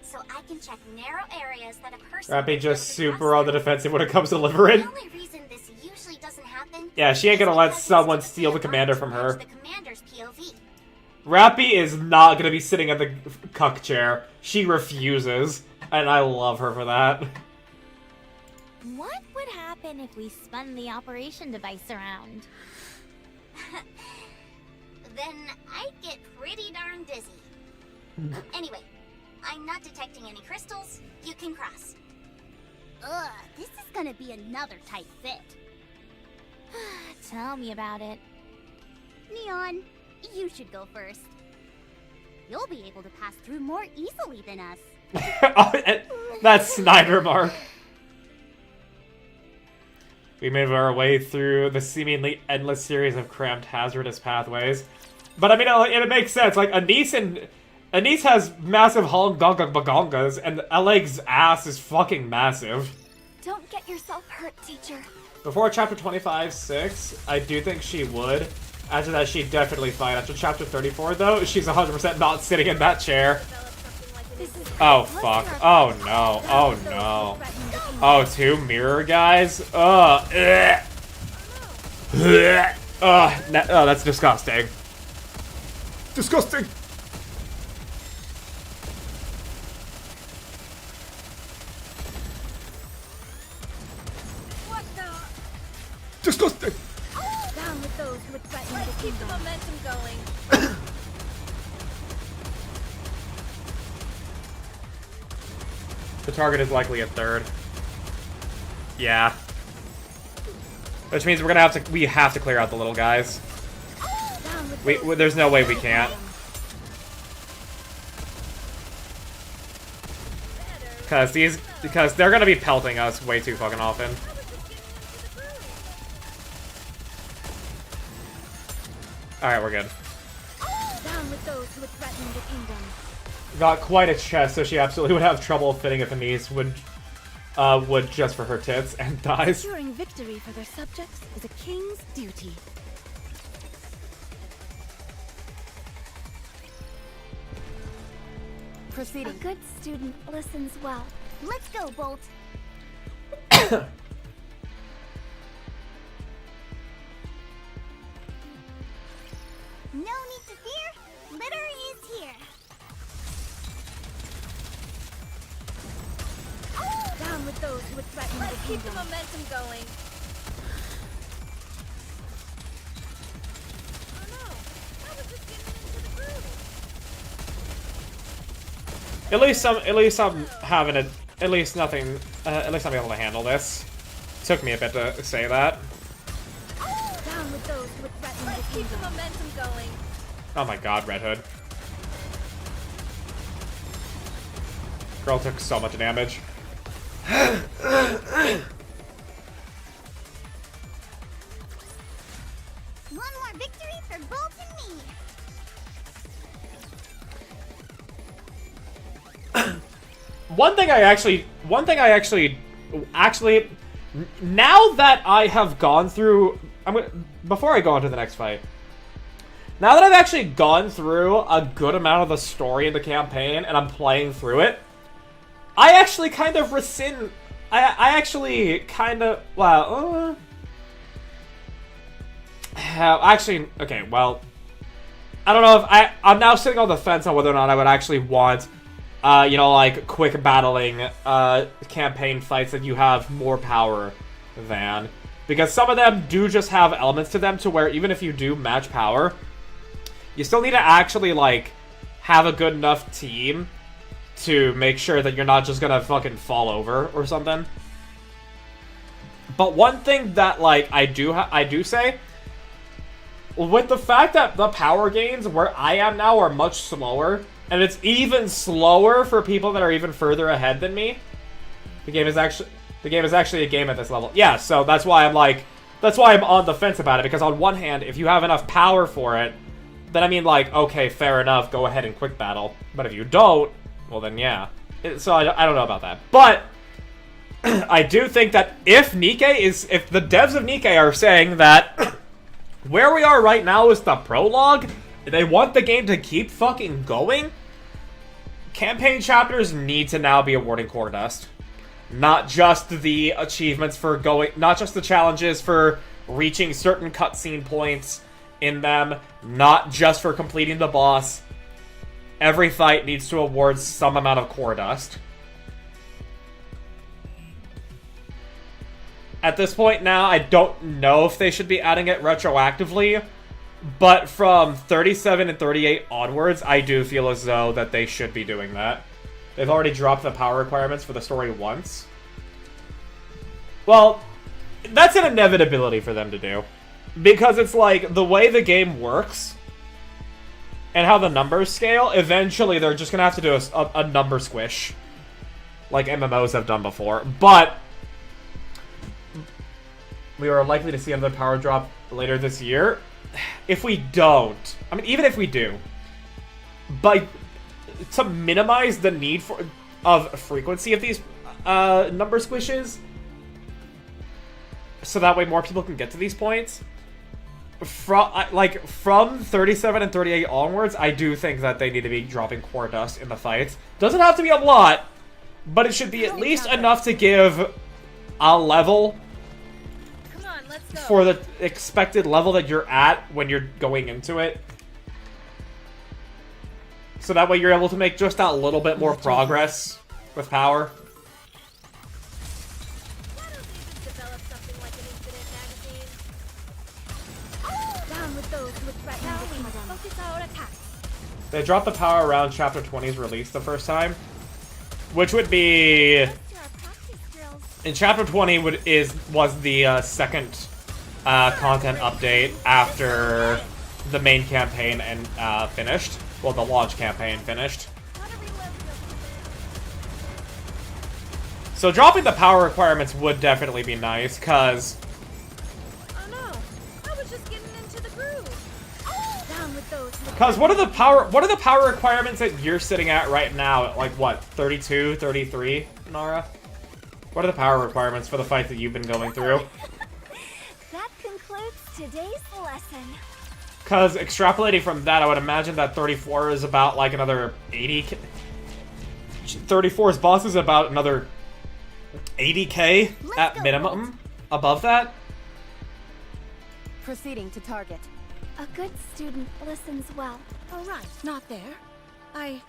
so I can check narrow areas that a person... Rappy just super on the defensive when it comes to Liveryn. The only reason this usually doesn't happen... Yeah, she ain't gonna let is someone because steal the commander it's from her. the commander's POV. Rappy is not gonna be sitting at the cuck chair. She refuses, and I love her for that. What would happen if we spun the operation device around? Then I'd get pretty darn dizzy. Anyway, I'm not detecting any crystals. You can cross. Ugh, this is gonna be another tight fit. Tell me about it. Neon, you should go first. You'll be able to pass through more easily than us. That's Snyder Mark. We made our way through the seemingly endless series of cramped, hazardous pathways. But I mean, it makes sense. Like, Anise has massive hongongas, and Eleg's ass is fucking massive. Don't get yourself hurt, teacher. Before chapter 25-6, I do think she would. After that, she'd definitely fight. After chapter 34, though, she's 100% not sitting in that chair. Oh, fuck. Oh, no. Oh, no. Oh, 2 mirror guys? Oh, that's disgusting. Disgusting! What the? Disgusting! Down with those who would threaten Let's keep the momentum going. The target is likely a 3rd. Yeah. Which means we have to clear out the little guys. There's no way we can't. Because they're gonna be pelting us way too fucking often. Alright, we're good. Down with those who would threaten the kingdom. Got quite a chest, so she absolutely would have trouble fitting if Anise would just for her tits and dies. Securing victory for their subjects is a king's duty. Proceeding. A good student listens well. Let's go, Bolt. No need to fear. Litter is here. Down with those who would threaten the kingdom. Let's keep the momentum going. Oh no! I was just getting into the groove. At least I'm having a, at least I'm able to handle this. Took me a bit to say that. Down with those who would threaten the kingdom. Let's keep the momentum going. Oh my god, Red Hood. Girl took so much damage. One more victory for Bolt and me. One thing I actually, now that I have gone through, before I go on to the next fight, now that I've actually gone through a good amount of the story in the campaign and I'm playing through it, I actually kind of rescind, I actually kind of, well, actually, okay, well, I don't know if I'm now sitting on the fence on whether or not I would actually want, you know, like, quick battling, campaign fights that you have more power than. Because some of them do just have elements to them to where even if you do match power, you still need to actually, like, have a good enough team to make sure that you're not just gonna fucking fall over or something. But one thing that, like, I do say, with the fact that the power gains where I am now are much slower, and it's even slower for people that are even further ahead than me, the game is actually a game at this level. Yeah, so that's why I'm on the fence about it, because on one hand, if you have enough power for it, then I mean, like, okay, fair enough, go ahead and quick battle. But if you don't, well then yeah. So I don't know about that. But I do think that if the devs of Nikke are saying that where we are right now is the prologue, they want the game to keep fucking going, campaign chapters need to now be awarding core dust. Not just the achievements for not just the challenges for reaching certain cutscene points in them, not just for completing the boss. Every fight needs to award some amount of core dust. At this point now, I don't know if they should be adding it retroactively, but from 37 and 38 onwards, I do feel as though that they should be doing that. They've already dropped the power requirements for the story once. Well, that's an inevitability for them to do. Because it's like, the way the game works, and how the numbers scale, eventually they're just gonna have to do a number squish. Like MMOs have done before. But we are likely to see another power drop later this year. If we don't, I mean, even if we do, to minimize the need of frequency of these number squishes, so that way more people can get to these points, from 37 and 38 onwards, I do think that they need to be dropping core dust in the fights. Doesn't have to be a lot, but it should be at least enough to give a level for the expected level that you're at when you're going into it. So that way you're able to make just that little bit more progress with power. They dropped the power around Chapter 20's release the first time, which would be... in Chapter 20 was the second content update after the main campaign and finished. Well, the launch campaign finished. So dropping the power requirements would definitely be nice, because... oh no, I was just getting into the groove. Down with those. Because what are the power requirements that you're sitting at right now? Like what, 32, 33, Nara? What are the power requirements for the fight that you've been going through? That concludes today's lesson. Because extrapolating from that, I would imagine that 34 is about like another 80. 34's boss is about another 80k at minimum. Above that. Proceeding to target. A good student listens well. All right, not there. I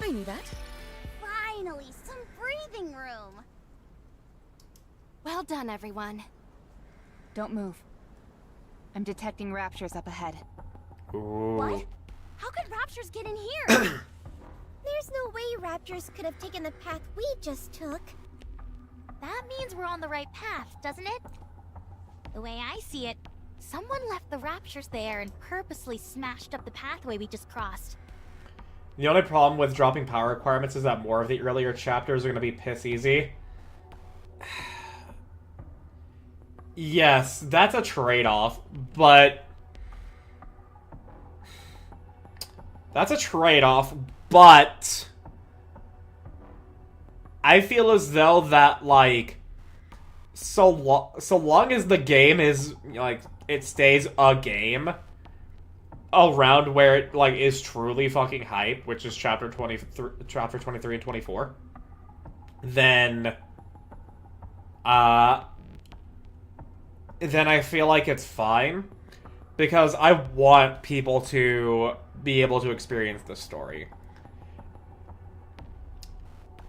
knew that. Finally, some breathing room. Well done, everyone. Don't move. I'm detecting raptures up ahead. Ooh. What? How could raptures get in here? There's no way raptors could have taken the path we just took. That means we're on the right path, doesn't it? The way I see it, Someone left the raptures there and purposely smashed up the pathway we just crossed. The only problem with dropping power requirements is that more of the earlier chapters are going to be piss easy. Yes, that's a trade-off, but... That's a trade-off, but... I feel as though that, like... So long as the game is, like, it stays a game... around where it, like, is truly fucking hype, which is chapter 23 and 24, then I feel like it's fine, because I want people to be able to experience the story.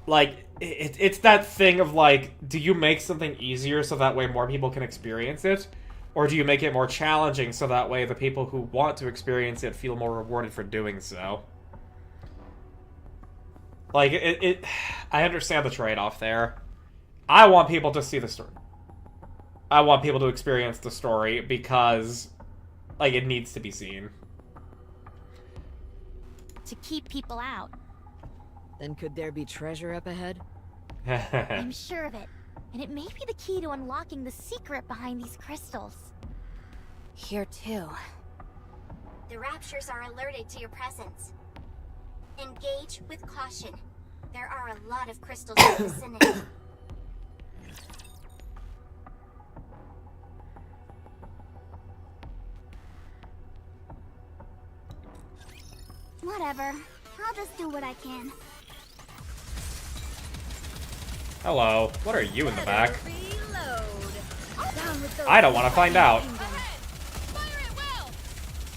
Like, it's that thing of, like, do you make something easier so that way more people can experience it? Or do you make it more challenging so that way the people who want to experience it feel more rewarded for doing so? Like, I understand the trade-off there. I want people to see the story. I want people to experience the story because, like, it needs to be seen. To keep people out. Then could there be treasure up ahead? I'm sure of it. And it may be the key to unlocking the secret behind these crystals. Here too. The raptures are alerted to your presence. Engage with caution. There are a lot of crystals in the vicinity. Whatever. I'll just do what I can. Hello. What are you in the back? Down with those I don't want to find out.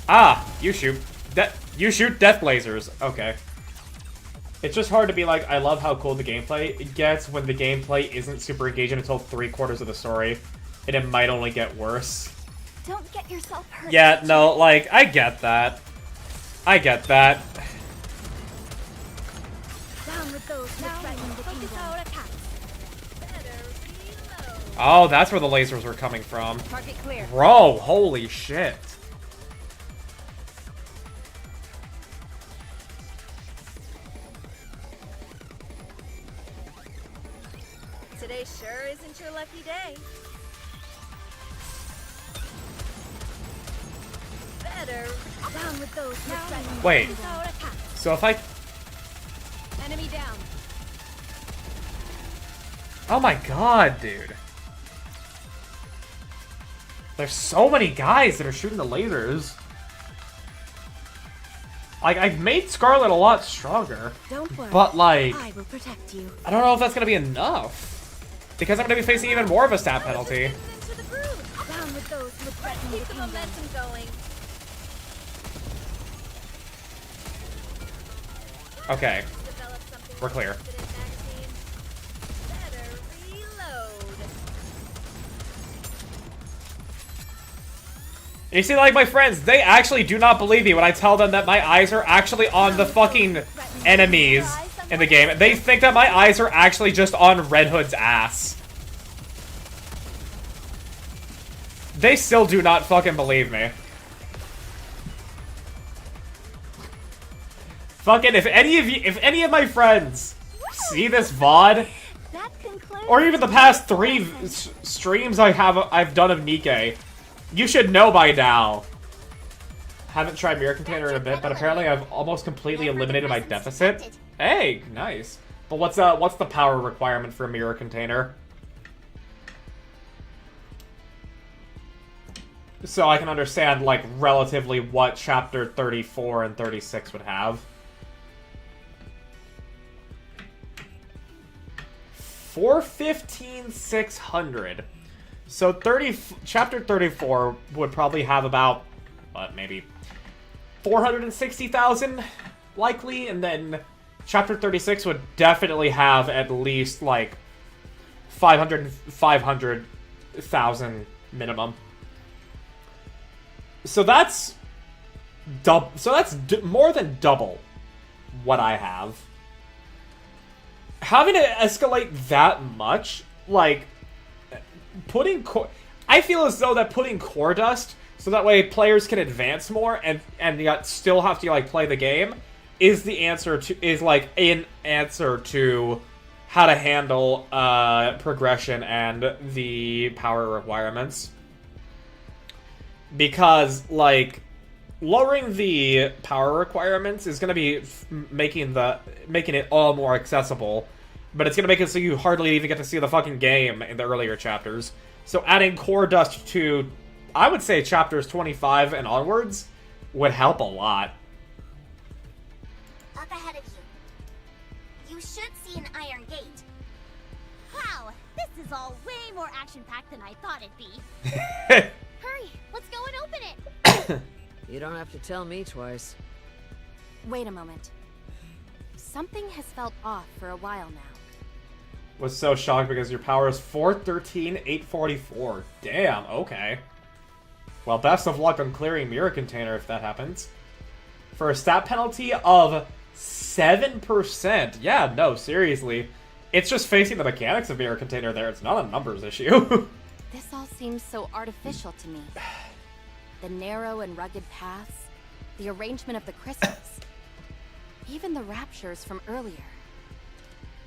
Ah, you shoot death lasers. Okay. It's just hard to be like, I love how cool the gameplay gets when the gameplay isn't super engaging until 3/4 of the story, and it might only get worse. Don't get yourself hurt. Yeah, no, like, I get that. I get that. Down with those who threaten the kingdom. Our attacks. Better reload. Oh, that's where the lasers were coming from. Target clear. Bro, holy shit. Today sure isn't your lucky day. Better down with those who threaten. Wait. Our attacks. So if I... Enemy down. Oh my god, dude. There's so many guys that are shooting the lasers. Like, I've made Scarlet a lot stronger. Don't worry. But, like... I will protect you. I don't know if that's gonna be enough. Because I'm gonna be facing even more of a stat penalty. Into the groove. Down with those who threaten the kingdom. Momentum going. Okay, Develop something we're clear. interested in, Maxine. Better reload. You see, like, my friends, they actually do not believe me when I tell them that my eyes are actually on the fucking enemies in the game. They think that my eyes are actually just on Red Hood's ass. They still do not fucking believe me. Fucking, if any of my friends see this VOD, That concludes. or even the past 3 streams I've done of Nikke, you should know by now. Haven't tried Mirror Container in a bit, but apparently I've almost completely eliminated my deficit. Hey, nice. But what's the power requirement for a Mirror Container? So I can understand, like, relatively what chapter 34 and 36 would have. 415,600. So chapter 34 would probably have about, what, maybe 460,000 likely, and then chapter 36 would definitely have at least like 500,000 minimum. So that's more than double what I have. Having to escalate that much, like, I feel as though that putting core dust so that way players can advance more and yet still have to like play the game, is the answer to an answer to how to handle progression and the power requirements. Because like lowering the power requirements is going to be making it all more accessible, but it's going to make it so you hardly even get to see the fucking game in the earlier chapters. So adding core dust to, I would say, chapters 25 and onwards would help a lot. Up ahead of you. You should see an iron gate. Wow, this is all way more action-packed than I thought it'd be. Hurry, let's go and open it. You don't have to tell me twice. Wait a moment. Something has felt off for a while now. Was so shocked because your power is 413, 844. Damn, okay. Well, best of luck on clearing mirror container if that happens. For a stat penalty of 7%. Yeah, no, seriously. It's just facing the mechanics of mirror container there. It's not a numbers issue. This all seems so artificial to me. The narrow and rugged paths, the arrangement of the crystals, even the raptures from earlier.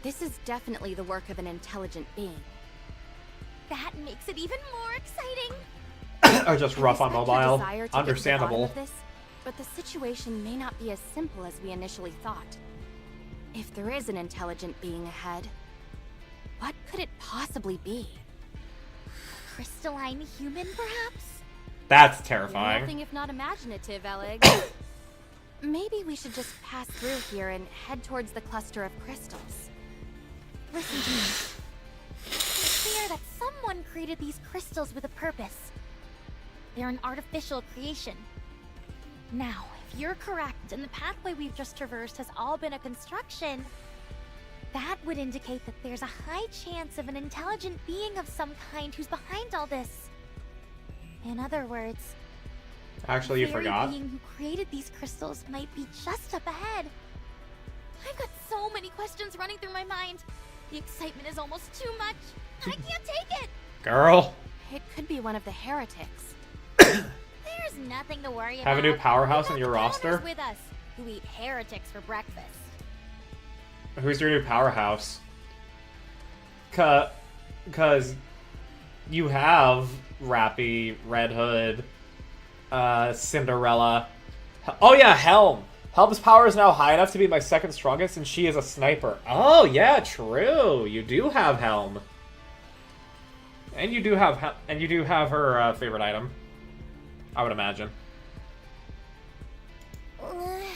This is definitely the work of an intelligent being. That makes it even more exciting. Or just rough on mobile. Desire to Understandable. get to the bottom of this, but the situation may not be as simple as we initially thought. If there is an intelligent being ahead, what could it possibly be? Crystalline human, perhaps? That's terrifying. Nothing if not imaginative, Alex. Maybe we should just pass through here and head towards the cluster of crystals. Listen to me. It's clear that someone created these crystals with a purpose. They're an artificial creation. Now, if you're correct and the pathway we've just traversed has all been a construction, that would indicate that there's a high chance of an intelligent being of some kind who's behind all this. In other words, Actually, you the very forgot. being who created these crystals might be just up ahead. I've got so many questions running through my mind. The excitement is almost too much. I can't take it. Girl. It could be one of the heretics. There's nothing to worry about. Have a new powerhouse We in got your the roster? Downers with us, who eat heretics for breakfast. Who's your new powerhouse? Cause you have Rappy, Red Hood, Cinderella. Oh yeah, Helm. Helm's power is now high enough to be my second strongest, and she is a sniper. Oh yeah, true. You do have Helm, and you do have her favorite item. I would imagine. I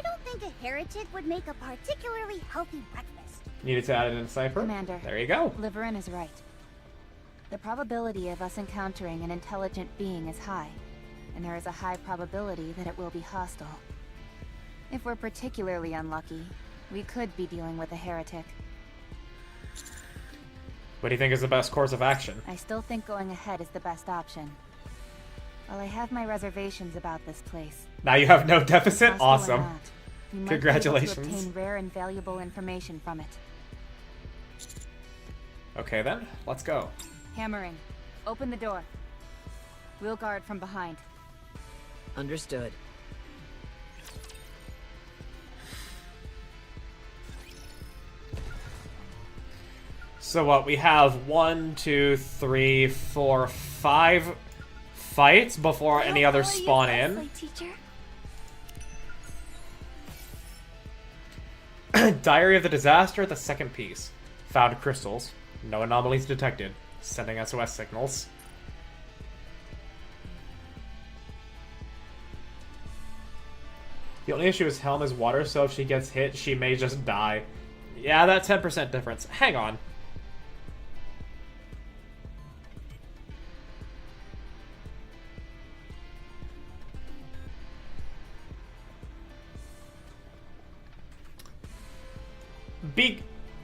don't think a heretic would make a particularly healthy breakfast. Needed to add it in sniper. Commander. There you go. Liveryn is right. The probability of us encountering an intelligent being is high, and there is a high probability that it will be hostile. If we're particularly unlucky, we could be dealing with a heretic. What do you think is the best course of action? I still think going ahead is the best option. While I have my reservations about this place. Now you have no deficit? hostile or Awesome. not, we might Congratulations. be able to obtain rare and valuable information from it. Okay then, let's go. Hammering. Open the door. We'll guard from behind. Understood. So what, we have 1, 2, 3, 4, 5 fights before any others spawn in. Teacher? Diary of the Disaster, the second piece. Found crystals. No anomalies detected. Sending SOS signals. The only issue is Helm is water, so if she gets hit, she may just die. Yeah, that 10% difference. Hang on.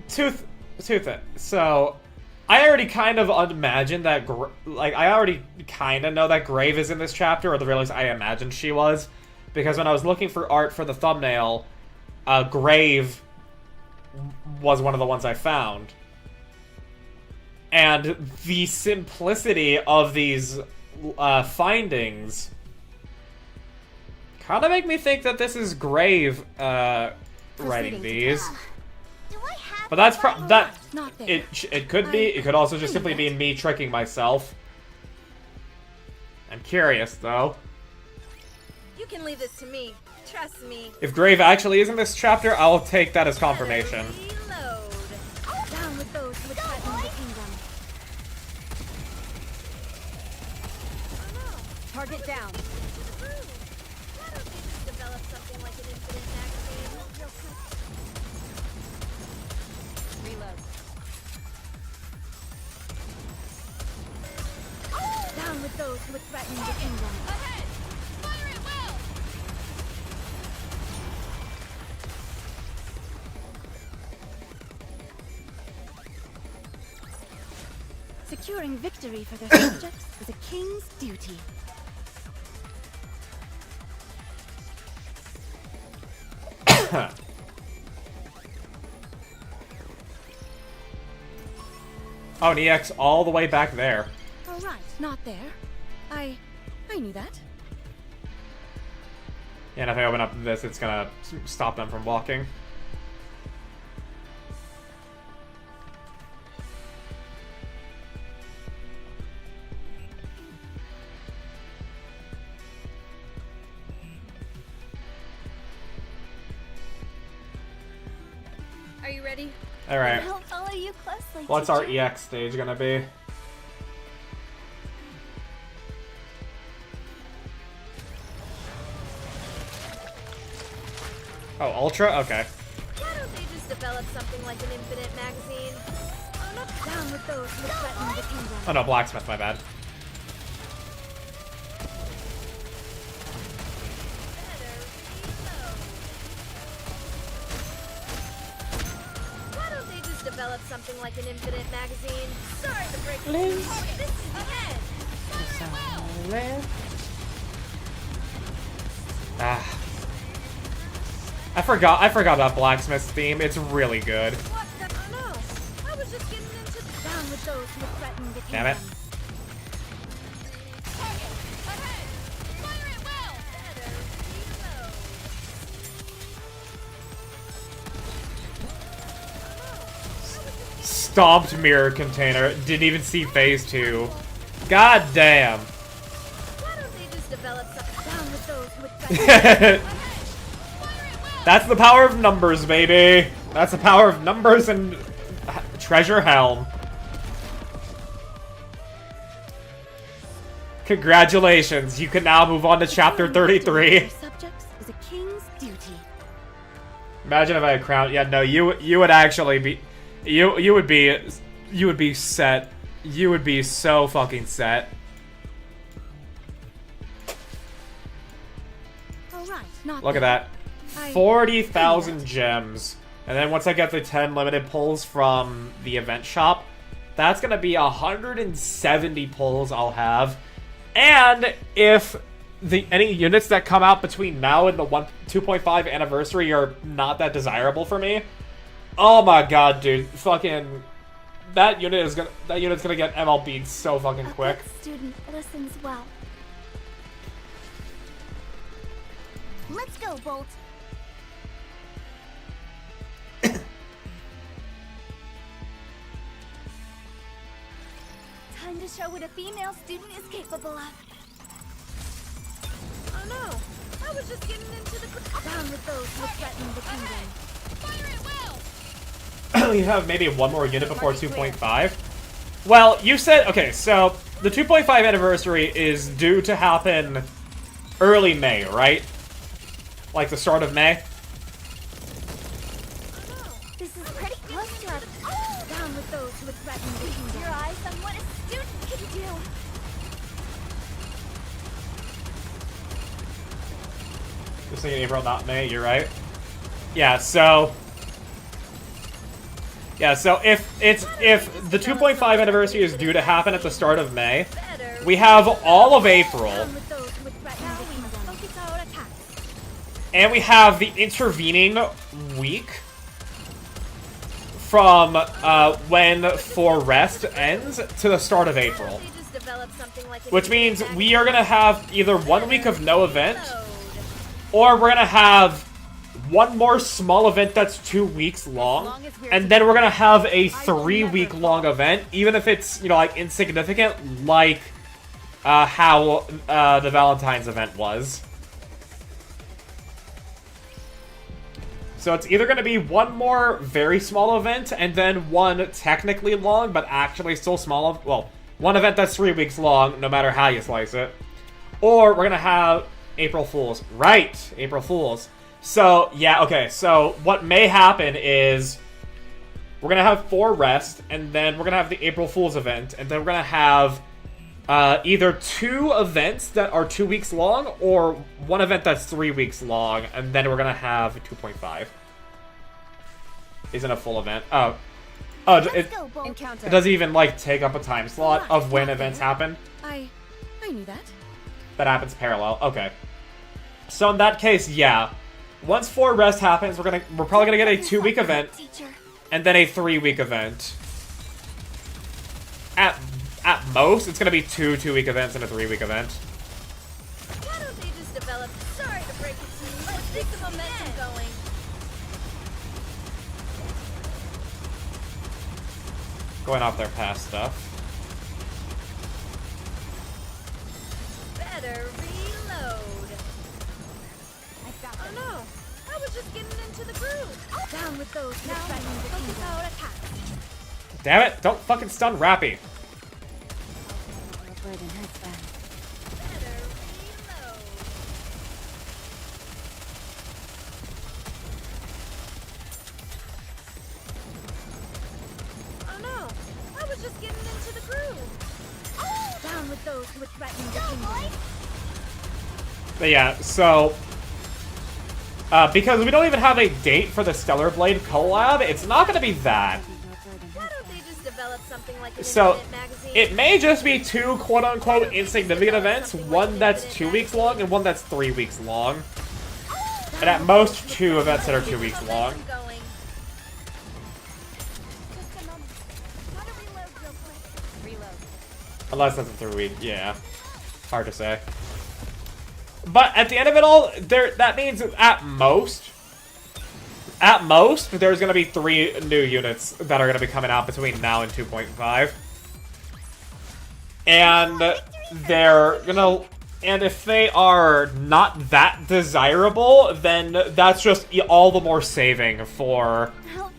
Tooth it. So, I already kind of imagined that, I already kind of know that Grave is in this chapter, or the real I imagined she was, because when I was looking for art for the thumbnail, Grave was one of the ones I found. And the simplicity of these findings kind of make me think that this is Grave writing these. But that's it could be. It could also just simply be me tricking myself. I'm curious though. You can leave this to me. Trust me. If Grave actually is in this chapter, I'll take that as confirmation. Reload. Down with those who would threaten the kingdom. Target down. Why don't they just develop something like an infinite magazine? Reload. Down with those who would threaten the kingdom. Ahead! Fire it well! Securing victory for their subjects is a king's duty. Oh, an EX all the way back there. All right, not there. I knew that. Yeah, and if I open up this, it's gonna stop them from walking. Are you ready? Alright. I'll follow you closely. What's our teacher. EX stage gonna be? Oh, Ultra? Okay. Why don't they just develop something like an infinite magazine? Oh, no. Down with those who would threaten the kingdom. Oh no, Blacksmith, my bad. Why don't they just develop something like an infinite magazine? Sorry to break the news. This is ahead. Ah. I forgot about Blacksmith's theme. It's really good. What the? Oh no! I was just getting into the... Down with those who would threaten the kingdom. Damn it. Target! Ahead! Fire it well! Better reload. Stomped mirror container. Didn't even see phase 2. God damn. Why don't they just develop some... Down with those who would threaten That's the power of numbers, baby. That's the power of numbers and Treasure Helm. Congratulations, you can now move on to chapter 33. subjects is a king's duty. Imagine if I had crowned. Yeah, no, you would actually be, you would be set. You would be so fucking set. All right, not Look at there. that. 40,000 gems. And then once I get the 10 limited pulls from the event shop, that's gonna be 170 pulls I'll have. And if any units that come out between now and the 2.5 anniversary are not that desirable for me, oh my god, dude, fucking that unit's gonna get MLB'd so fucking quick. Student listens well. Let's go, Bolt. Time to show what a female student is capable of. Oh no! I was just getting into the... Down with those who threaten the kingdom. Fire it well! You have maybe one more unit before 2.5. Well, you said... Okay, so the 2.5 anniversary is due to happen early May, right? Like the start of May? This is pretty close to our... Down with those who would threaten the kingdom. Your eyes on what a student can do. Just thinking April, not May, you're right. Yeah, so... Yeah, so if the 2.5 anniversary is due to happen at the start of May, we have all of April, Down with those who would threaten the kingdom. Focus our attacks. and we have the intervening week from when For Rest ends to the start of April. develop something like an Which means infinite we are going to have either 1 week of no event, reload. or we're going to have one more small event that's 2 weeks long, and then we're going to have a 3-week long event, even if it's, you know, like, insignificant, like how the Valentine's event was. So it's either going to be one more very small event, and then one technically long, but actually still small. Well, one event that's 3 weeks long, no matter how you slice it. Or we're going to have April Fools. Right, April Fools. So, yeah, okay, so what may happen is we're going to have 4 rest, and then we're going to have the April Fools event, and then we're going to have either 2 events that are 2 weeks long, or 1 event that's 3 weeks long, and then we're gonna have 2.5. Isn't a full event. It doesn't even, like, take up a time slot of when events happen. I knew that. That happens parallel. Okay. So in that case, yeah. Once 4 rest happens, we're probably gonna get a 2-week event, and then a 3-week event. At most, it's gonna be 2 2-week events and a 3-week event. Why don't they just develop? Sorry to break it to you. Let's get the momentum going. Going off their past stuff. Better reload. Oh no! I was just getting into the groove. Down with those who threaten the kingdom. Out attack. Damn it! Don't fucking stun Rappy. Burden has been. Better reload. Oh no! I was just getting into the groove. Down with those who would threaten the kingdom. But yeah, so because we don't even have a date for the Stellar Blade collab, it's not gonna be that. Why don't they just develop something like an So infinite magazine? it may just be 2 quote-unquote insignificant events, one that's 2 weeks long and one that's 3 weeks long. And at most 2 events that are 2 weeks long. Going. Just a moment. Gotta reload real quick. Reload. Unless that's a 3-week, yeah. Hard to say. But at the end of it all, that means at most, there's going to be 3 new units that are going to be coming out between now and 2.5. And they're going to... And if they are not that desirable, then that's just all the more saving for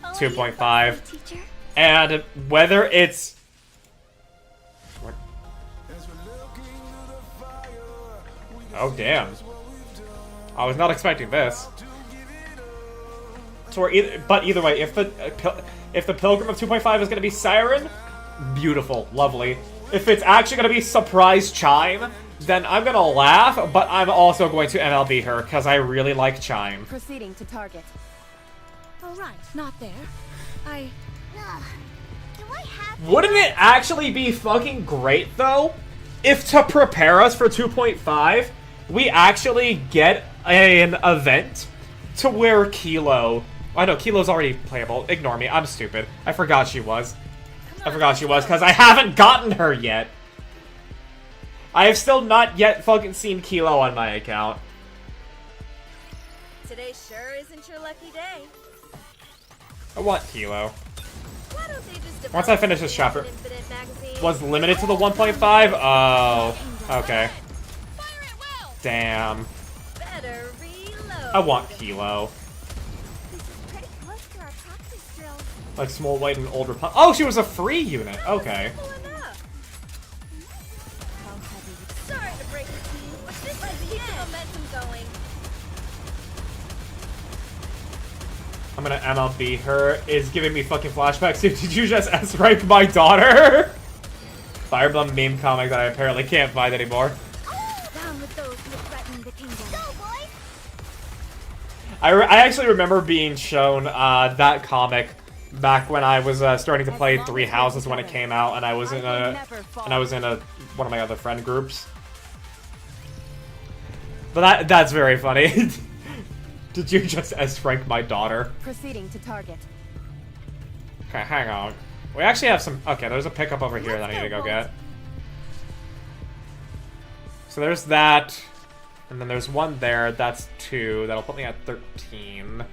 2.5. And whether it's... Oh, damn. I was not expecting this. So but either way, if the Pilgrim of 2.5 is going to be Siren, beautiful, lovely. If it's actually going to be Surprise Chime, then I'm going to laugh, but I'm also going to MLB her, because I really like Chime. Proceeding to target. All right, not there. Do I have Wouldn't it actually be fucking great, though, if to prepare us for 2.5, we actually get an event to where Kilo... I know, Kilo's already playable. Ignore me, I'm stupid. I forgot she was. Because I haven't gotten her yet. I have still not yet fucking seen Kilo on my account. Today sure isn't your lucky day. I want Kilo. Why don't they just Once I finish this chapter... an infinite magazine? Was limited to the 1.5? Oh, okay. Damn. Better reload. I want Kilo. This is pretty close to our practice drill. Like Small White and Old Republic. Oh, she was a free unit. Okay. Simple enough. Sorry to break it to you, but this is keep the momentum going. I'm gonna MLB her. Is giving me fucking flashbacks. Dude, did you just S-rank my daughter? Fire Emblem meme comic that I apparently can't find anymore. Down with those who threaten the kingdom. Go, boys! I actually remember being shown that comic back when I was starting to play Three Houses when it came out, and I was in one of my other friend groups. But that's very funny. Did you just S-rank my daughter? Proceeding to target. Okay, hang on. We actually have some... Okay, there's a pickup over here that I need to go get. So there's that. And then there's one there. That's 2. That'll put me at 13.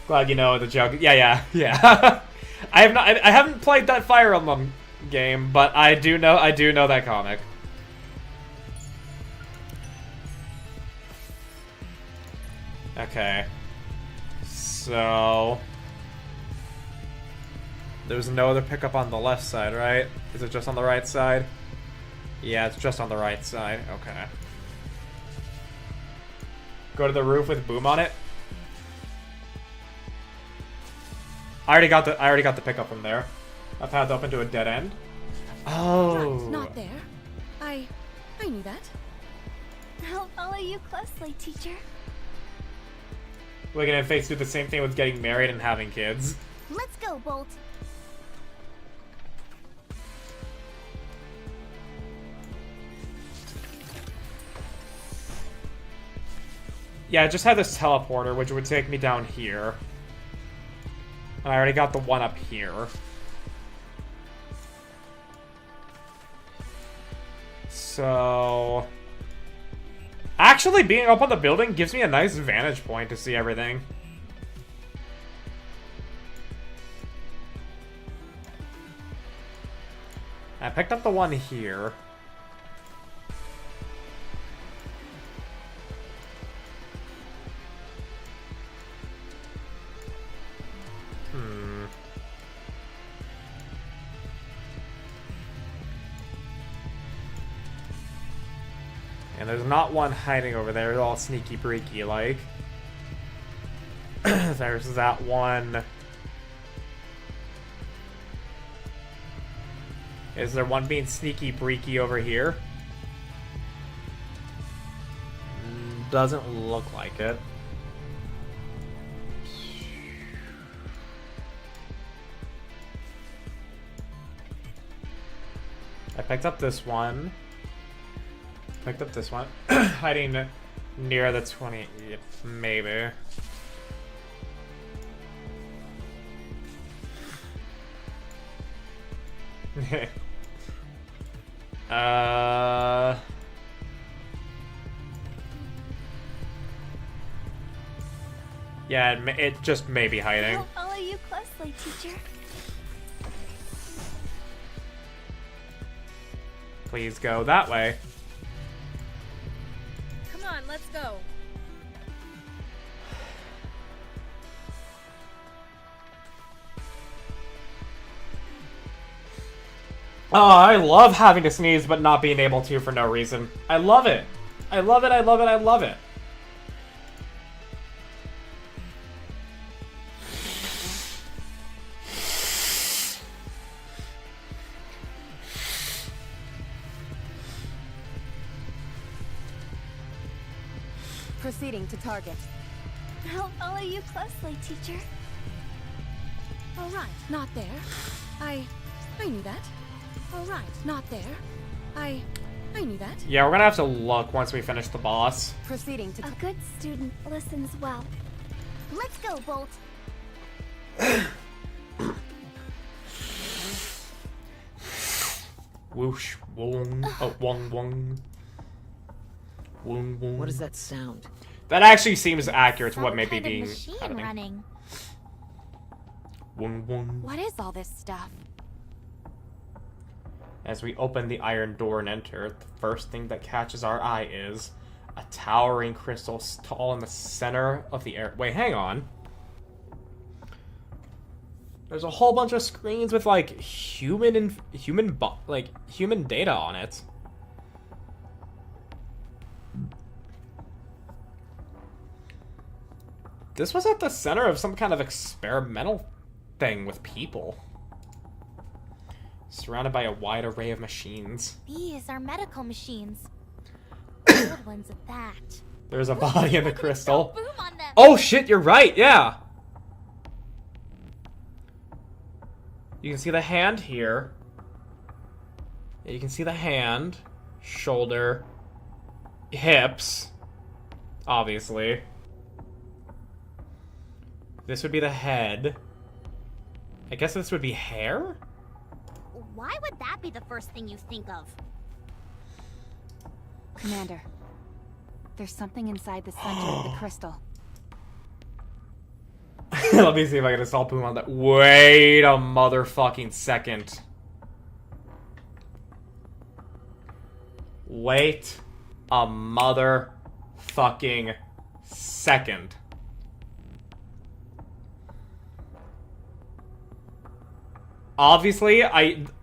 Glad you know the joke. Yeah. I haven't played that Fire Emblem game, but I do know that comic. Okay. So there's no other pickup on the left side, right? Is it just on the right side? Yeah, it's just on the right side. Okay. Go to the roof with boom on it. I already got the pickup from there. That path up into a dead end. Oh. Right, not there. I knew that. I'll follow you closely, teacher. We're gonna face do the same thing with getting married and having kids. Let's go, Bolt. Yeah, I just had this teleporter, which would take me down here. And I already got the one up here. So... actually, being up on the building gives me a nice vantage point to see everything. I picked up the one here. And there's not one hiding over there. They're all sneaky breaky like. There's that one. Is there one being sneaky breaky over here? Doesn't look like it. I picked up this one. Picked up this one. Hiding near the 20. Yep, maybe. Yeah, it just may be hiding. I'll follow you closely, teacher. Please go that way. Come on, let's go. Oh, I love having to sneeze but not being able to for no reason. I love it. I love it, I love it, I love it. Proceeding to target. I'll follow you closely, teacher. All right, not there. I knew that. All right, not there. I knew that. Yeah, we're gonna have to look once we finish the boss. Proceeding to A good student listens well. Let's go, Bolt. Whoosh, wong, oh, wong, wong. Wong, wong. What is that sound? That actually seems accurate to what Some may be kind of being machine happening. running. Wong, wong. What is all this stuff? As we open the iron door and enter, the first thing that catches our eye is a towering crystal tall in the center of the air. Wait, hang on. There's a whole bunch of screens with like human data on it. This was at the center of some kind of experimental thing with people. Surrounded by a wide array of machines. These are medical machines. Old ones at that. There's a body in the crystal. Boom on them. Oh shit, you're right, yeah! You can see the hand here. Yeah, you can see the hand, shoulder, hips, Obviously. This would be the head. I guess this would be hair? Why would that be the first thing you think of? Commander, there's something inside the center of the crystal. Let me see if I can assault boom on that. Wait a motherfucking second. Wait a motherfucking second. Obviously,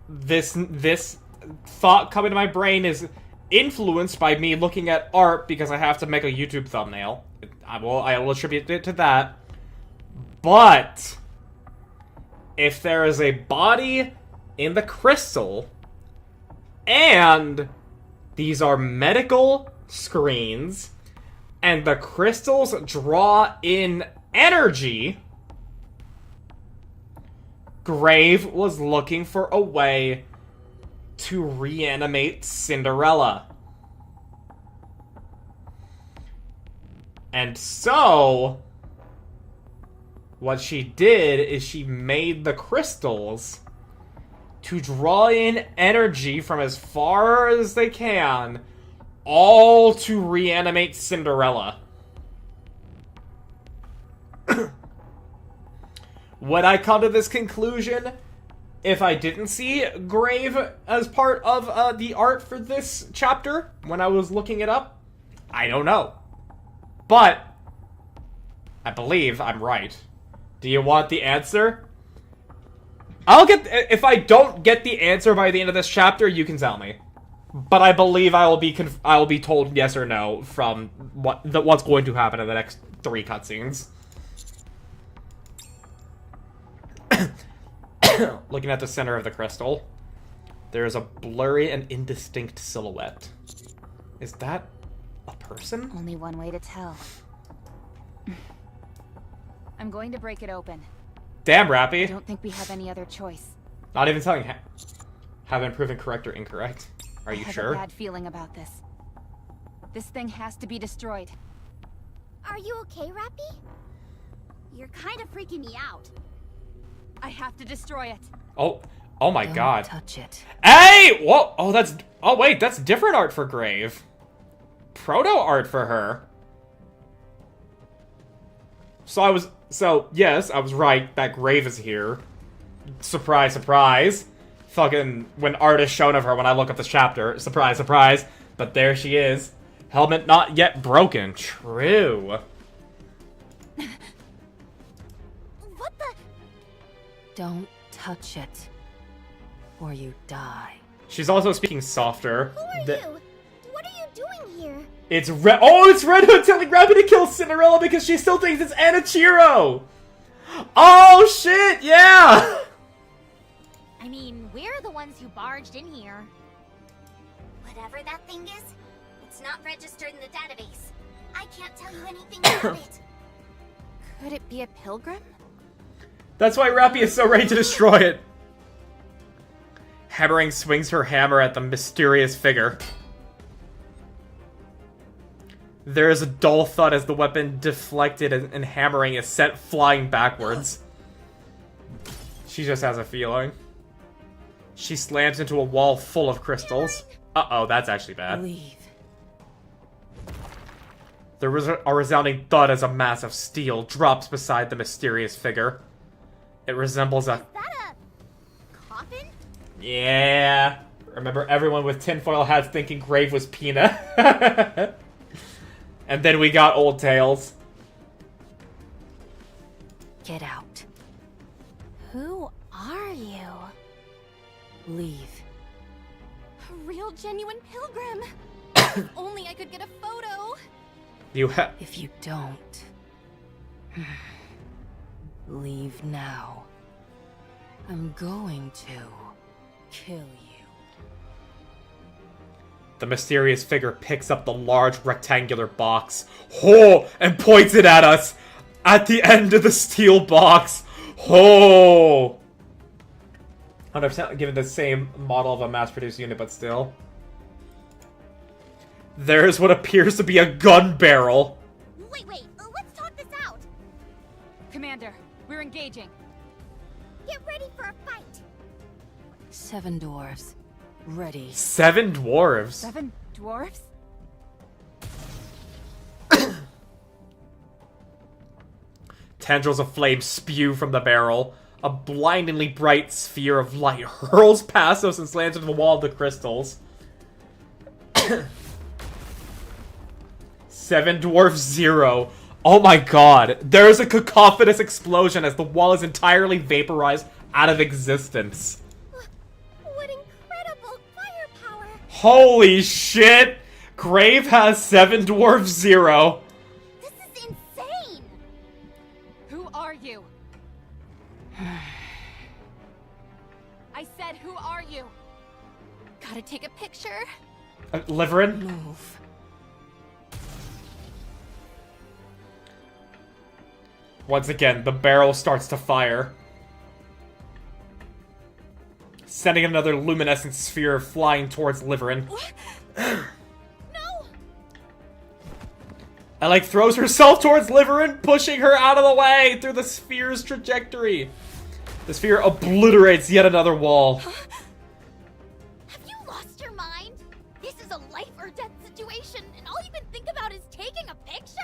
this thought coming to my brain is influenced by me looking at art because I have to make a YouTube thumbnail. I will attribute it to that. But if there is a body in the crystal and these are medical screens and the crystals draw in energy, Grave was looking for a way to reanimate Cinderella. And so, what she did is she made the crystals to draw in energy from as far as they can, all to reanimate Cinderella. Would I come to this conclusion if I didn't see Grave as part of the art for this chapter when I was looking it up? I don't know. But I believe I'm right. Do you want the answer? If I don't get the answer by the end of this chapter, you can tell me. But I believe I will be told yes or no from what's going to happen in the next 3 cutscenes. Looking at the center of the crystal, there is a blurry and indistinct silhouette. Is that a person? Only one way to tell. I'm going to break it open. Damn, Rappy. I don't think we have any other choice. Not even telling have been proven correct or incorrect. Are you sure? I have a bad feeling about this. This thing has to be destroyed. Are you okay, Rappy? You're kind of freaking me out. I have to destroy it. Oh my god. Don't touch it. Hey! Whoa! Oh wait, that's different art for Grave. Proto art for her. So yes, I was right that Grave is here. Surprise, surprise. Fucking when art is shown of her when I look up this chapter. Surprise, surprise. But there she is. Helmet not yet broken. True. What the? Don't touch it, or you die. She's also speaking softer. Who are you? What are you doing here? It's Red. Oh, it's Red Hood telling Rabbit to kill Cinderella because she still thinks it's Anichiro. Oh shit! Yeah. I mean, we're the ones who barged in here. Whatever that thing is, it's not registered in the database. I can't tell you anything about it. Could it be a pilgrim? That's why Rappy is so ready to destroy it. Hammering swings her hammer at the mysterious figure. There is a dull thud as the weapon deflected and hammering is sent flying backwards. She just has a feeling. She slams into a wall full of crystals. Uh-oh, that's actually bad. Leave. There was a resounding thud as a mass of steel drops beside the mysterious figure. It resembles a... Is that a coffin? Yeah. Remember everyone with tinfoil hats thinking Grave was Pina? And then we got Old Tales. Get out. Who are you? Leave. A real genuine pilgrim. If only I could get a photo. You have... If you don't... leave now. I'm going to kill you. The mysterious figure picks up the large rectangular box. Oh! And points it at us! At the end of the steel box! Oh! 100% given the same model of a mass-produced unit, but still. There's what appears to be a gun barrel. Wait, let's talk this out. Commander, we're engaging. Get ready for a fight. 7 dwarves. Ready. 7 dwarves. 7 dwarves? Tendrils of flame spew from the barrel. A blindingly bright sphere of light hurls past us and slams into the wall of the crystals. 7 dwarfs 0. Oh my god. There is a cacophonous explosion as the wall is entirely vaporized out of existence. What incredible firepower! Holy shit! Grave has 7 dwarfs 0. This is insane! Who are you? I said, who are you? Gotta take a picture. Liveryn? Move. Once again, the barrel starts to fire, sending another luminescent sphere flying towards Liveryn. No! And throws herself towards Liveryn, pushing her out of the way through the sphere's trajectory. The sphere obliterates yet another wall. Have you lost your mind? This is a life or death situation, and all you can think about is taking a picture?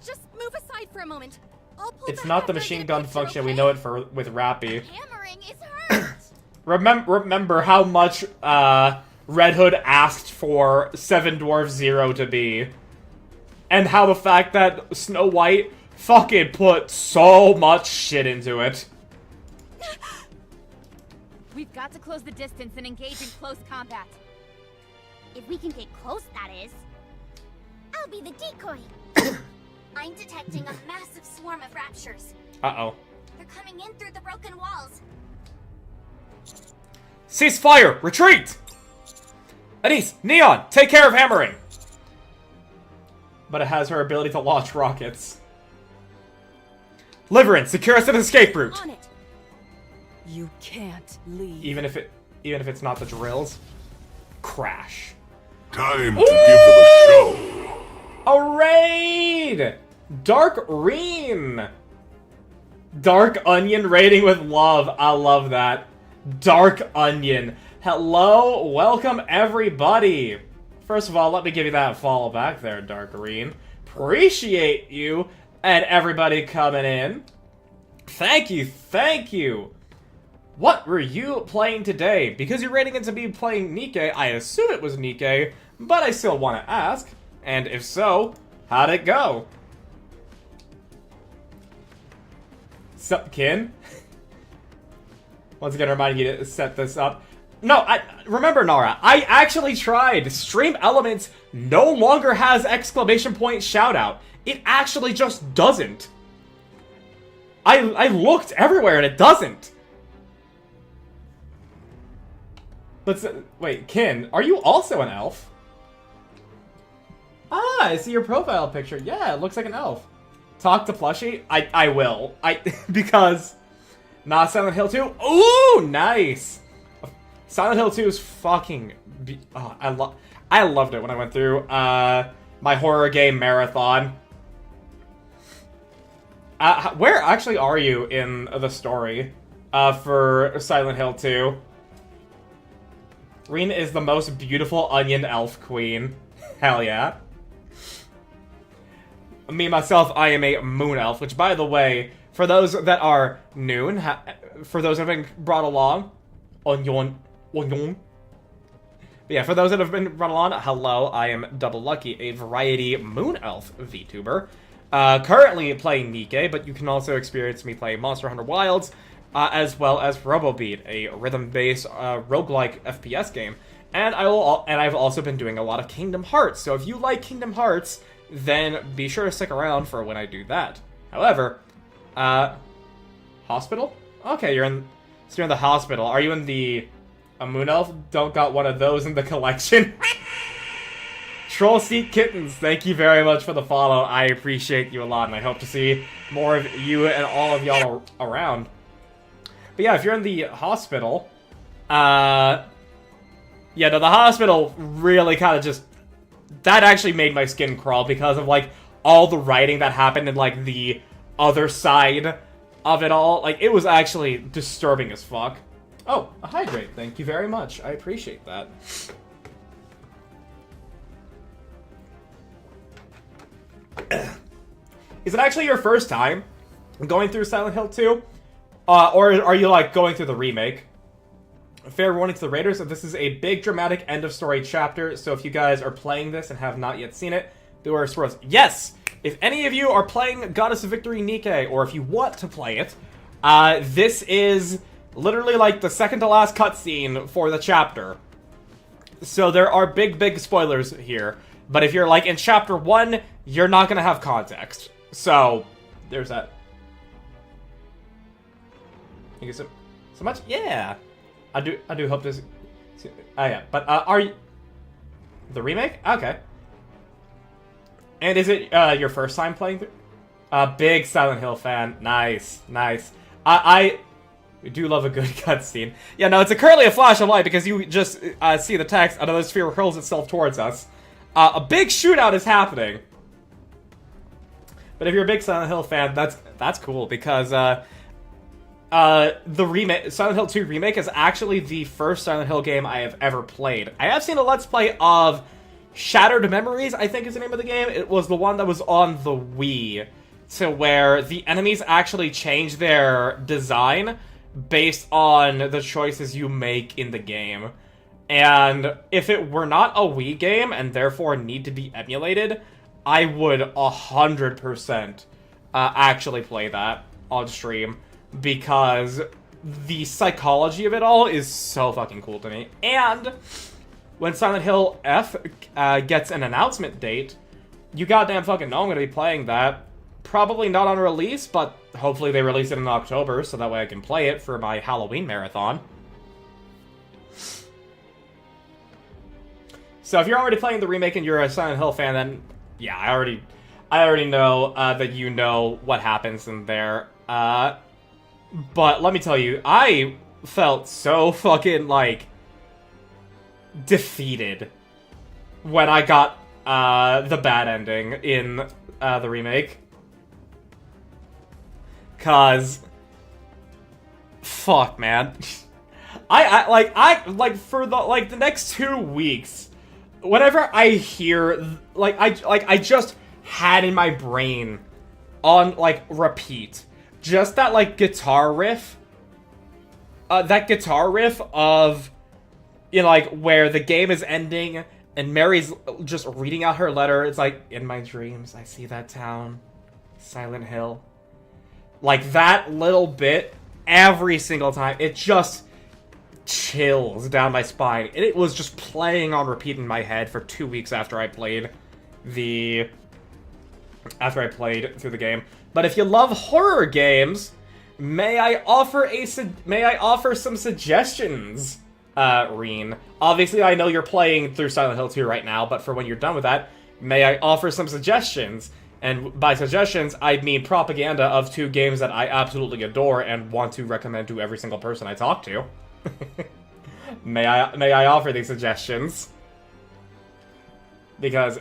Just move aside for a moment. I'll pull It's back not the after I machine get a gun picture, function okay? we know it for with Rappy. Hammering is hurt. Remember how much Red Hood asked for 7 Dwarfs 0 to be. And how the fact that Snow White fucking put so much shit into it. We've got to close the distance and engage in close combat. If we can get close, that is. I'll be the decoy. I'm detecting a massive swarm of raptures. Uh-oh. They're coming in through the broken walls. Cease fire! Retreat! Anise, Neon, take care of hammering! But it has her ability to launch rockets. Liveryn, secure us an escape route! On it. You can't leave. Even if it's not the drills. Crash. Time to give them a show. A raid! Dark Reen! Dark Onion raiding with love. I love that. Dark Onion. Hello, welcome everybody. First of all, let me give you that follow back there, Dark Reen. Appreciate you and everybody coming in. Thank you, thank you. What were you playing today? Because you're rating into me playing Nikke, I assume it was Nikke, but I still want to ask. And if so, how'd it go? Sup, kin? Once again, reminding you to set this up. No, remember, Nara, I actually tried. Stream Elements no longer has exclamation point shoutout. It actually just doesn't. I looked everywhere and it doesn't. Let's wait, Kin, are you also an elf? Ah, I see your profile picture. Yeah, it looks like an elf. Talk to Plushie? I will. Because not Silent Hill 2? Ooh, nice. Silent Hill 2 is fucking I loved it when I went through my horror game marathon. Where actually are you in the story for Silent Hill 2? Reen is the most beautiful onion elf queen. Hell yeah. Me, myself, I am a moon elf, which, by the way, for those that are noon, for those that have been brought along, onion. But yeah, for those that have been brought along, hello, I am Double Lucky, a variety moon elf VTuber. Currently playing Nikke, but you can also experience me playing Monster Hunter Wilds, as well as RoboBeat, a rhythm-based roguelike FPS game. And I've also been doing a lot of Kingdom Hearts. So if you like Kingdom Hearts, then be sure to stick around for when I do that. However, hospital? Okay, you're in the hospital. Are you in the Moon Elf? Don't got one of those in the collection. Troll Seat Kittens, thank you very much for the follow. I appreciate you a lot, and I hope to see more of you and all of y'all around. But yeah, if you're in the hospital, yeah, no, the hospital really kind of just, that actually made my skin crawl because of, like, all the writing that happened in, like, the other side of it all. Like, it was actually disturbing as fuck. Oh, a hydrate. Thank you very much. I appreciate that. Is it actually your first time going through Silent Hill 2? Or are you, like, going through the remake? Fair warning to the Raiders, that this is a big, dramatic end-of-story chapter, so if you guys are playing this and have not yet seen it, beware of spoilers. Yes! If any of you are playing Goddess of Victory Nikke, or if you want to play it, this is literally, like, the second-to-last cutscene for the chapter. So there are big, big spoilers here. But if you're, like, in Chapter 1, you're not gonna have context. So, there's that. Thank you so much? Yeah! I do hope this... Oh, yeah. But, are you... The remake? Okay. And is it, your first time playing through? Big Silent Hill fan. Nice, nice. I do love a good cutscene. Yeah, no, it's currently a flash of light because you just, see the text, another sphere hurls itself towards us. A big shootout is happening. But if you're a big Silent Hill fan, that's cool, because, the remake, Silent Hill 2 Remake is actually the first Silent Hill game I have ever played. I have seen a Let's Play of Shattered Memories, I think is the name of the game. It was the one that was on the Wii, to where the enemies actually change their design based on the choices you make in the game. And if it were not a Wii game, and therefore need to be emulated, I would 100% actually play that on stream, because the psychology of it all is so fucking cool to me. And when Silent Hill F gets an announcement date, you goddamn fucking know I'm gonna be playing that. Probably not on release, but hopefully they release it in October, so that way I can play it for my Halloween marathon. So if you're already playing the remake and you're a Silent Hill fan, then yeah, I already know that you know what happens in there. But let me tell you, I felt so fucking, like, defeated when I got the bad ending in the remake. 'Cause fuck, man. I for the next 2 weeks, whenever I hear, I just had in my brain on, like, repeat just that, like, guitar riff. That guitar riff of, you know, like, where the game is ending and Mary's just reading out her letter. It's like, in my dreams, I see that town, Silent Hill. Like, that little bit, every single time, it just chills down my spine. And it was just playing on repeat in my head for 2 weeks after I played through the game. But if you love horror games, may I offer some suggestions, Reen? Obviously, I know you're playing through Silent Hill 2 right now, but for when you're done with that, may I offer some suggestions? And by suggestions, I mean propaganda of 2 games that I absolutely adore and want to recommend to every single person I talk to. May I offer these suggestions? Because,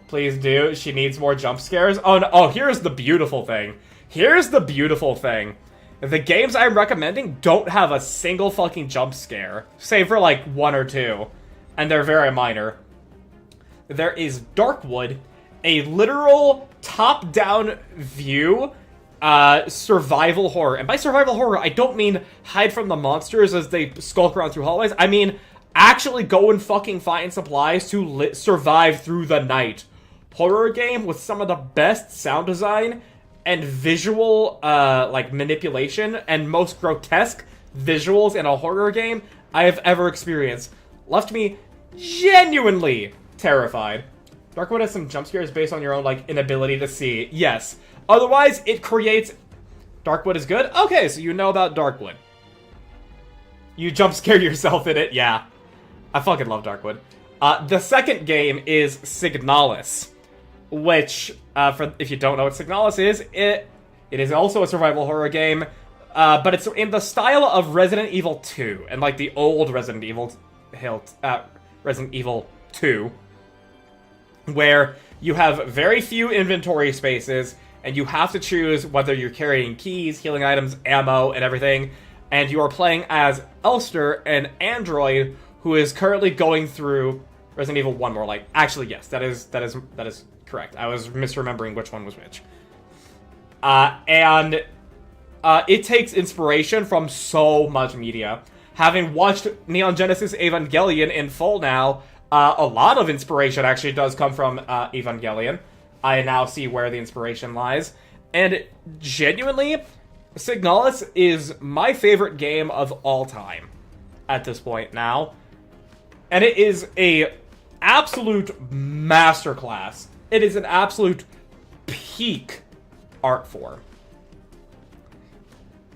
please do. She needs more jump scares. Oh, no. Oh, here's the beautiful thing. Here's the beautiful thing. The games I'm recommending don't have a single fucking jump scare, save for, like, 1 or 2. And they're very minor. There is Darkwood, a literal top-down view survival horror. And by survival horror, I don't mean hide from the monsters as they skulk around through hallways. I mean actually go and fucking find supplies to survive through the night. Horror game with some of the best sound design and visual, like, manipulation and most grotesque visuals in a horror game I have ever experienced. Left me genuinely terrified. Darkwood has some jump scares based on your own, like, inability to see. Yes. Otherwise, it creates... Darkwood is good? Okay, so you know about Darkwood. You jump scare yourself in it? Yeah. I fucking love Darkwood. The second game is Signalis, which, if you don't know what Signalis is, it is also a survival horror game, but it's in the style of Resident Evil 2, and, like, the old Resident Evil 2, where You have very few inventory spaces, and you have to choose whether you're carrying keys, healing items, ammo, and everything. And you are playing as Elster, an android who is currently going through Resident Evil 1 more like. Actually, yes, that is correct. I was misremembering which one was which. And it takes inspiration from so much media. Having watched Neon Genesis Evangelion in full now, a lot of inspiration actually does come from Evangelion. I now see where the inspiration lies. And genuinely, Signalis is my favorite game of all time at this point now. And it is a absolute masterclass. It is an absolute peak art form.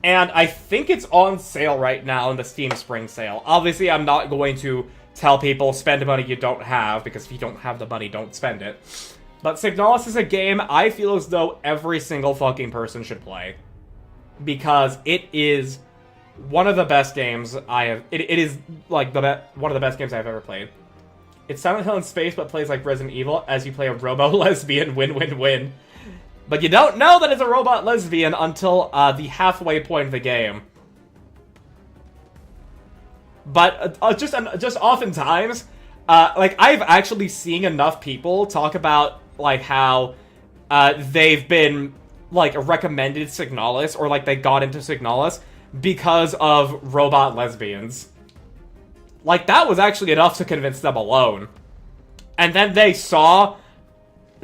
And I think it's on sale right now in the Steam Spring Sale. Obviously, I'm not going to tell people spend money you don't have, because if you don't have the money, don't spend it. But Signalis is a game I feel as though every single fucking person should play. Because it is one of the best games I have... It is, like, one of the best games I've ever played. It's Silent Hill in space, but plays like Resident Evil, as you play a robo-lesbian win-win-win. But you don't know that it's a robot lesbian until the halfway point of the game. But just oftentimes, like, I've actually seen enough people talk about, like, how they've been, like, recommended Signalis, or, like, they got into Signalis because of robot lesbians. Like, that was actually enough to convince them alone. And then they saw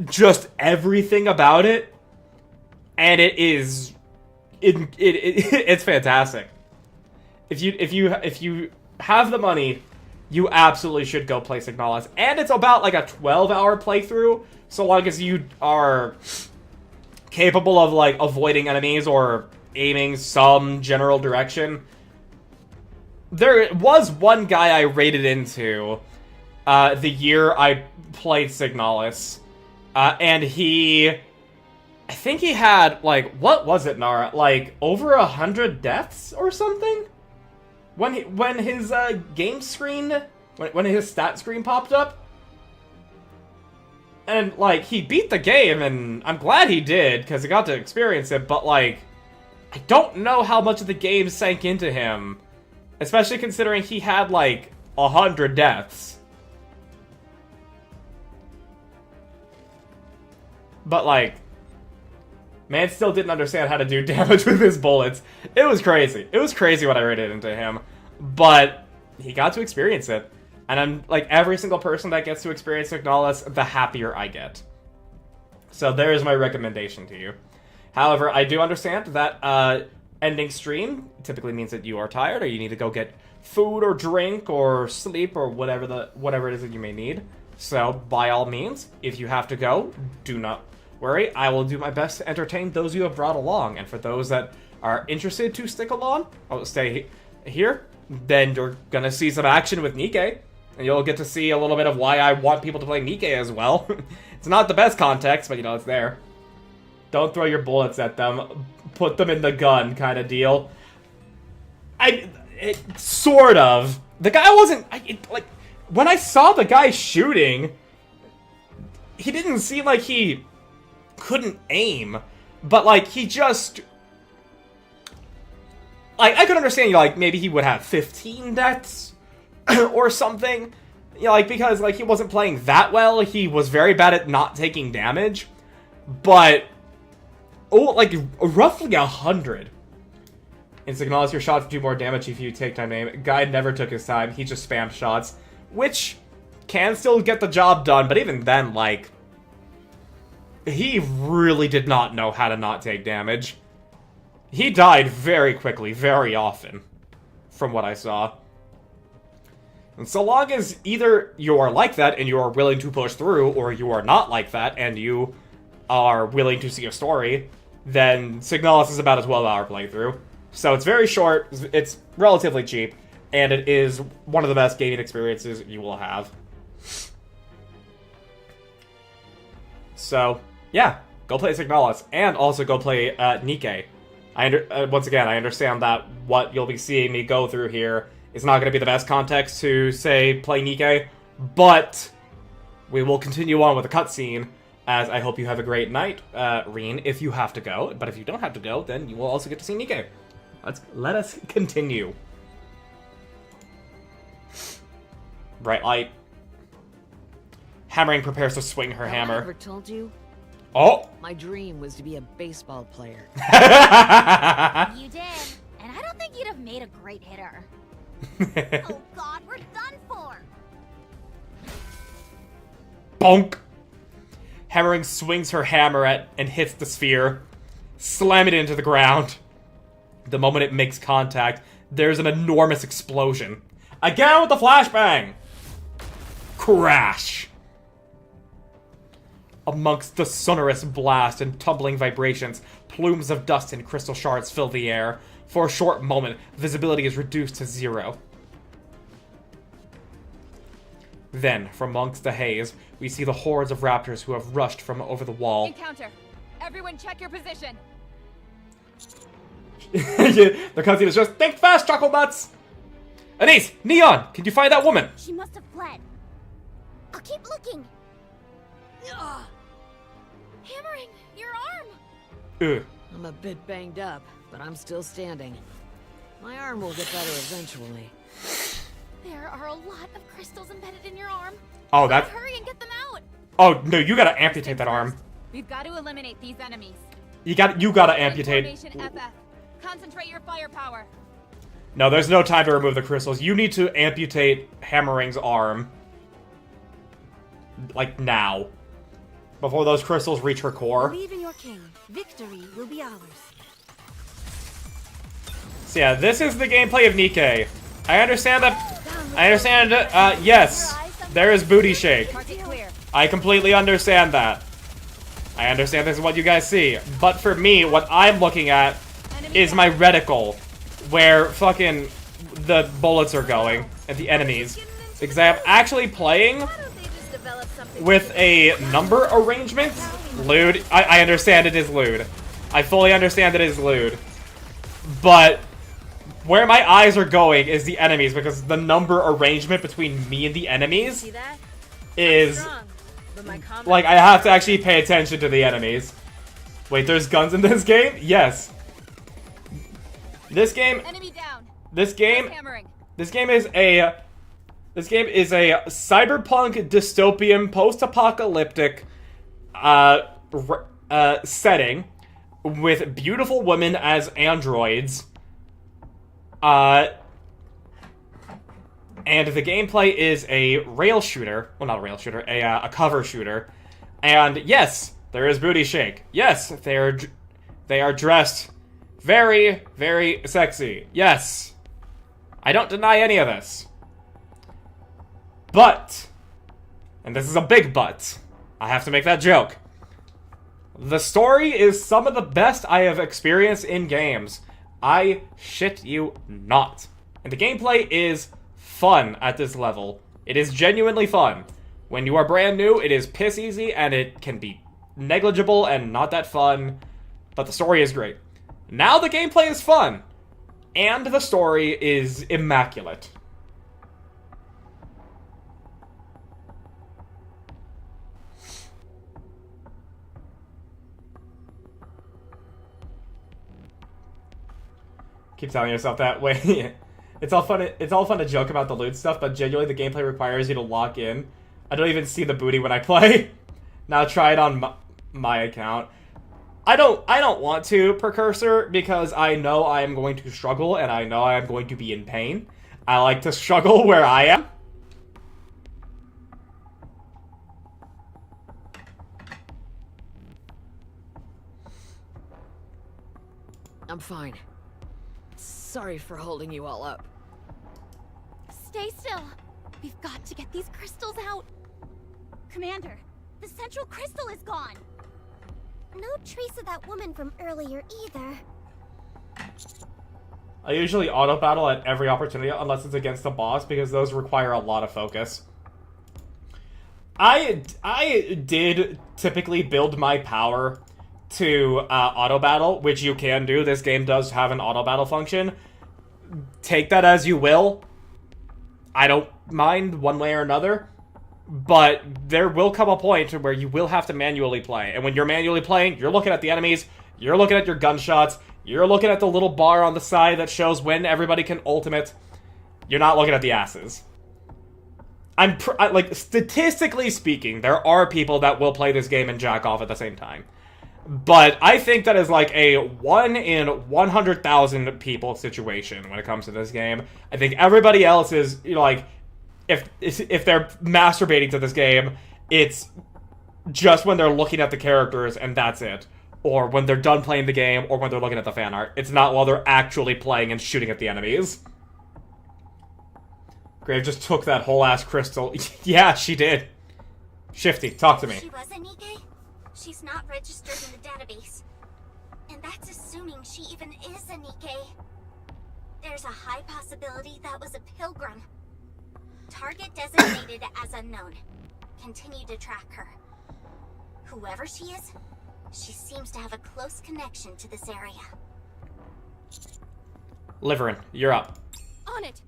just everything about it, and it is... it's fantastic. If you have the money, you absolutely should go play Signalis. And it's about, like, a 12-hour playthrough, so long as you are capable of, like, avoiding enemies or aiming some general direction. There was one guy I raided into the year I played Signalis, and I think he had, like, what was it, Nara? Like, over 100 deaths or something? When his game screen, when his stat screen popped up? And, like, he beat the game, and I'm glad he did, because he got to experience it, but, like, I don't know how much of the game sank into him. Especially considering he had, like, 100 deaths. But, like, man still didn't understand how to do damage with his bullets. It was crazy. It was crazy when I raided into him. But he got to experience it. And I'm, like, every single person that gets to experience Signalis, the happier I get. So there is my recommendation to you. However, I do understand that, ending stream typically means that you are tired, or you need to go get food or drink or sleep or whatever it is that you may need. So, by all means, if you have to go, do not worry. I will do my best to entertain those you have brought along. And for those that are interested to stick along, I'll stay here. Then you're gonna see some action with Nikke, and you'll get to see a little bit of why I want people to play Nikke as well. It's not the best context, but you know, it's there. Don't throw your bullets at them. Put them in the gun, kind of deal. Sort of. The guy wasn't... like, when I saw the guy shooting, he didn't seem like he couldn't aim. But, like, he just... like, I could understand, you know, like, maybe he would have 15 deaths or something. You know, like, because, like, he wasn't playing that well. He was very bad at not taking damage. But... oh, like, roughly 100. In Signalis, your shots do more damage if you take time to aim. Guy never took his time. He just spammed shots. Which can still get the job done, but even then, like... he really did not know how to not take damage. He died very quickly, very often. From what I saw. And so long as either you are like that and you are willing to push through, or you are not like that and you are willing to see a story, then Signalis is about a 12-hour playthrough. So it's very short, it's relatively cheap, and it is one of the best gaming experiences you will have. So, yeah, go play Signalis, and also go play Nikke. Once again, I understand that what you'll be seeing me go through here is not going to be the best context to, say, play Nikke, but we will continue on with the cutscene as I hope you have a great night, Reen, if you have to go. But if you don't have to go, then you will also get to see Nikke. Let us continue. Bright light. Hammering prepares to swing her hammer. I ever told you? Oh! My dream was to be a baseball player. You did, and I don't think you'd have made a great hitter. Oh god, we're done for! Bonk! Hammering swings her hammer at and hits the sphere, slamming it into the ground. The moment it makes contact, there's an enormous explosion. Again with the flashbang! Crash! Amongst the sonorous blast and tumbling vibrations, plumes of dust and crystal shards fill the air. For a short moment, visibility is reduced to 0. Then, from amongst the haze, we see the hordes of raptors who have rushed from over the wall. Encounter! Everyone check your position! The cutscene is just, think fast, Chocolate Nuts! Anise! Neon! Can you find that woman? She must have fled. I'll keep looking. Hammering, your arm! Ugh. I'm a bit banged up, but I'm still standing. My arm will get better eventually. There are a lot of crystals embedded in your arm. Oh, that... Hurry and get them out! Oh, no, you gotta amputate that arm. We've got to eliminate these enemies. You gotta amputate... Formation FF. Concentrate your firepower. No, there's no time to remove the crystals. You need to amputate Hammering's arm. Like, now. Before those crystals reach her core. Believe in your king. Victory will be ours. So yeah, this is the gameplay of Nikke. I understand that... yes. There is booty shake. I completely understand that. I understand this is what you guys see. But for me, what I'm looking at is my reticle. Where fucking the bullets are going. And the enemies. Because I am actually playing with a number arrangement. Lewd. I understand it is lewd. I fully understand it is lewd. But where my eyes are going is the enemies, because the number arrangement between me and the enemies is... like, I have to actually pay attention to the enemies. Wait, there's guns in this game? Yes. This game... Enemy down. This game... Hammering. This game is a cyberpunk dystopian post-apocalyptic setting with beautiful women as androids. And the gameplay is a rail shooter. Well, not a rail shooter, a cover shooter. And yes, there is booty shake. Yes, they are dressed very, very sexy. Yes. I don't deny any of this. But, and this is a big but, I have to make that joke. The story is some of the best I have experienced in games. I shit you not. And the gameplay is fun at this level. It is genuinely fun. When you are brand new, it is piss easy and it can be negligible and not that fun, but the story is great. Now the gameplay is fun, and the story is immaculate. Keep telling yourself that way. It's all fun to joke about the loot stuff, but genuinely the gameplay requires you to lock in. I don't even see the booty when I play. Now try it on my account. I don't want to, Precursor, because I know I am going to struggle and I know I am going to be in pain. I like to struggle where I am. I'm fine. Sorry for holding you all up. Stay still. We've got to get these crystals out. Commander, the central crystal is gone. No trace of that woman from earlier either. I usually auto battle at every opportunity unless it's against a boss because those require a lot of focus. I did typically build my power to auto battle, which you can do. This game does have an auto battle function. Take that as you will. I don't mind one way or another. But there will come a point where you will have to manually play. And when you're manually playing, you're looking at the enemies, you're looking at your gunshots, you're looking at the little bar on the side that shows when everybody can ultimate. You're not looking at the asses. Like, statistically speaking, there are people that will play this game and jack off at the same time. But I think that is like a 1 in 100,000 people situation when it comes to this game. I think everybody else is, you know, like, if they're masturbating to this game, it's just when they're looking at the characters and that's it. Or when they're done playing the game, or when they're looking at the fan art. It's not while they're actually playing and shooting at the enemies. Grave just took that whole ass crystal. Yeah, she did. Shifty, talk to me. She was a Nikke? She's not registered in the database. And that's assuming she even is a Nikke. There's a high possibility that was a pilgrim. Target designated as unknown. Continue to track her. Whoever she is, she seems to have a close connection to this area. Liveryn, you're up. On it.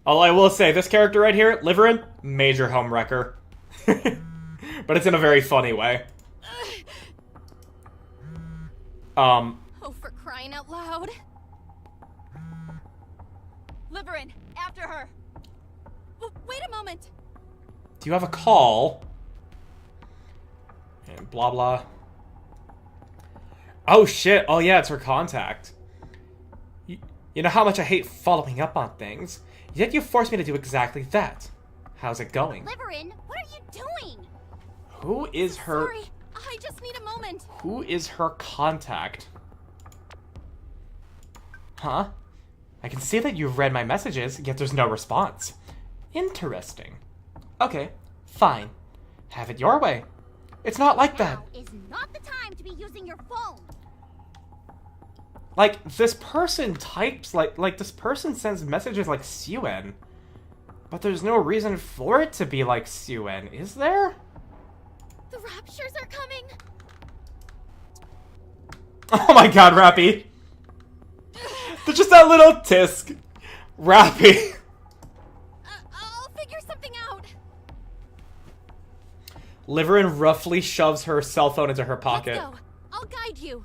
All I will say, this character right here, Liveryn, major homewrecker. But it's in a very funny way. Oh, for crying out loud. Liveryn, after her. Wait a moment. Do you have a call? And blah blah. Oh shit, oh yeah, it's her contact. You know how much I hate following up on things. Yet you forced me to do exactly that. How's it going? Liveryn, what are you doing? Who is her... Sorry, I just need a moment. Who is her contact? Huh? I can see that you've read my messages, yet there's no response. Interesting. Okay, fine. Have it your way. It's not like that. Now is not the time to be using your phone. Like, this person types, like this person sends messages like Suen. But there's no reason for it to be like Suen, is there? The raptures are coming. Oh my god, Rappy. There's just that little tisk. Rappy. I'll figure something out. Liveryn roughly shoves her cell phone into her pocket. Let's go. I'll guide you.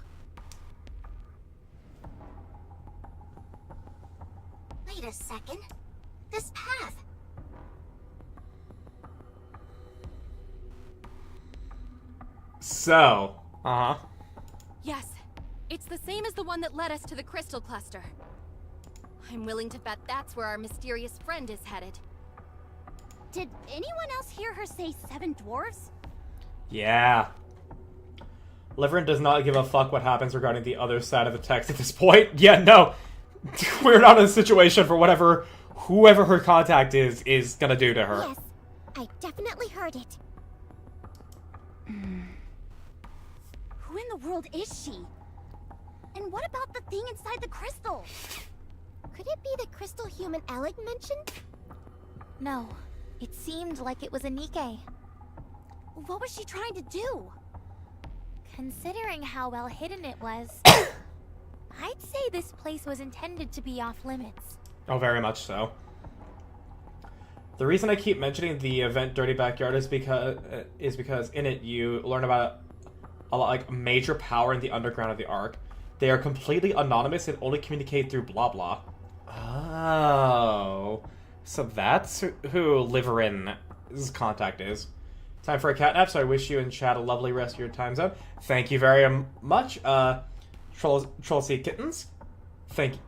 Wait a second. This path. So, Yes, it's the same as the one that led us to the crystal cluster. I'm willing to bet that's where our mysterious friend is headed. Did anyone else hear her say 7 dwarves? Yeah. Liveryn does not give a fuck what happens regarding the other side of the text at this point. Yeah, no. We're not in a situation for whoever her contact is gonna do to her. Yes, I definitely heard it. Who in the world is she? And what about the thing inside the crystal? Could it be the crystal human Alec mentioned? No, it seemed like it was a Nikke. What was she trying to do? Considering how well hidden it was, I'd say this place was intended to be off limits. Oh, very much so. The reason I keep mentioning the event Dirty Backyard is because in it you learn about a lot, like, major power in the underground of the Ark. They are completely anonymous and only communicate through blah blah. Oh, so that's who Liveryn's contact is. Time for a catnap, so I wish you and chat a lovely rest of your time zone. Thank you very much, Troll Sea Kittens. Thank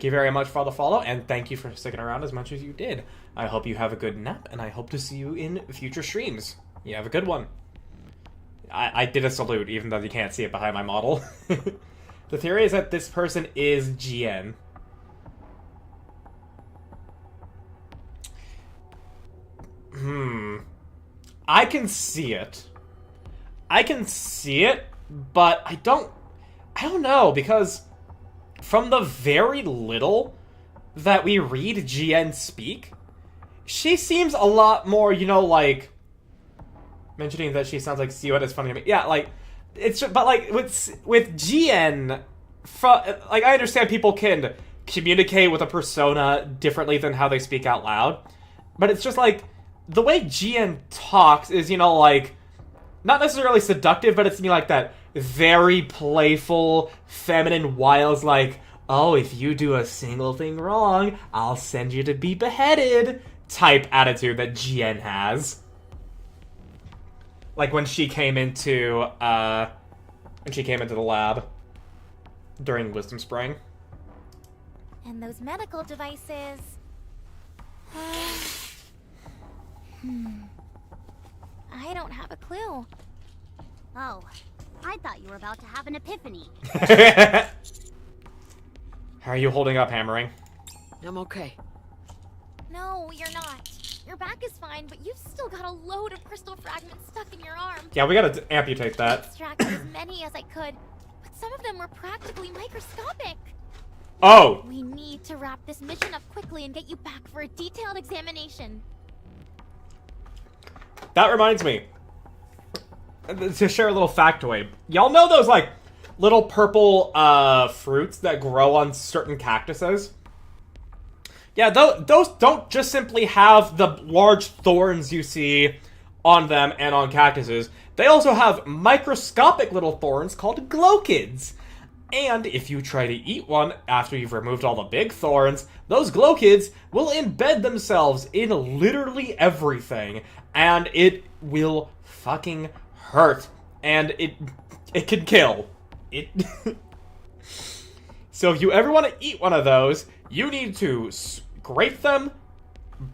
you very much for the follow, and thank you for sticking around as much as you did. I hope you have a good nap, and I hope to see you in future streams. You have a good one. I did a salute, even though you can't see it behind my model. The theory is that this person is GN. I can see it. But I don't know, because from the very little that we read GN speak, she seems a lot more, you know, like, mentioning that she sounds like Suen is funny to me. Yeah, like, it's just, but like with GN, like, I understand people can communicate with a persona differently than how they speak out loud, but it's just like the way GN talks is, you know, like, not necessarily seductive, but it's, you know, like that very playful, feminine wiles, like, oh, if you do a single thing wrong, I'll send you to be beheaded type attitude that GN has. Like when she came into the lab during Wisdom Spring. And those medical devices... I don't have a clue. Oh, I thought you were about to have an epiphany. How are you holding up, Hammering? I'm okay. No, you're not. Your back is fine, but you've still got a load of crystal fragments stuck in your arm. Yeah, we gotta amputate I that. extracted as many as I could, but some of them were practically microscopic. Oh! We need to wrap this mission up quickly and get you back for a detailed examination. That reminds me. To share a little factoid. Y'all know those, like, little purple, fruits that grow on certain cactuses? Yeah, those don't just simply have the large thorns you see on them and on cactuses. They also have microscopic little thorns called glowkids. And if you try to eat one after you've removed all the big thorns, those glowkids will embed themselves in literally everything. And it will fucking hurt. And it can kill. So if you ever want to eat one of those, you need to scrape them,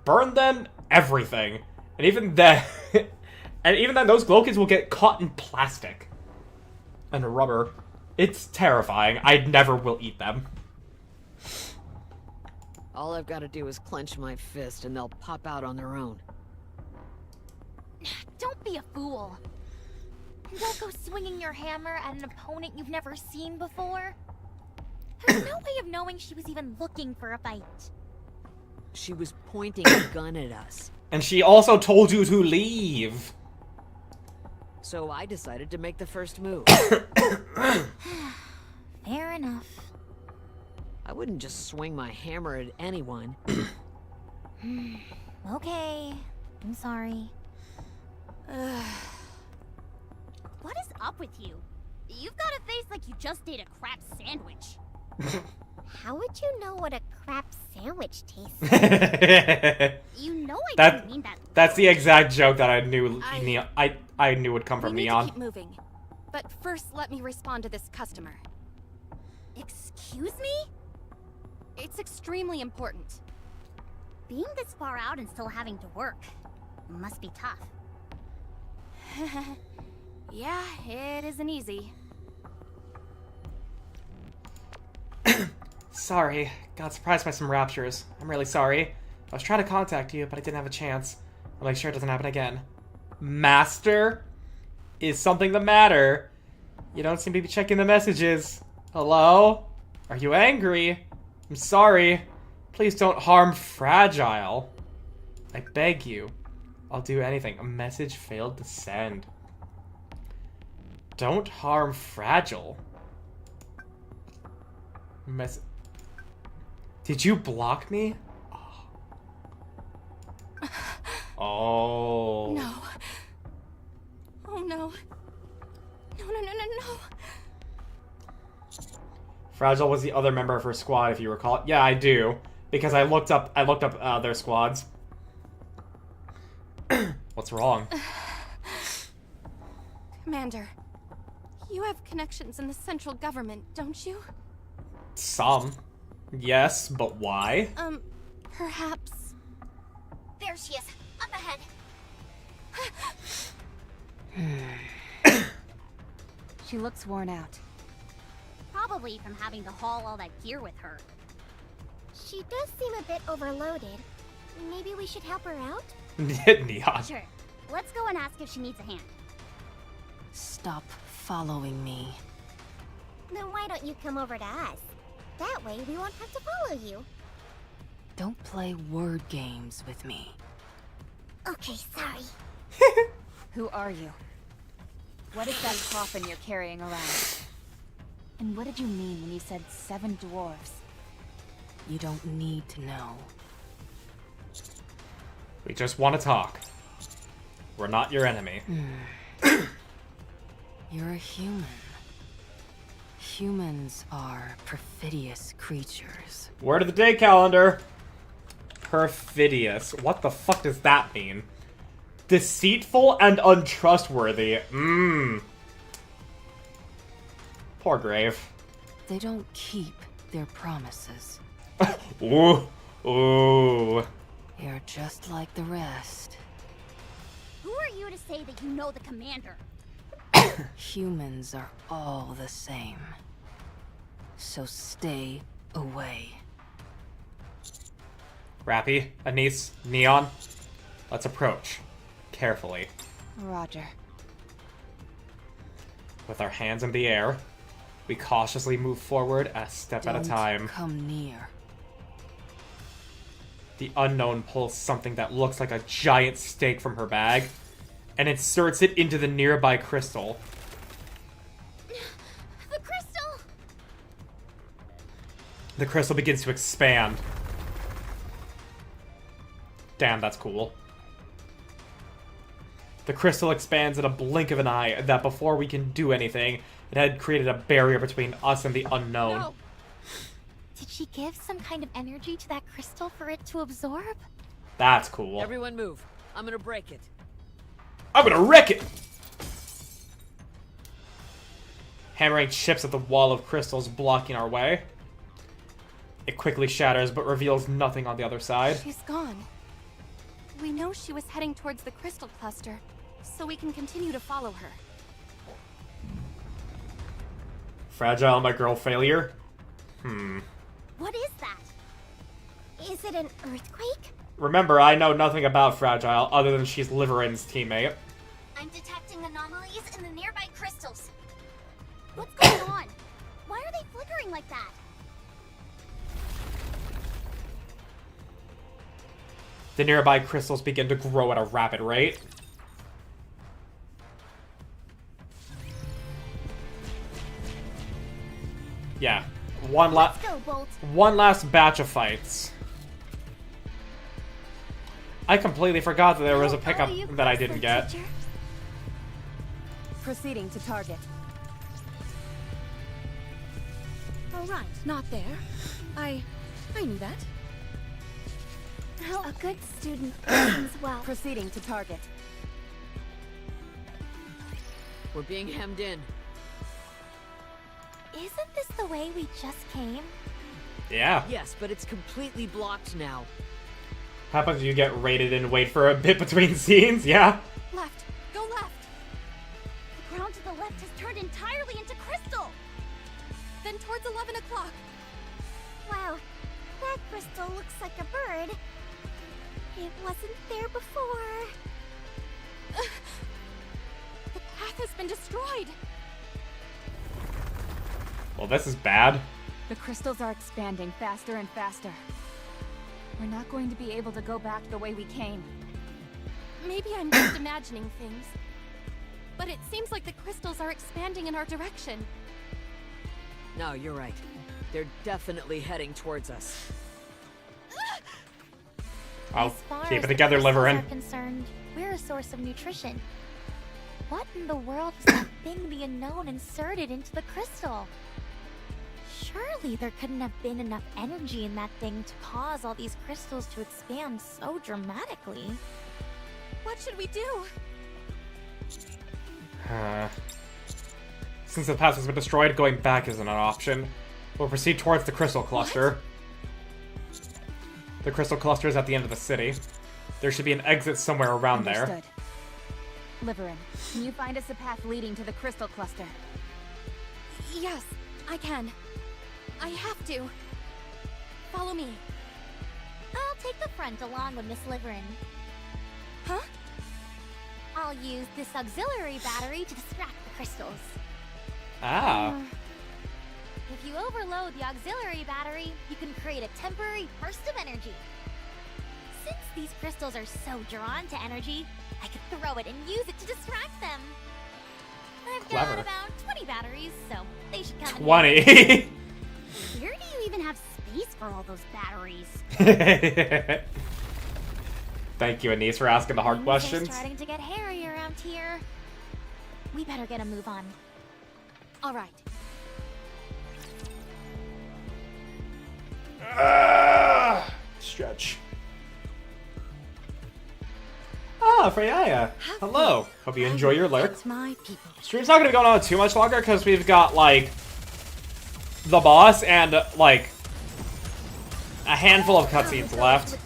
burn them, everything. And even then, those glowkids will get caught in plastic and rubber. It's terrifying. I never will eat them. All I've got to do is clench my fist and they'll pop out on their own. Don't be a fool. And don't go swinging your hammer at an opponent you've never seen before. There's no way of knowing she was even looking for a fight. She was pointing a gun at us. And she also told you to leave. So I decided to make the first move. Fair enough. I wouldn't just swing my hammer at anyone. Okay, I'm sorry. What is up with you? You've got a face like you just ate a crab sandwich. How would you know what a crap sandwich tastes like? You know I didn't mean that. That's the exact joke that I knew I knew would come from We need Neon. to keep moving. But first, let me respond to this customer. Excuse me? It's extremely important. Being this far out and still having to work must be tough. Yeah, it isn't easy. Sorry, got surprised by some raptures. I'm really sorry. I was trying to contact you, but I didn't have a chance. I'll make sure it doesn't happen again. Master? Is something the matter? You don't seem to be checking the messages. Hello? Are you angry? I'm sorry. Please don't harm Fragile. I beg you. I'll do anything. A message failed to send. Don't harm Fragile. Did you block me? Oh. No. Oh no. No. Fragile was the other member of her squad, if you recall. Yeah, I do, because I looked up their squads. What's wrong? Commander, you have connections in the central government, don't you? Some. Yes, but why? Perhaps... There she is, up ahead. She looks worn out. Probably from having to haul all that gear with her. She does seem a bit overloaded. Maybe we should help her out? Neon. Sure. Let's go and ask if she needs a hand. Stop following me. Then why don't you come over to us? That way we won't have to follow you. Don't play word games with me. Okay, sorry. Who are you? What is that coffin you're carrying around? And what did you mean when you said 7 dwarves? You don't need to know. We just want to talk. We're not your enemy. You're a human. Humans are perfidious creatures. Word of the day calendar. Perfidious. What the fuck does that mean? Deceitful and untrustworthy. Poor Grave. They don't keep their promises. Ooh. Ooh. You're just like the rest. Who are you to say that you know the commander? Humans are all the same. So stay away. Rappy, Anise, Neon. Let's approach. Carefully. Roger. With our hands in the air, we cautiously move forward a step at a time. Don't come near. The unknown pulls something that looks like a giant stake from her bag and inserts it into the nearby crystal. The crystal! The crystal begins to expand. Damn, that's cool. The crystal expands in a blink of an eye that before we can do anything, it had created a barrier between us and the unknown. No. Did she give some kind of energy to that crystal for it to absorb? That's cool. Everyone move. I'm gonna break it. I'm gonna wreck it! Hammering chips at the wall of crystals blocking our way. It quickly shatters but reveals nothing on the other side. She's gone. We know she was heading towards the crystal cluster, so we can continue to follow her. Fragile, my girl failure? What is that? Is it an earthquake? Remember, I know nothing about Fragile other than she's Liveryn's teammate. I'm detecting anomalies in the nearby crystals. What's going on? Why are they flickering like that? The nearby crystals begin to grow at a rapid rate. Yeah. One Let's go, Bolt. last batch of fights. I completely forgot that there was a pickup that I didn't get. Proceeding to target. All right, not there. I knew that. A good student learns well. Proceeding to target. We're being hemmed in. Isn't this the way we just came? Yeah. Yes, but it's completely blocked now. Happens you get raided and wait for a bit between scenes, yeah? Left. Go left. The ground to the left has turned entirely into crystal. Then towards 11 o'clock. Wow, that crystal looks like a bird. It wasn't there before. The path has been destroyed. Well, this is bad. The crystals are expanding faster and faster. We're not going to be able to go back the way we came. Maybe I'm just imagining things. But it seems like the crystals are expanding in our direction. No, you're right. They're definitely heading towards us. Oh, As far keep as it the together, crystals Liveryn. are concerned, we're a source of nutrition. What in the world is that thing the unknown inserted into the crystal? Surely there couldn't have been enough energy in that thing to cause all these crystals to expand so dramatically. What should we do? Since the path has been destroyed, going back isn't an option. We'll proceed towards the crystal cluster. The crystal cluster is at the end of the city. There should be an exit somewhere around there. Understood. Liveryn, can you find us a path leading to the crystal cluster? Yes, I can. I have to. Follow me. I'll take the front along with Miss Liveryn. Huh? I'll use this auxiliary battery to distract the crystals. Ah. If you overload the auxiliary battery, you can create a temporary burst of energy. Since these crystals are so drawn to energy, I could throw it and use it to distract them. I've got Clever. about 20 batteries, so they should come in 20. Where do you even have space for all those batteries? Thank you, Anise, for asking the hard Things questions. are starting to get hairy around here. We better get a move on. All right. Stretch. Ah, Freya. Hello. Hope you enjoy your lurk. My people. Stream's not gonna be going on too much longer because we've got, like, the boss and, like, a handful of cutscenes left.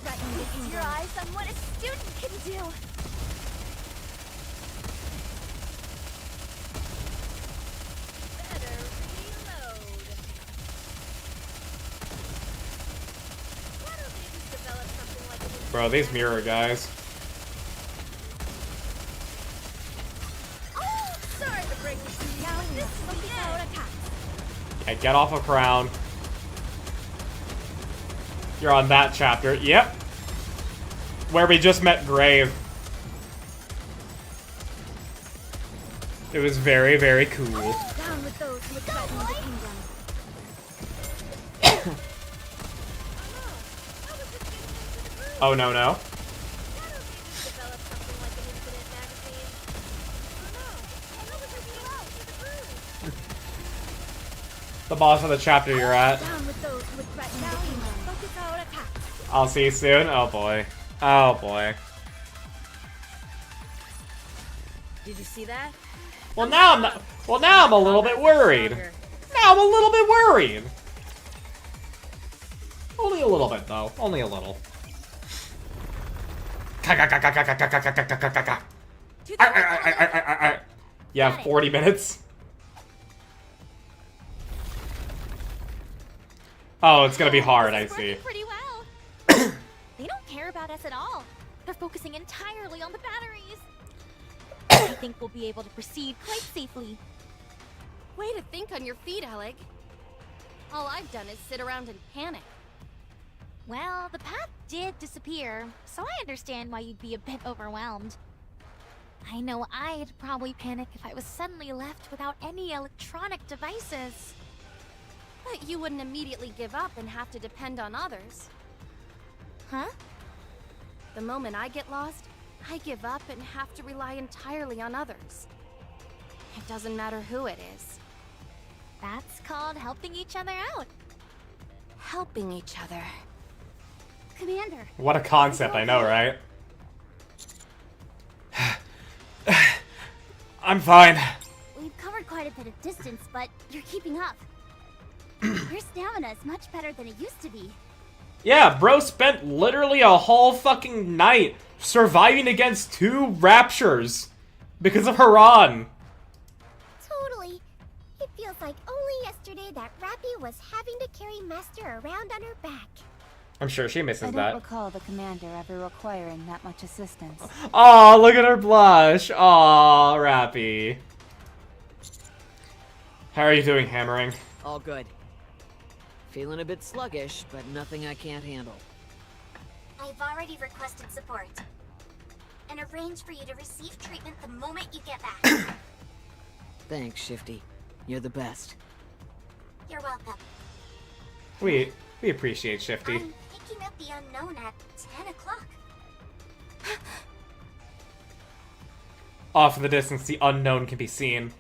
Your eyes on what a student can do. Better reload. Why don't they just develop something like an Bro, these mirror guys. Oh, sorry to bring this to you, but this is the end. Yeah, get off a crown. You're on that chapter. Yep. Where we just met Grave. It was very, very cool. Down with those who threaten the kingdom. Oh, no, no. The boss of the chapter you're at. Down with those who threaten the kingdom. Focus our attacks. I'll see you soon. Oh, boy. Oh, boy. Did you see that? Well, now I'm not. Well, now I'm a little bit worried. Now I'm a little bit worried. Only a little bit, though. Only a little. You have 40 minutes. Oh, it's gonna be hard, I see. Pretty well. They don't care about us at all. They're focusing entirely on the batteries. I think we'll be able to proceed quite safely. Way to think on your feet, Alec. All I've done is sit around and panic. Well, the path did disappear, so I understand why you'd be a bit overwhelmed. I know I'd probably panic if I was suddenly left without any electronic devices. But you wouldn't immediately give up and have to depend on others. Huh? The moment I get lost, I give up and have to rely entirely on others. It doesn't matter who it is. That's called helping each other out. Helping each other. Commander. What a concept, I know, right? I'm fine. We've covered quite a bit of distance, but you're keeping up. Your stamina is much better than it used to be. Yeah, bro spent literally a whole fucking night surviving against 2 raptures because of Haran. Totally. It feels like only yesterday that Rappy was having to carry Master around on her back. I'm sure she I misses don't that. recall the commander ever requiring that much assistance. Aw, look at her blush. Aw, Rappy. How are you doing, Hammering? All good. Feeling a bit sluggish, but nothing I can't handle. I've already requested support. And arranged for you to receive treatment the moment you get back. Thanks, Shifty. You're the best. You're welcome. We appreciate Shifty. I'm picking up the unknown at 10 o'clock. Off in the distance, the unknown can be seen.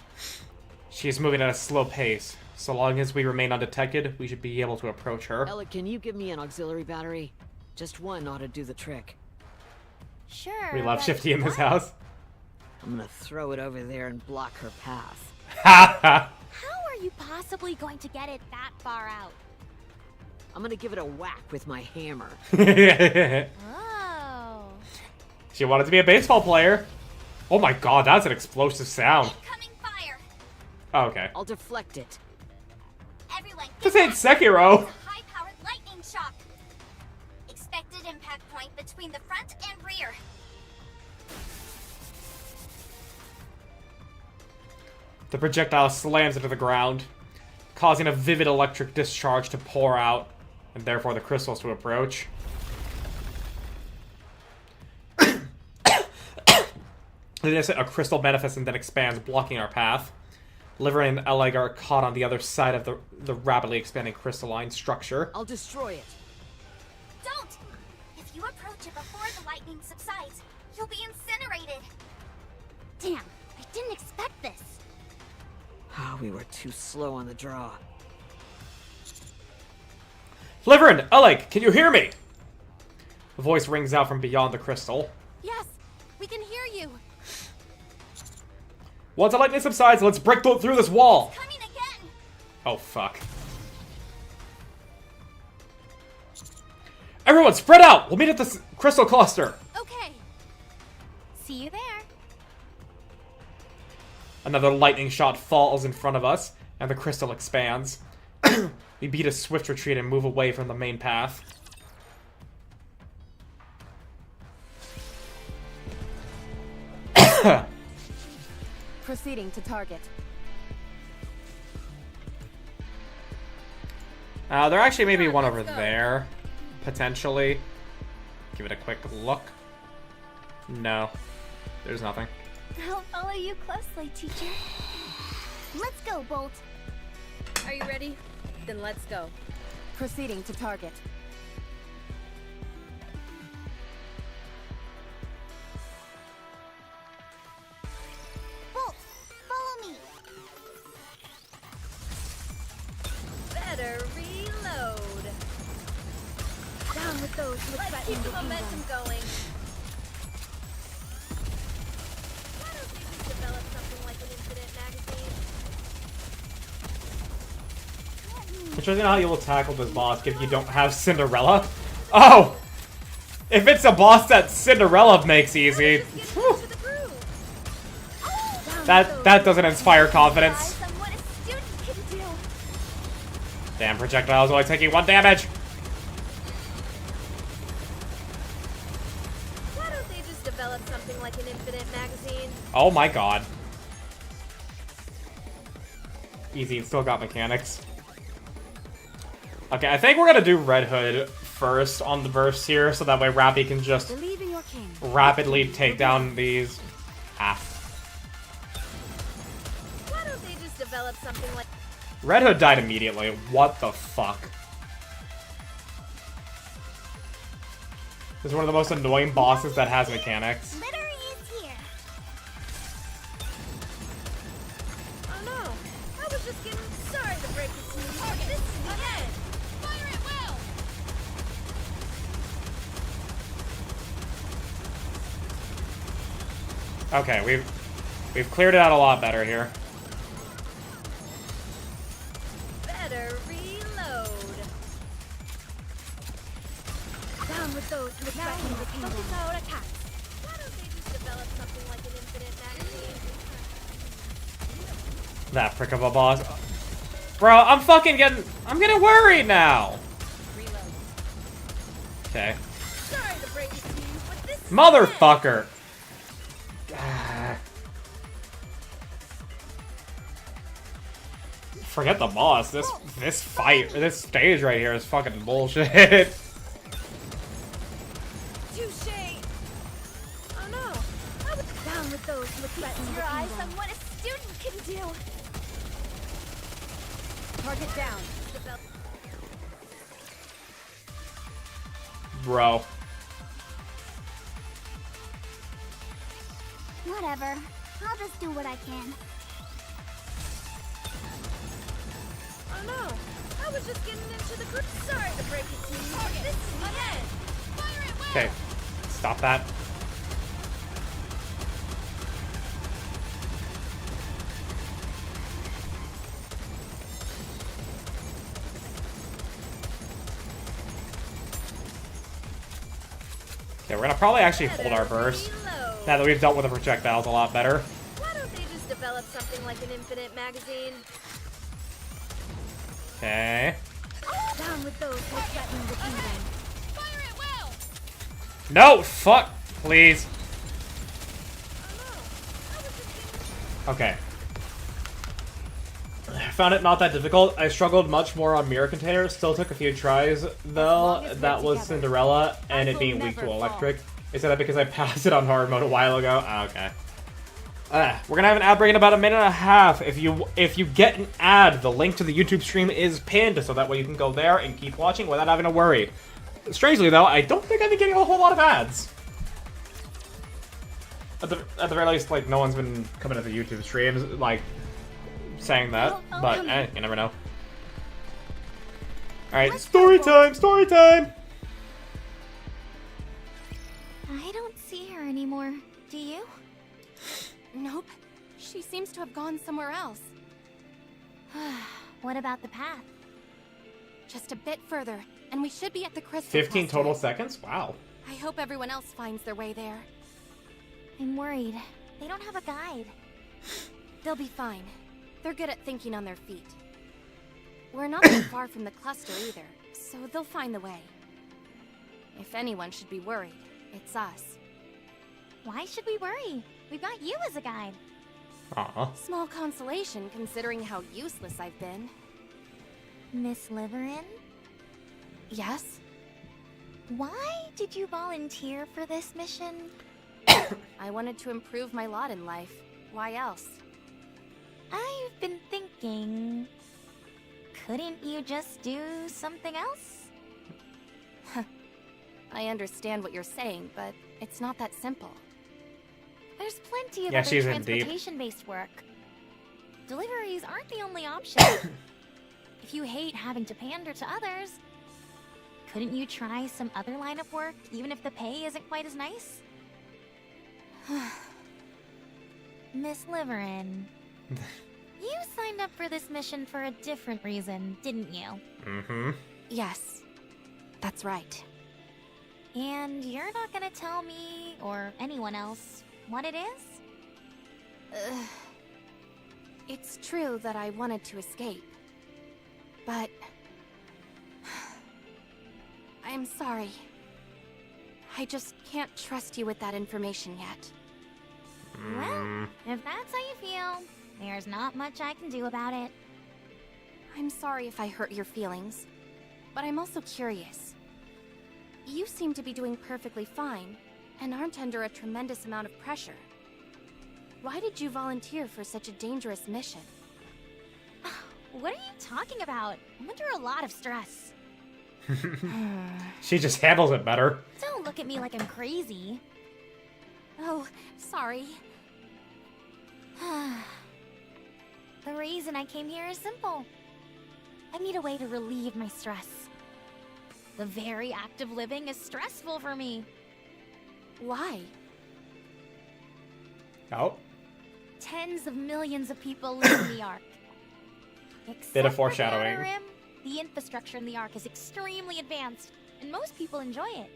She is moving at a slow pace. So long as we remain undetected, we should be able to approach her. Ella, can you give me an auxiliary battery? Just one ought to do the trick. Sure. We love but Shifty in this what? house. I'm gonna throw it over there and block her path. Ha ha! How are you possibly going to get it that far out? I'm gonna give it a whack with my hammer. Oh. She wanted to be a baseball player. Oh my god, that's an explosive sound. Incoming fire! Oh, okay. I'll deflect it. Everyone, This get ain't back. Sekiro. It's a high-powered lightning shock. Expected impact point between the front and rear. The projectile slams into the ground, causing a vivid electric discharge to pour out, and therefore the crystals to approach. A crystal manifests and then expands, blocking our path. Liveryn and Eleg are caught on the other side of the rapidly expanding crystalline structure. I'll destroy it. Don't! If you you approach it before the lightning subsides, you'll be incinerated. Damn, I didn't expect this. Ah, we were too slow on the draw. Liveryn, Alec, can you hear me? The voice rings out from beyond the crystal. Yes, we can hear you. Once the lightning subsides, let's break through this wall. Coming again. Oh, fuck. Everyone, spread out! We'll meet at the crystal cluster. Okay. See you there. Another lightning shot falls in front of us, and the crystal expands. We beat a swift retreat and move away from the main path. Proceeding to target. There actually may be one over there, potentially. Give it a quick look. No, there's nothing. I'll follow you closely, teacher. Let's go, Bolt. Are you ready? Then let's go. Proceeding to target. Bolt, follow me. Better reload. Down with those who Let's threaten keep the the kingdom. momentum going. Why don't they just develop something like an incident magazine? Interesting how you will tackle this boss if you don't have Cinderella. Oh! If it's a boss that Cinderella makes easy, whew, that doesn't inspire confidence. On what a student can do. Damn, projectiles only taking 1 damage. Why don't they just develop something like an infinite magazine? Oh my god. Easy, it's still got mechanics. Okay, I think we're gonna do Red Hood first on the burst here, so that way Rappy can just Believe in your king. rapidly take down these. Ah. Why don't they just develop something like... Red Hood died immediately. What the fuck? This is one of the most annoying bosses that has mechanics. Litter is here. Oh no, I was just getting... Sorry to break it to you. This is the end. Fire it well. Okay, we've cleared it out a lot better here. Better reload. Down with those who threaten the kingdom. Why don't they just develop something like an infinite magazine? That prick of a boss. Bro, I'm getting worried now. Reload. Okay. Sorry to break it to you, but this is Motherfucker. Ah. Forget the boss. This fight, this stage right here is fucking bullshit. Touche. Oh no. Down with those who threaten the Your eyes on kingdom. what a student can do. Target down. Bro. Whatever. I'll just do what I can. Oh no. I was just getting into the group. Sorry to break it to you, but this is the end. Fire it well. Okay. Stop that. Okay, we're gonna probably actually hold our burst. Now that we've dealt with the projectiles a lot better. Why don't they just develop something like an infinite magazine? Okay. Down with those who threaten the kingdom. Fire it well. No! Fuck! Please. Okay. I found it not that difficult. I struggled much more on mirror containers. Still took a few tries, though. That was Cinderella, and it being weak to electric. Is that because I passed it on hard mode a while ago? Ah, okay. We're gonna have an ad break in about 1.5 minutes. If you get an ad, the link to the YouTube stream is pinned, so that way you can go there and keep watching without having to worry. Strangely, though, I don't think I've been getting a whole lot of ads. At the very least, like, no one's been coming to the YouTube streams, like, saying that. But, you never know. Alright, story time! Story time! I don't see her anymore. Do you? Nope. She seems to have gone somewhere else. What about the path? Just a bit further, and we should be at the crystal 15 cluster. total seconds? Wow. I hope everyone else finds their way there. I'm worried. They don't have a guide. They'll be fine. They're good at thinking on their feet. We're not that far from the cluster either, so they'll find the way. If anyone should be worried, it's us. Why should we worry? We've got you as a guide. Aw. Small consolation considering how useless I've been. Miss Liveryn? Yes? Why did you volunteer for this mission? I wanted to improve my lot in life. Why else? I've been thinking... Couldn't you just do something else? I understand what you're saying, but it's not that simple. There's plenty of Yeah, other she's in deep. transportation-based work. Deliveries aren't the only option. If you hate having to pander to others, couldn't you try some other line of work, even if the pay isn't quite as nice? Miss Liveryn, you signed up for this mission for a different reason, didn't you? Mm-hmm. Yes, that's right. And you're not gonna tell me, or anyone else, what it is? It's true that I wanted to escape. But... I'm sorry. I just can't trust you with that information yet. Well, if that's how you feel, there's not much I can do about it. I'm sorry if I hurt your feelings, but I'm also curious. You seem to be doing perfectly fine, and aren't under a tremendous amount of pressure. Why did you volunteer for such a dangerous mission? What are you talking about? I'm under a lot of stress. She just handles it better. Don't look at me like I'm crazy. Oh, sorry. The reason I came here is simple. I need a way to relieve my stress. The very act of living is stressful for me. Why? Oh. Tens of millions of people live in the Ark. Except Bit of for the foreshadowing. Outer Rim, the infrastructure in the Ark is extremely advanced, and most people enjoy it.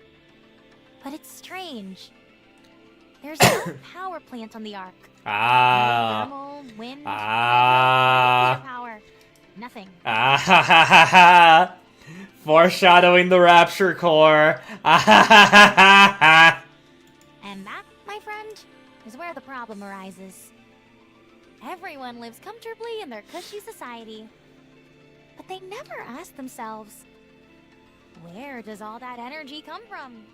But it's strange. There's no power plant on the Ark. Ah. No thermal, wind, Ah. nuclear power. Nothing. Ah ha ha ha ha! Foreshadowing the Rapture Core. Ah ha ha ha ha! And that, my friend, is where the problem arises. Everyone lives comfortably in their cushy society. But they never ask themselves, where does all that energy come from?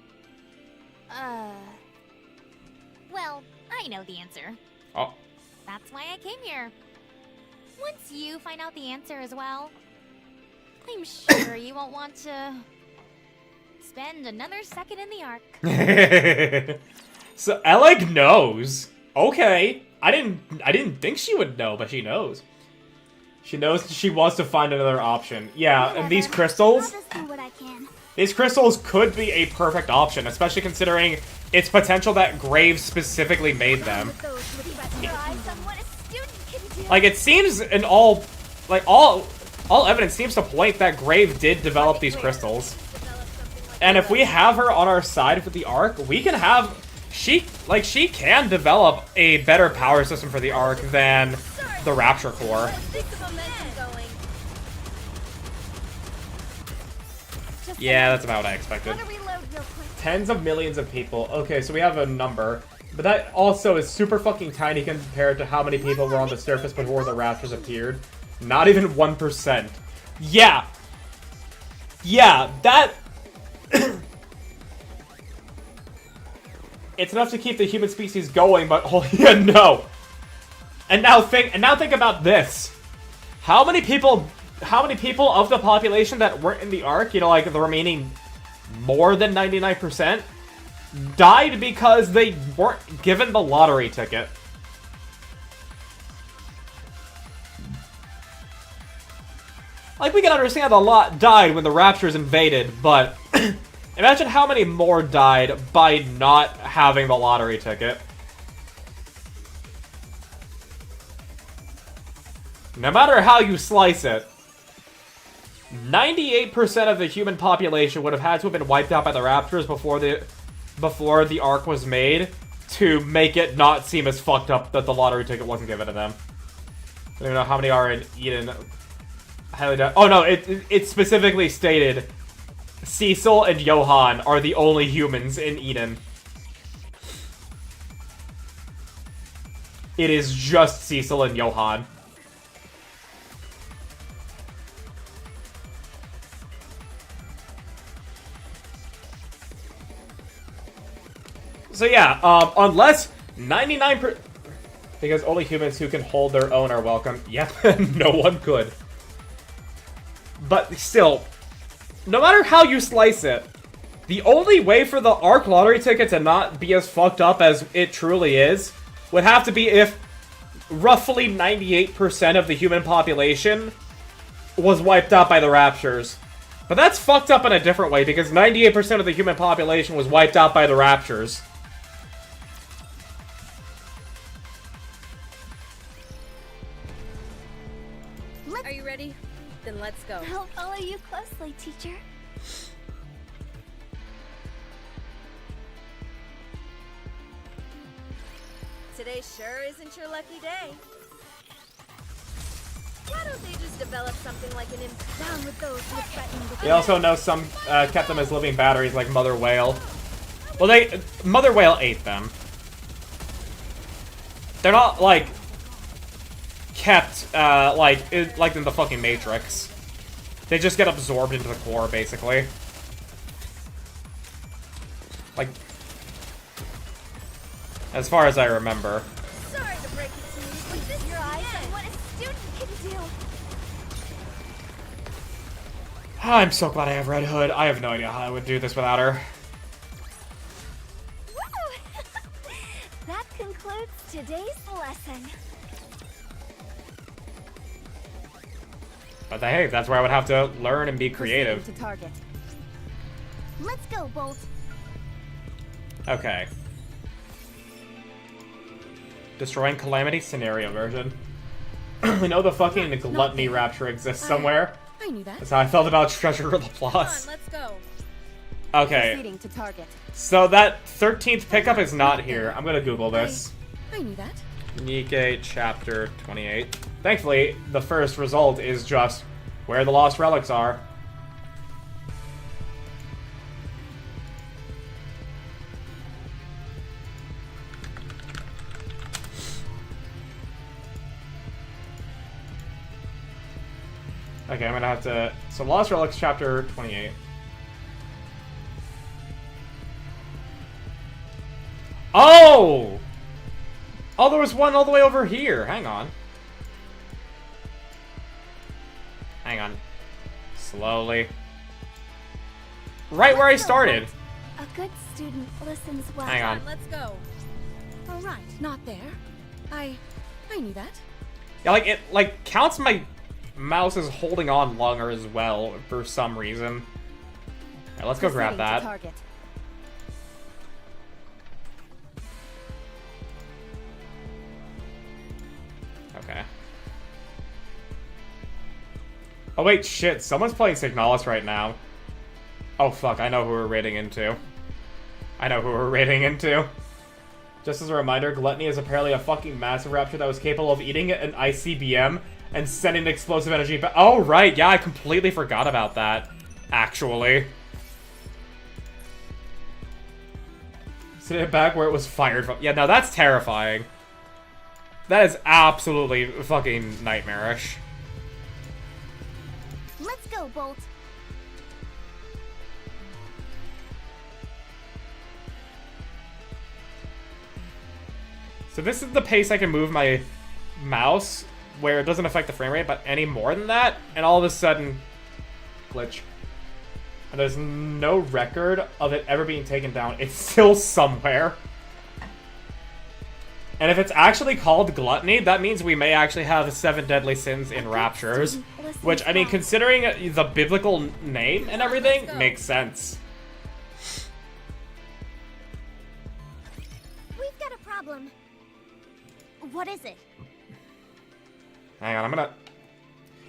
Well, I know the answer. Oh. That's why I came here. Once you find out the answer as well, I'm sure you won't want to spend another second in the Ark. So Alec knows. Okay. I didn't think she would know, but she knows. She knows she wants to find another option. Yeah, and these crystals, I'll just do what I can. these crystals could be a perfect option, especially considering its potential that Graves specifically made them. Like, it seems in all evidence seems to point that Grave did develop these crystals. And if we have her on our side with the Ark, we can have... She can develop a better power system for the Ark than the Rapture Core. Yeah, that's about what I expected. Tens of millions of people. Okay, so we have a number. But that also is super fucking tiny compared to how many people were on the surface before the Raptors appeared. Not even 1%. Yeah! Yeah, that... It's enough to keep the human species going, but oh yeah, no. And now think about this. How many people of the population that weren't in the Ark, you know, like the remaining more than 99%, died because they weren't given the lottery ticket. Like, we can understand a lot died when the Raptures invaded, but imagine how many more died by not having the lottery ticket. No matter how you slice it, 98% of the human population would have had to have been wiped out by the Raptors before the arc was made to make it not seem as fucked up that the lottery ticket wasn't given to them. I don't even know how many are in Eden. Oh no, it specifically stated Cecil and Johan are the only humans in Eden. It is just Cecil and Johan. So yeah, unless 99%... Because only humans who can hold their own are welcome. Yep, no one could. But still, no matter how you slice it, the only way for the ARC lottery ticket to not be as fucked up as it truly is would have to be if roughly 98% of the human population was wiped out by the Raptures. But that's fucked up in a different way, because 98% of the human population was wiped out by the Raptures. Are you ready? Then let's go. I'll follow you closely, teacher. Today sure isn't your lucky day. Why don't they just develop something like an down with those who threaten with We also know some kept them as living batteries, like Mother Whale. Well, Mother Whale ate them. They're not, like, kept, like in the fucking Matrix. They just get absorbed into the core, basically. Like, as far as I remember. Sorry to break it to you, but this Your eyes on what a student can do. I'm so glad I have Red Hood. I have no idea how I would do this without her. Woo! That concludes today's lesson. But hey, that's where I would have to learn and be creative. To target. Let's go, Bolt. Okay. Destroying Calamity scenario version. We know the fucking Gluttony Rapture exists somewhere. I knew that. That's how I felt about Treasure of the Come Plus. on, let's go. Okay. Proceeding to target. So that 13th pickup is not here. I'm gonna Google this. I knew that. Nikke chapter 28. Thankfully, the first result is just where the lost relics are. Okay, I'm gonna have to... So, Lost Relics, chapter 28. Oh! Oh, there was one all the way over here. Hang on. Hang on. Slowly. Right where I started. A good student listens well. Hang on. Let's go. All right, not there. I knew that. Yeah, like, it, like, counts my mouse is holding on longer as well, for some reason. Alright, let's go grab Proceeding to that. target. Okay. Oh wait, shit, someone's playing Signalis right now. Oh fuck, I know who we're raiding into. I know who we're raiding into. Just as a reminder, Gluttony is apparently a fucking massive rapture that was capable of eating an ICBM and sending explosive energy back. Oh right, yeah, I completely forgot about that, actually. Send it back where it was fired from. Yeah, no, that's terrifying. That is absolutely fucking nightmarish. Let's go, Bolt. So this is the pace I can move my mouse, where it doesn't affect the frame rate, but any more than that, and all of a sudden, glitch. And there's no record of it ever being taken down. It's still somewhere. And if it's actually called gluttony, that means we may actually have 7 deadly sins in Raptures. Which, I mean, considering the biblical name and everything, makes sense. We've got a problem. What is it? Hang on, I'm gonna...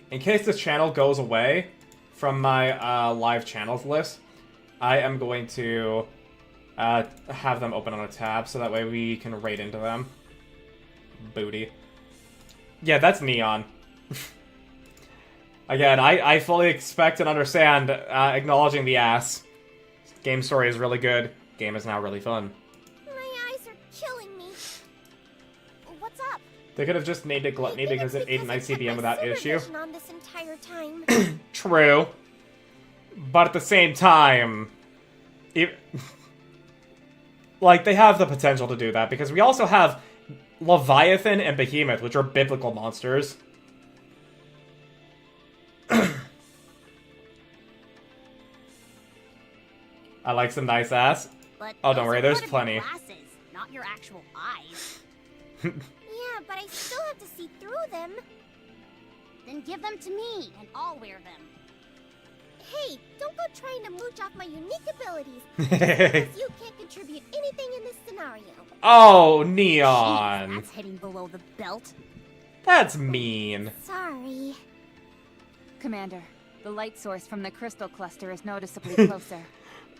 In case this channel goes away from my live channels list, I am going to have them open on a tab so that way we can raid into them. Booty. Yeah, that's Neon. Again, I fully expect and understand acknowledging the ass. Game story is really good. Game is now really fun. My eyes are killing me. What's up? They could have just named it Gluttony because it ate an ICBM without issue. On this entire time. True. But at the same time... like, they have the potential to do that because we also have Leviathan and Behemoth, which are biblical monsters. I like some nice ass. But Oh, don't worry, there's those are plenty. glasses, not your actual eyes. Yeah, but I still have to see through them. Then give them to me, and I'll wear them. Hey, don't go trying to mooch off my unique abilities. Because you can't contribute anything in this scenario. Oh, Jeez, Neon. that's hitting below the belt. That's mean. Sorry. Commander, the light source from the crystal cluster is noticeably closer.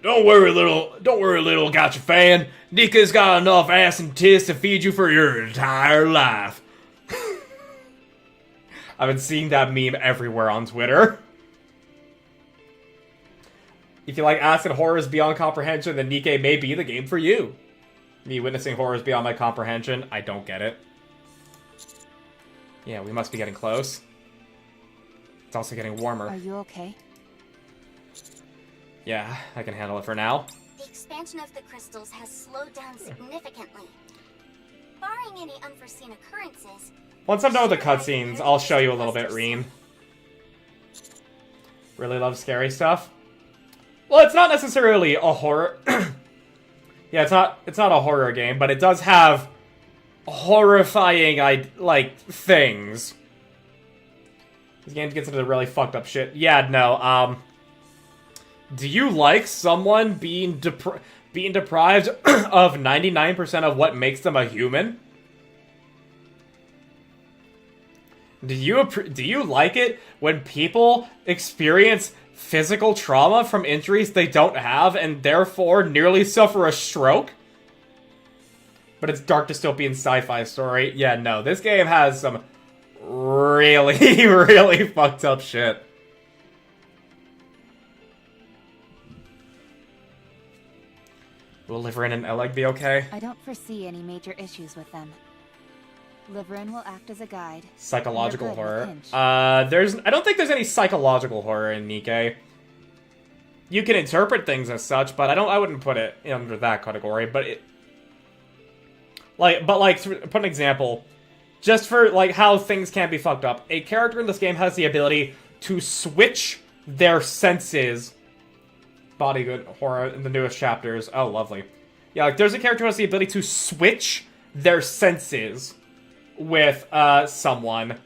Don't worry, little gotcha fan. Nikke's got enough ass and tits to feed you for your entire life. I've been seeing that meme everywhere on Twitter. If you like acid horrors beyond comprehension, then Nikke may be the game for you. Me witnessing horrors beyond my comprehension, I don't get it. Yeah, we must be getting close. It's also getting warmer. Are you okay? Yeah, I can handle it for now. The expansion of the crystals has slowed down significantly. Barring any unforeseen occurrences... Once I'm done with the cutscenes, I'll show you a little bit, Reen. Really love scary stuff? Well, it's not necessarily a horror... yeah, it's not a horror game, but it does have horrifying, things. This game gets into really fucked up shit. Yeah, no, do you like someone being deprived of 99% of what makes them a human? Do you like it when people experience physical trauma from injuries they don't have and therefore nearly suffer a stroke? But it's dark dystopian sci-fi story. Yeah, no, this game has some really, really fucked up shit. Will Liveryn and Eleg be okay? I don't foresee any major issues with them. Liveryn will act as a guide. Psychological and they're horror. good with Hinge. I don't think there's any psychological horror in Nikke. You can interpret things as such, but I wouldn't put it under that category. But to put an example, just for how things can be fucked up, a character in this game has the ability to switch their senses. Body good horror in the newest chapters. Oh, lovely. Yeah, there's a character who has the ability to switch their senses with someone,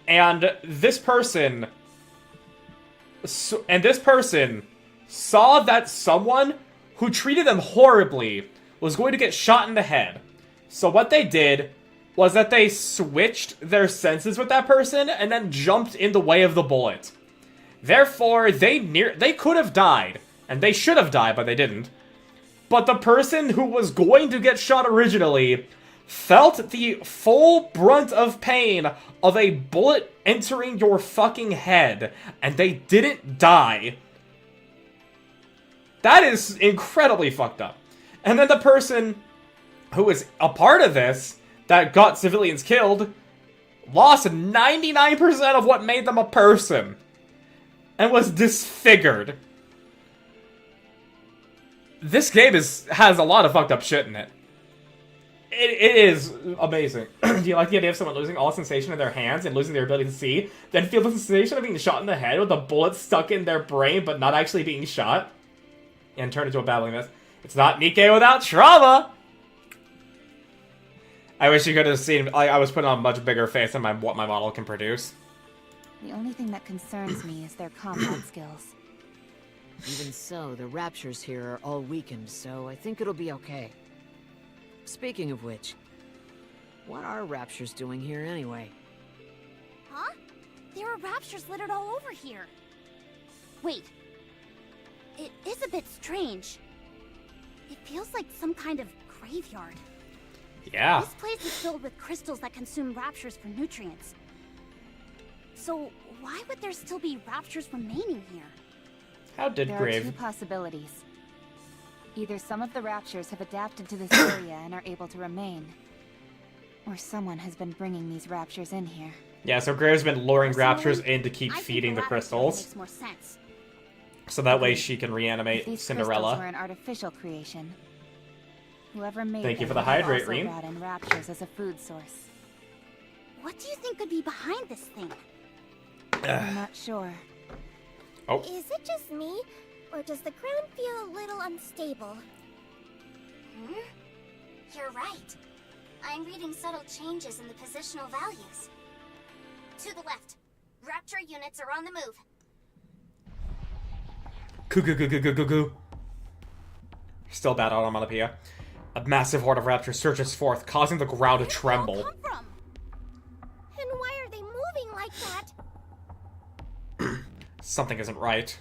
and this person saw that someone who treated them horribly was going to get shot in the head. So what they did was that they switched their senses with that person and then jumped in the way of the bullet. Therefore, they could have died, and they should have died, but they didn't. But the person who was going to get shot originally felt the full brunt of pain of a bullet entering your fucking head, and they didn't die. That is incredibly fucked up. And then the person who was a part of this, that got civilians killed, lost 99% of what made them a person, and was disfigured. This game has a lot of fucked up shit in it. It is amazing. Do you like the idea of someone losing all sensation in their hands and losing their ability to see, then feel the sensation of being shot in the head with a bullet stuck in their brain but not actually being shot? And turn into a babbling mess. It's not Nikke without trauma! I wish you could have seen, I was putting on a much bigger face than what my model can produce. The only thing that concerns me is their combat skills. Even so, the raptures here are all weakened, so I think it'll be okay. Speaking of which, what are raptures doing here anyway? Huh? There are raptures littered all over here. Wait. It is a bit strange. It feels like some kind of graveyard. Yeah. This place is filled with crystals that consume raptures for nutrients. So, why would there still be raptures remaining here? How did There Grave? are two possibilities. Either some of the raptures have adapted to this area and are able to remain, or someone has been bringing these raptures in here. Yeah, so Grave's been luring Personally, raptures in to keep I think feeding the latter crystals, makes more sense. so that way Agreed. she can If reanimate these Cinderella. crystals were an artificial creation, whoever made Thank you them for the would have hydrate, also Reem. brought in raptures as a food source. What do you think could be behind this thing? I'm not sure. Oh. Is it just me, or does the ground feel a little unstable? Hmm? You're right. I'm reading subtle changes in the positional values. To the left. Rapture units are on the move. Coo. Still bad onomatopoeia. A massive horde of raptors surges forth, causing the ground to tremble. Where did they all come from? And why are they moving like that? Something isn't right.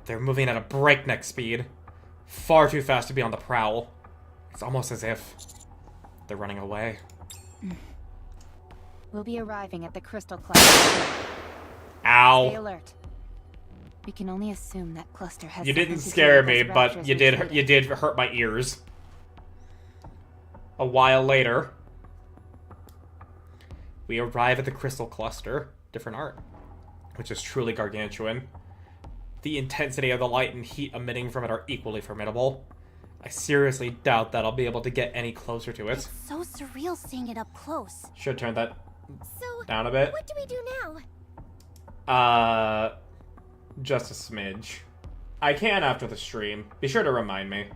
They're moving at a breakneck speed. Far too fast to be on the prowl. It's almost as if they're running away. We'll be arriving at the crystal cluster. Stay Ow. alert. We can only assume that cluster has You something didn't to do scare with me, those but raptures you we did hurt my ears. A while later, we arrive at the crystal cluster. Different art, which is truly gargantuan. The intensity of the light and heat emitting from it are equally formidable. I seriously doubt that I'll be able to get any closer to it. It's so surreal seeing it up close. Should turn that So, down a bit. what do we do now? Just a smidge. I can after the stream. Be sure to remind me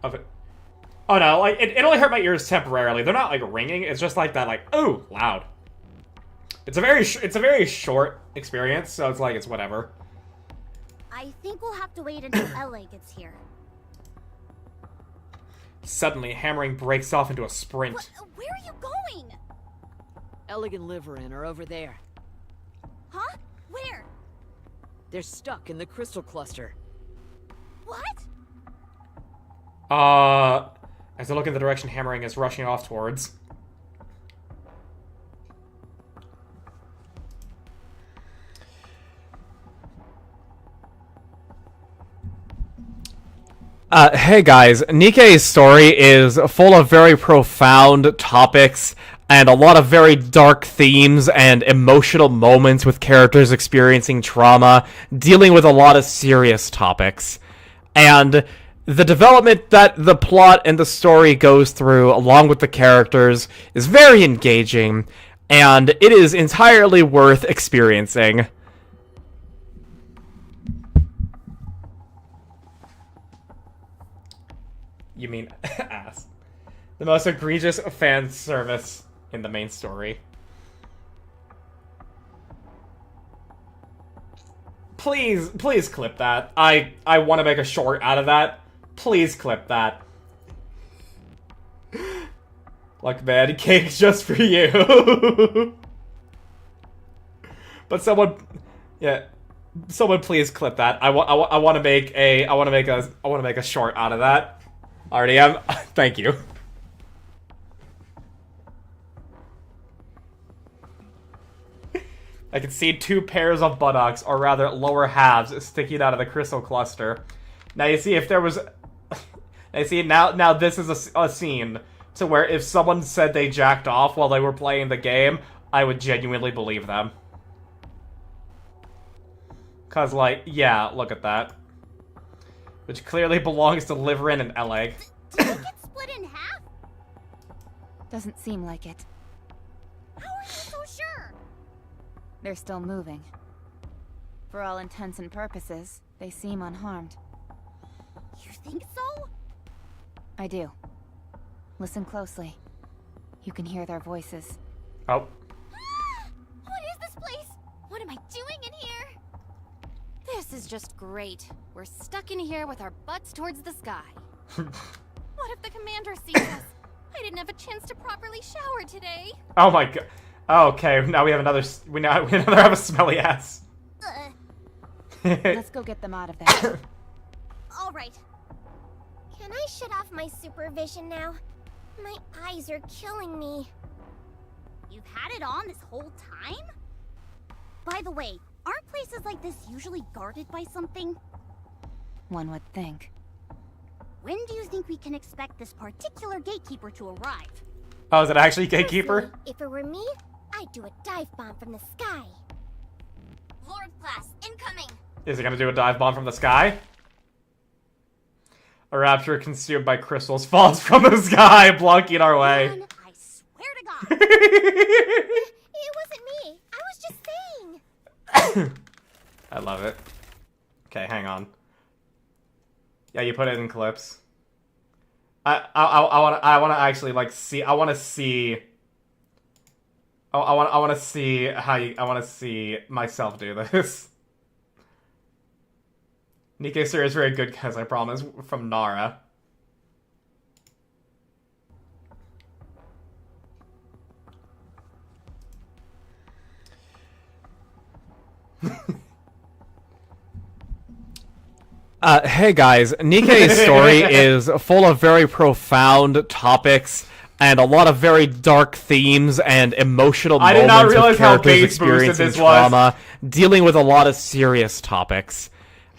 of it. Oh no, like, it only hurt my ears temporarily. They're not, like, ringing. It's just like that, like, ooh, loud. It's a very short experience, so it's like, it's whatever. I think we'll have to wait until LA gets here. Suddenly, hammering breaks off into a sprint. Where are you going? Eleg and Liveryn are over there. Huh? Where? They're stuck in the crystal cluster. What? As I look in the direction hammering is rushing off towards. Hey guys, Nikke's story is full of very profound topics and a lot of very dark themes and emotional moments with characters experiencing trauma, dealing with a lot of serious topics. And the development that the plot and the story goes through, along with the characters, is very engaging, and it is entirely worth experiencing. You mean ass. The most egregious fan service in the main story. Please clip that. I want to make a short out of that. Please clip that. Like, man, cake just for you. But someone please clip that. I want to make a short out of that. Already am. Thank you. I can see two pairs of buttocks, or rather lower halves, sticking out of the crystal cluster. Now you see if there was... now see, now this is a scene to where if someone said they jacked off while they were playing the game, I would genuinely believe them. Cause like, yeah, look at that. Which clearly belongs to Liveryn and Eleg. Doesn't seem like it. How are you so sure? They're still moving. For all intents and purposes, they seem unharmed. You think so? I do. Listen closely. You can hear their voices. Oh. What is this place? What am I doing in here? This is just great. We're stuck in here with our butts towards the sky. What if the commander sees us? I didn't have a chance to properly shower today. Oh my god. Okay, now we have another. We now have a smelly ass. Let's go get them out of there. All right. Can I shut off my supervision now? My eyes are killing me. You've had it on this whole time? By the way, aren't places like this usually guarded by something? One would think. When do you think we can expect this particular gatekeeper to arrive? Oh, is it actually gatekeeper? If it were me, I'd do a dive bomb from the sky. Lord class, incoming! Is it gonna do a dive bomb from the sky? A rapture consumed by crystals falls from the sky, blocking our way. Man, I swear to God. It wasn't me. I was just saying. I love it. Okay, hang on. Yeah, you put it in clips. I want to actually like see. I want to see. Oh, I want to see how you. I want to see myself do this. Nikke sir is very good, guys. I promise. From Nara. Hey guys, Nikke's story is full of very profound topics and a lot of very dark themes and emotional moments did not realize with how characters base boosted experiencing this was. trauma, dealing with a lot of serious topics.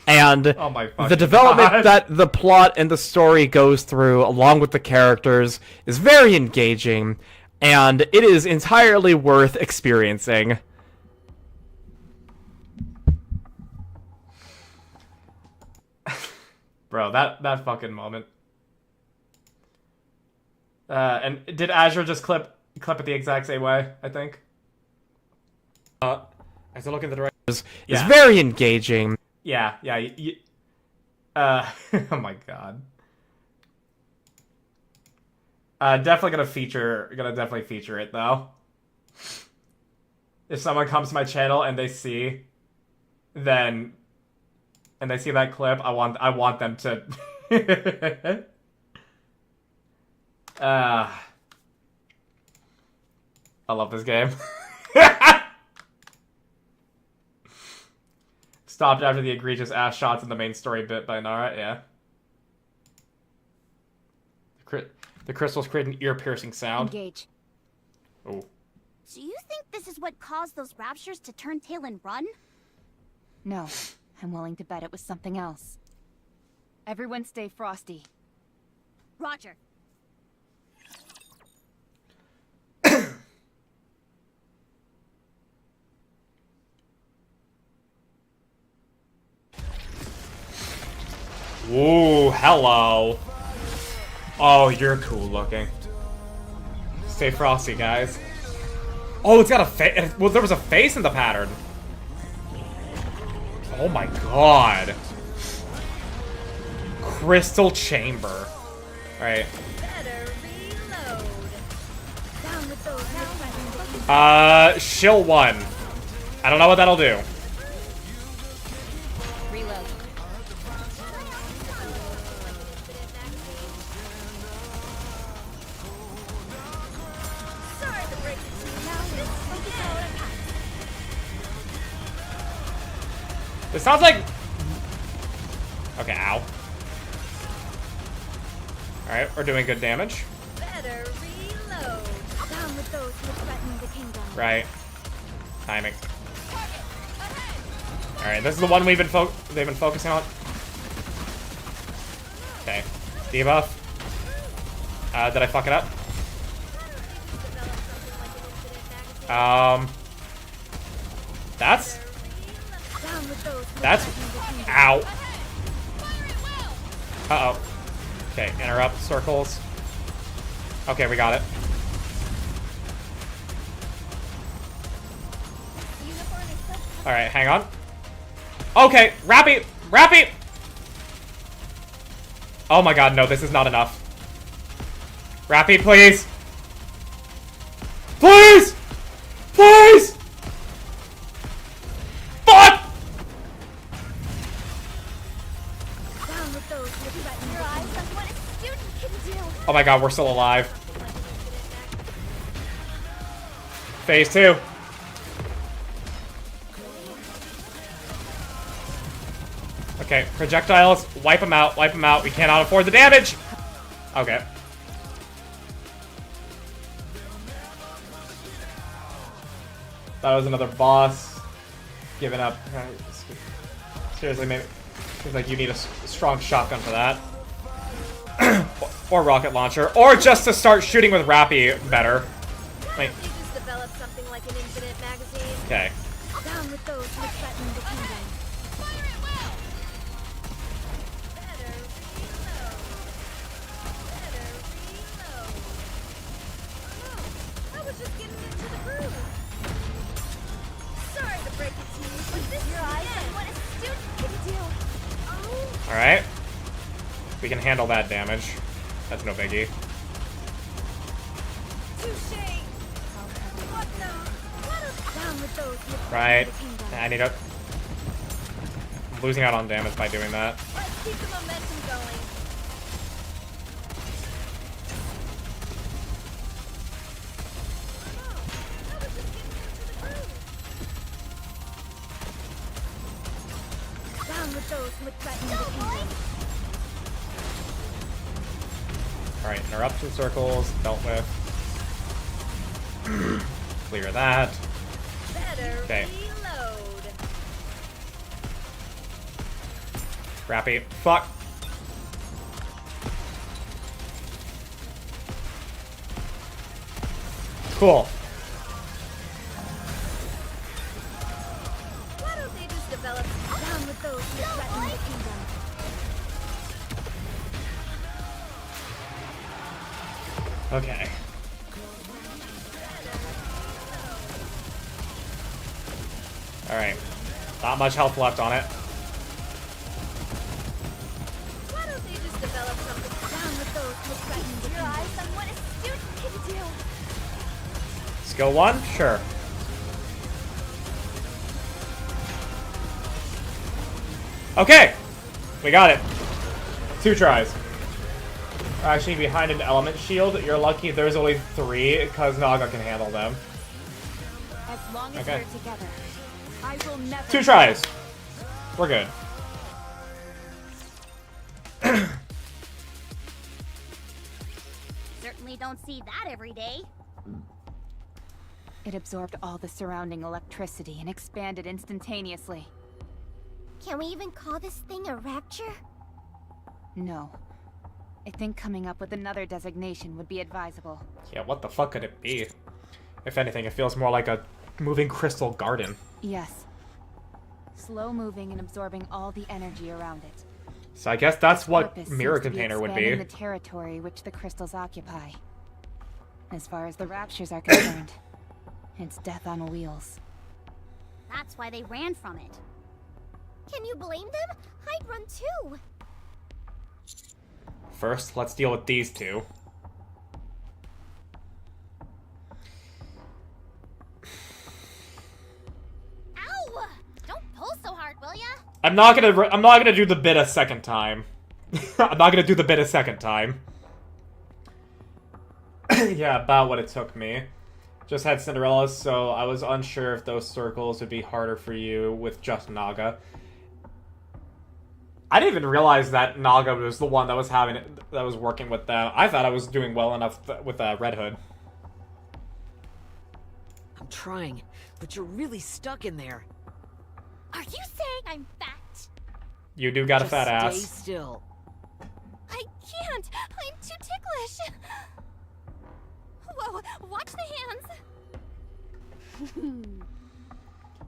And Oh my the fucking development God. that the plot and the story goes through, along with the characters, is very engaging, and it is entirely worth experiencing. Bro, that fucking moment. And did Azure just clip it the exact same way, I think? As I look in the direction, is very engaging. Yeah. Oh my god. Definitely gonna feature it though. If someone comes to my channel and they see, and they see that clip, I want them to. I love this game. Stopped after the egregious ass shots in the main story bit by Nara, yeah. The crystals create an ear-piercing sound. Engage. Oh. Do you think this is what caused those raptures to turn tail and run? No, I'm willing to bet it was something else. Everyone stay frosty. Roger. Ooh, hello. Oh, you're cool looking. Stay frosty, guys. Oh, it's got a face. Well, there was a face in the pattern. Oh my god. Crystal chamber. Alright. Shill 1. I don't know what that'll do. Reload. It sounds like... Okay, ow. Alright, we're doing good damage. Better reload. Down with those who threaten the kingdom. Right. Timing. Alright, this is the one they've been focusing on. Okay. Debuff. Did I fuck it up? That's... Ow. Uh-oh. Okay, interrupt circles. Okay, we got it. Alright, hang on. Okay, Rappy! Rappy! Oh my god, no, this is not enough. Rappy, please! Please! Please! Fuck! Down with those who threaten your eyes on what a student can do. Oh my god, we're still alive. Phase 2. Okay, projectiles, wipe them out, wipe them out. We cannot afford the damage! Okay. That was another boss. Giving up. Seriously, maybe. Seems like you need a strong shotgun for that. or rocket launcher. Or just to start shooting with Rappy better. Wait. You just develop something like an infinite magazine. Okay. Down with those who threaten the kingdom. Fire it well. Better reload. Better reload. Oh no, I was just getting into the groove. Sorry to break it to you, but this is Your eyes on what a student can do. Oh. Alright. We can handle that damage. That's no biggie. Touche. What the? Down with those who threaten Right. the kingdom. I need to... I'm losing out on damage by doing that. Let's keep the momentum going. Down with those who threaten the kingdom. Alright, interruption circles, dealt with. Clear that. Better Okay. reload. Rappy. Fuck. Cool. Why don't they just develop? Down with those who threaten the kingdom. Okay. Alright. Not much health left on it. Why don't they just develop something? Down with those who threaten the kingdom. Your eyes on what a student can do. Skill 1? Sure. Okay! We got it. 2 tries. Actually, behind an element shield, you're lucky there's only 3, because Naga can handle them. As long as Okay. we're together, I will never. 2 tries. We're good. Certainly don't see that every day. It absorbed all the surrounding electricity and expanded instantaneously. Can we even call this thing a rapture? No. I think coming up with another designation would be advisable. Yeah, what the fuck could it be? If anything, it feels more like a moving crystal garden. Yes. Slow moving and absorbing all the energy around it. So I guess that's what Purpose mirror seems to container would expanding be. the territory which the crystals occupy. As far as the raptures are concerned, it's death on wheels. That's why they ran from it. Can you blame them? I'd run too. First, let's deal with these 2. Ow! Don't pull so hard, will ya? I'm not gonna do the bit a second time. I'm not gonna do the bit a second time. Yeah, about what it took me. Just had Cinderella, so I was unsure if those circles would be harder for you with just Naga. I didn't even realize that Naga was the one that was working with them. I thought I was doing well enough with Red Hood. I'm trying, but you're really stuck in there. Are you saying I'm fat? You do got a Just fat stay ass. still. I can't. I'm too ticklish. Whoa! Watch the hands.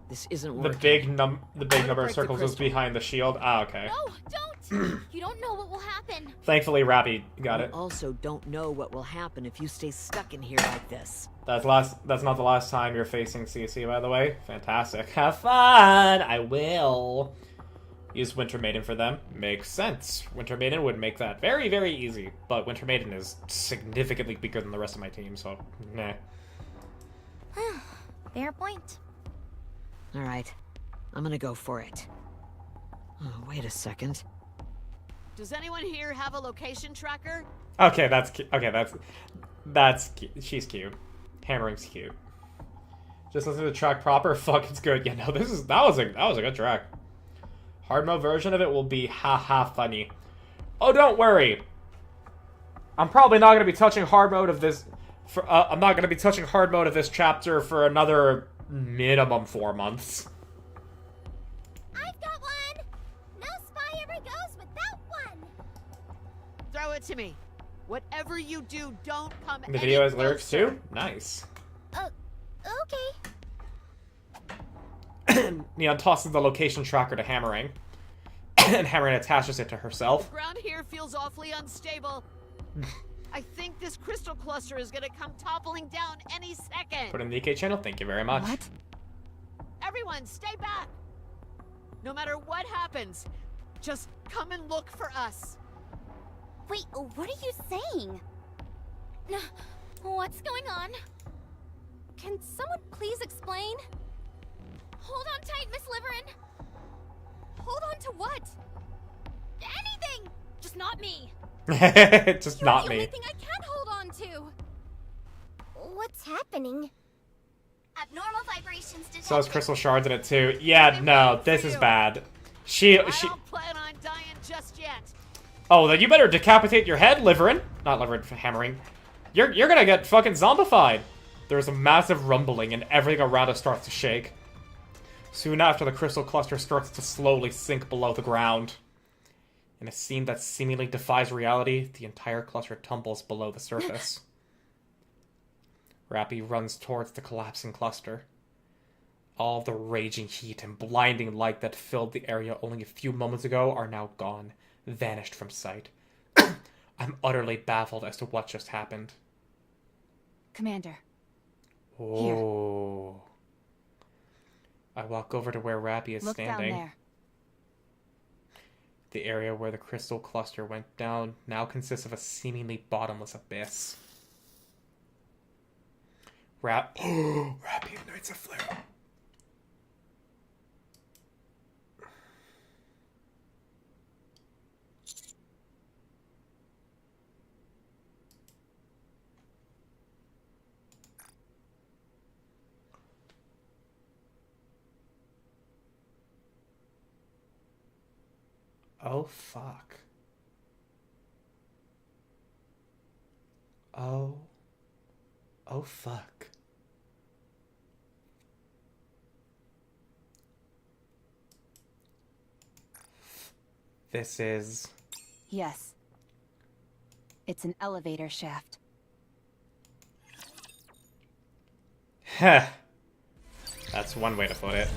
This isn't The working. big number of break the circles was crystal. behind the shield. Ah, okay. No, don't! You don't know what will happen. Thankfully, Rappy got You it. also don't know what will happen if you stay stuck in here like this. That's not the last time you're facing CC, by the way. Fantastic. Have fun! I will. Use Winter Maiden for them. Makes sense. Winter Maiden would make that very, very easy. But Winter Maiden is significantly bigger than the rest of my team, so nah. Fair point. Alright, I'm gonna go for it. Oh, wait a second. Does anyone here have a location tracker? Okay, that's cute. Okay, that's cute. She's cute. Hammering's cute. Just listen to the track proper. Fuck, it's good. Yeah, no, that was a good track. Hard mode version of it will be haha funny. Oh, don't worry. I'm probably not gonna be touching hard mode of this. I'm not gonna be touching hard mode of this chapter for another minimum 4 months. I've got one! No spy ever goes without one! Throw it to me. Whatever you do, don't come. The video has lyrics too? Nice. Okay. Neon tosses the location tracker to Hammering. And Hammering attaches it to herself. The ground here feels awfully unstable. I think this crystal cluster is gonna come toppling down any second. Put in the Nikke channel, thank you very much. What? Everyone, stay back! No matter what happens, just come and look for us. Wait, what are you saying? What's going on? Can someone please explain? Hold on tight, Miss Liveryn. Hold on to what? Anything! Just not me. Just You're not the me. only thing I can hold on to. What's happening? Abnormal vibrations detected. So has crystal shards in it too. Yeah, no, this is bad. She. I don't plan on dying just yet. Oh, then you better decapitate your head, Liveryn. Not Liveryn, Hammering. You're gonna get fucking zombified. There's a massive rumbling and everything around us starts to shake. Soon after, the crystal cluster starts to slowly sink below the ground. In a scene that seemingly defies reality, the entire cluster tumbles below the surface. Rappy runs towards the collapsing cluster. All the raging heat and blinding light that filled the area only a few moments ago are now gone, vanished from sight. I'm utterly baffled as to what just happened. Commander. Oh. I walk over to where Rappy is Look standing. down there. The area where the crystal cluster went down now consists of a seemingly bottomless abyss. Rappy ignites a flare. Oh, fuck. Oh, fuck. This is... Yes. It's an elevator shaft. Heh. That's one way to put it.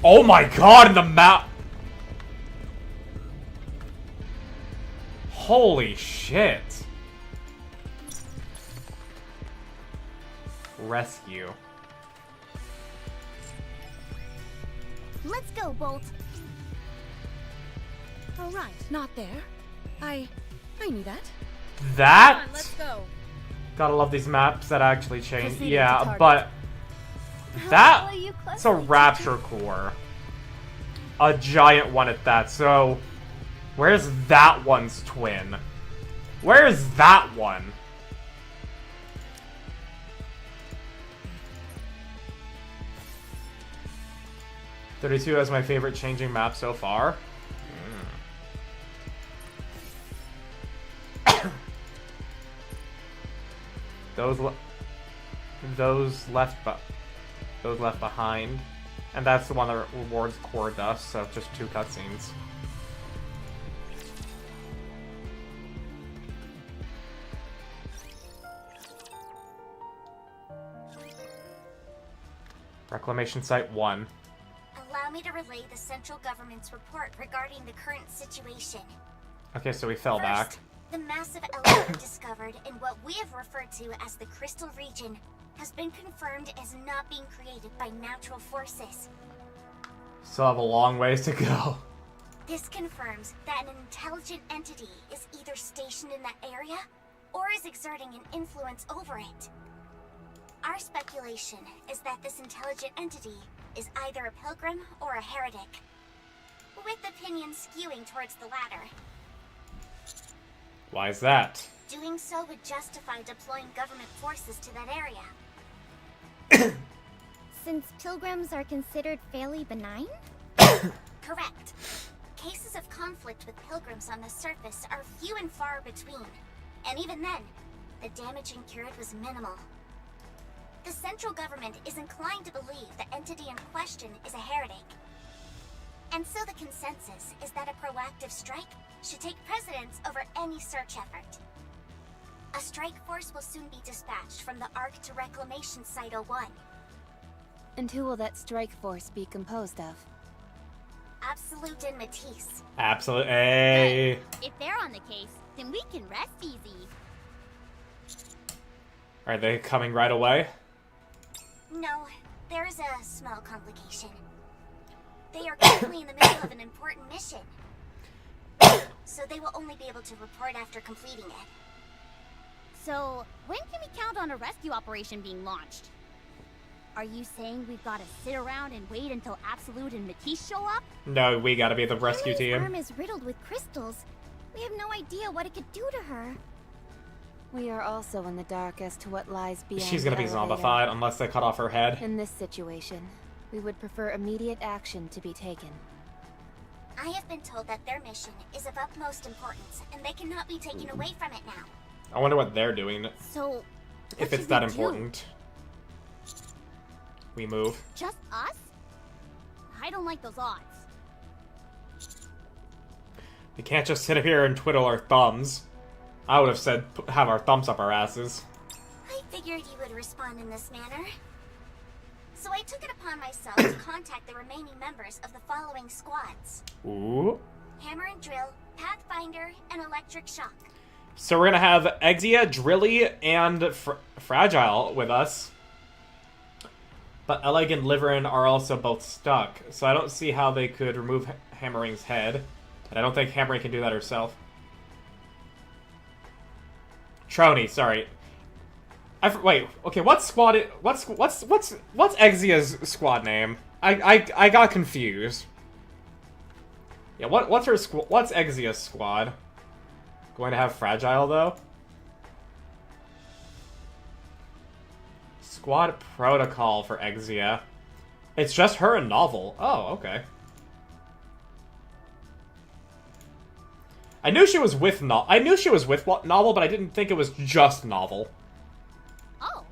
Oh my god, the map! Holy shit. Rescue. Let's go, Bolt. All right, not there. I knew that. That? Come on, let's go. Gotta love these maps that actually change. Proceeding to Yeah, target. but... Follow That... you It's a closely, rapture core. A giant one at that, so... Where's that one's twin? Where's that one? "32 is my favorite changing map so far." Those left behind, and that's the one that rewards core dust. So just 2 cutscenes. Reclamation Site 1. Allow me to relay the central government's report regarding the current situation. Okay, so we fell back. First, the massive element discovered in what we have referred to as the Crystal Region has been confirmed as not being created by natural forces. Still have a long ways to go. This confirms that an intelligent entity is either stationed in that area or is exerting an influence over it. Our speculation is that this intelligent entity is either a pilgrim or a heretic, with opinions skewing towards the latter. Why is that? Doing so would justify deploying government forces to that area. Since pilgrims are considered fairly benign? Correct. Cases of conflict with pilgrims on the surface are few and far between, and even then, the damage incurred was minimal. The central government is inclined to believe the entity in question is a heretic. And so the consensus is that a proactive strike should take precedence over any search effort. A strike force will soon be dispatched from the Ark to Reclamation Site 01. And who will that strike force be composed of? Absolute and Matisse. Absolute. Hey. If they're on the case, then we can rest easy. Are they coming right away? No, there is a small complication. They are currently in the middle of an important mission. So they will only be able to report after completing it. So, when can we count on a rescue operation being launched? Are you saying we've got to sit around and wait until Absolute and Matisse show up? No, we gotta be the rescue Emily's team. arm is riddled with crystals. We have no idea what it could do to her. We are also in the dark as to what lies beyond. She's gonna the be elevator. zombified unless they cut off her head. In this situation, we would prefer immediate action to be taken. I have been told that their mission is of utmost importance, and they cannot be taken away from it now. I wonder what they're doing. So, If what it's should that we do? important. We move. Just us? I don't like those odds. We can't just sit here and twiddle our thumbs. I would have said have our thumbs up our asses. I figured you would respond in this manner. So I took it upon myself to contact the remaining members of the following squads. Ooh. Hammer and Drill, Pathfinder, and Electric Shock. So we're gonna have Exia, Drilly, and Fragile with us. But Eleg and Liveryn are also both stuck, so I don't see how they could remove Hammering's head. And I don't think Hammering can do that herself. Trony, sorry. Wait, okay, what squad? What's Exia's squad name? I got confused. Yeah, what's her squad? What's Exia's squad? Going to have Fragile though. Squad protocol for Exia. It's just her and Novel. Oh, okay. I knew she was with Novel, but I didn't think it was just Novel. Oh.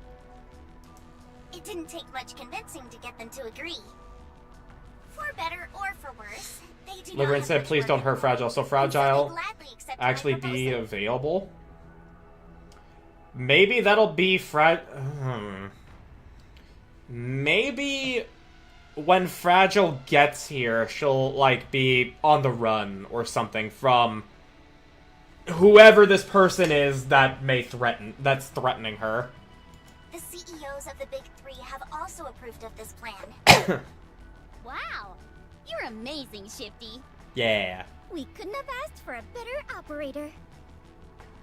It didn't take much convincing to get them to agree. For better or for worse, they do not Liveryn have said, much please work don't at hurt home, Fragile. So and Fragile they gladly accept my actually be proposal. available? Maybe that'll be Maybe when Fragile gets here, she'll, like, be on the run or something from whoever this person is that's threatening her. The CEOs of the Big Three have also approved of this plan. Wow, you're amazing, Shifty. Yeah. We couldn't have asked for a better operator.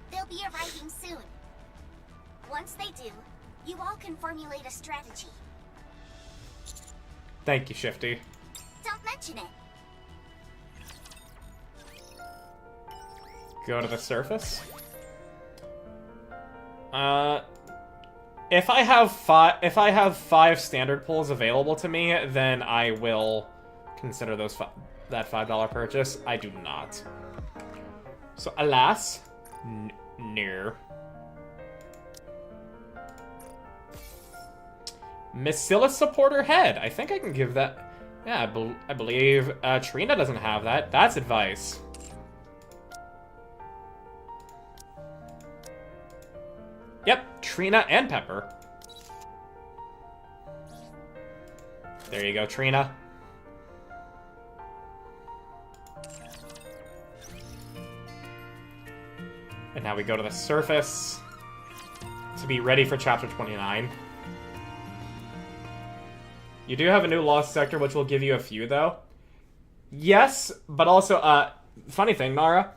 They'll be arriving soon. Once they do, you all can formulate a strategy. Thank you, Shifty. Don't mention it. Go to the surface. If I have five standard pulls available to me, then I will consider that $5 purchase. I do not. So alas, no. Miscellus supporter head. I think I can give that. Yeah, I believe Trina doesn't have that. That's advice. Yep, Trina and Pepper. There you go, Trina. And now we go to the surface to be ready for Chapter 29. You do have a new lost sector, which will give you a few, though. Yes, but also, funny thing, Nara,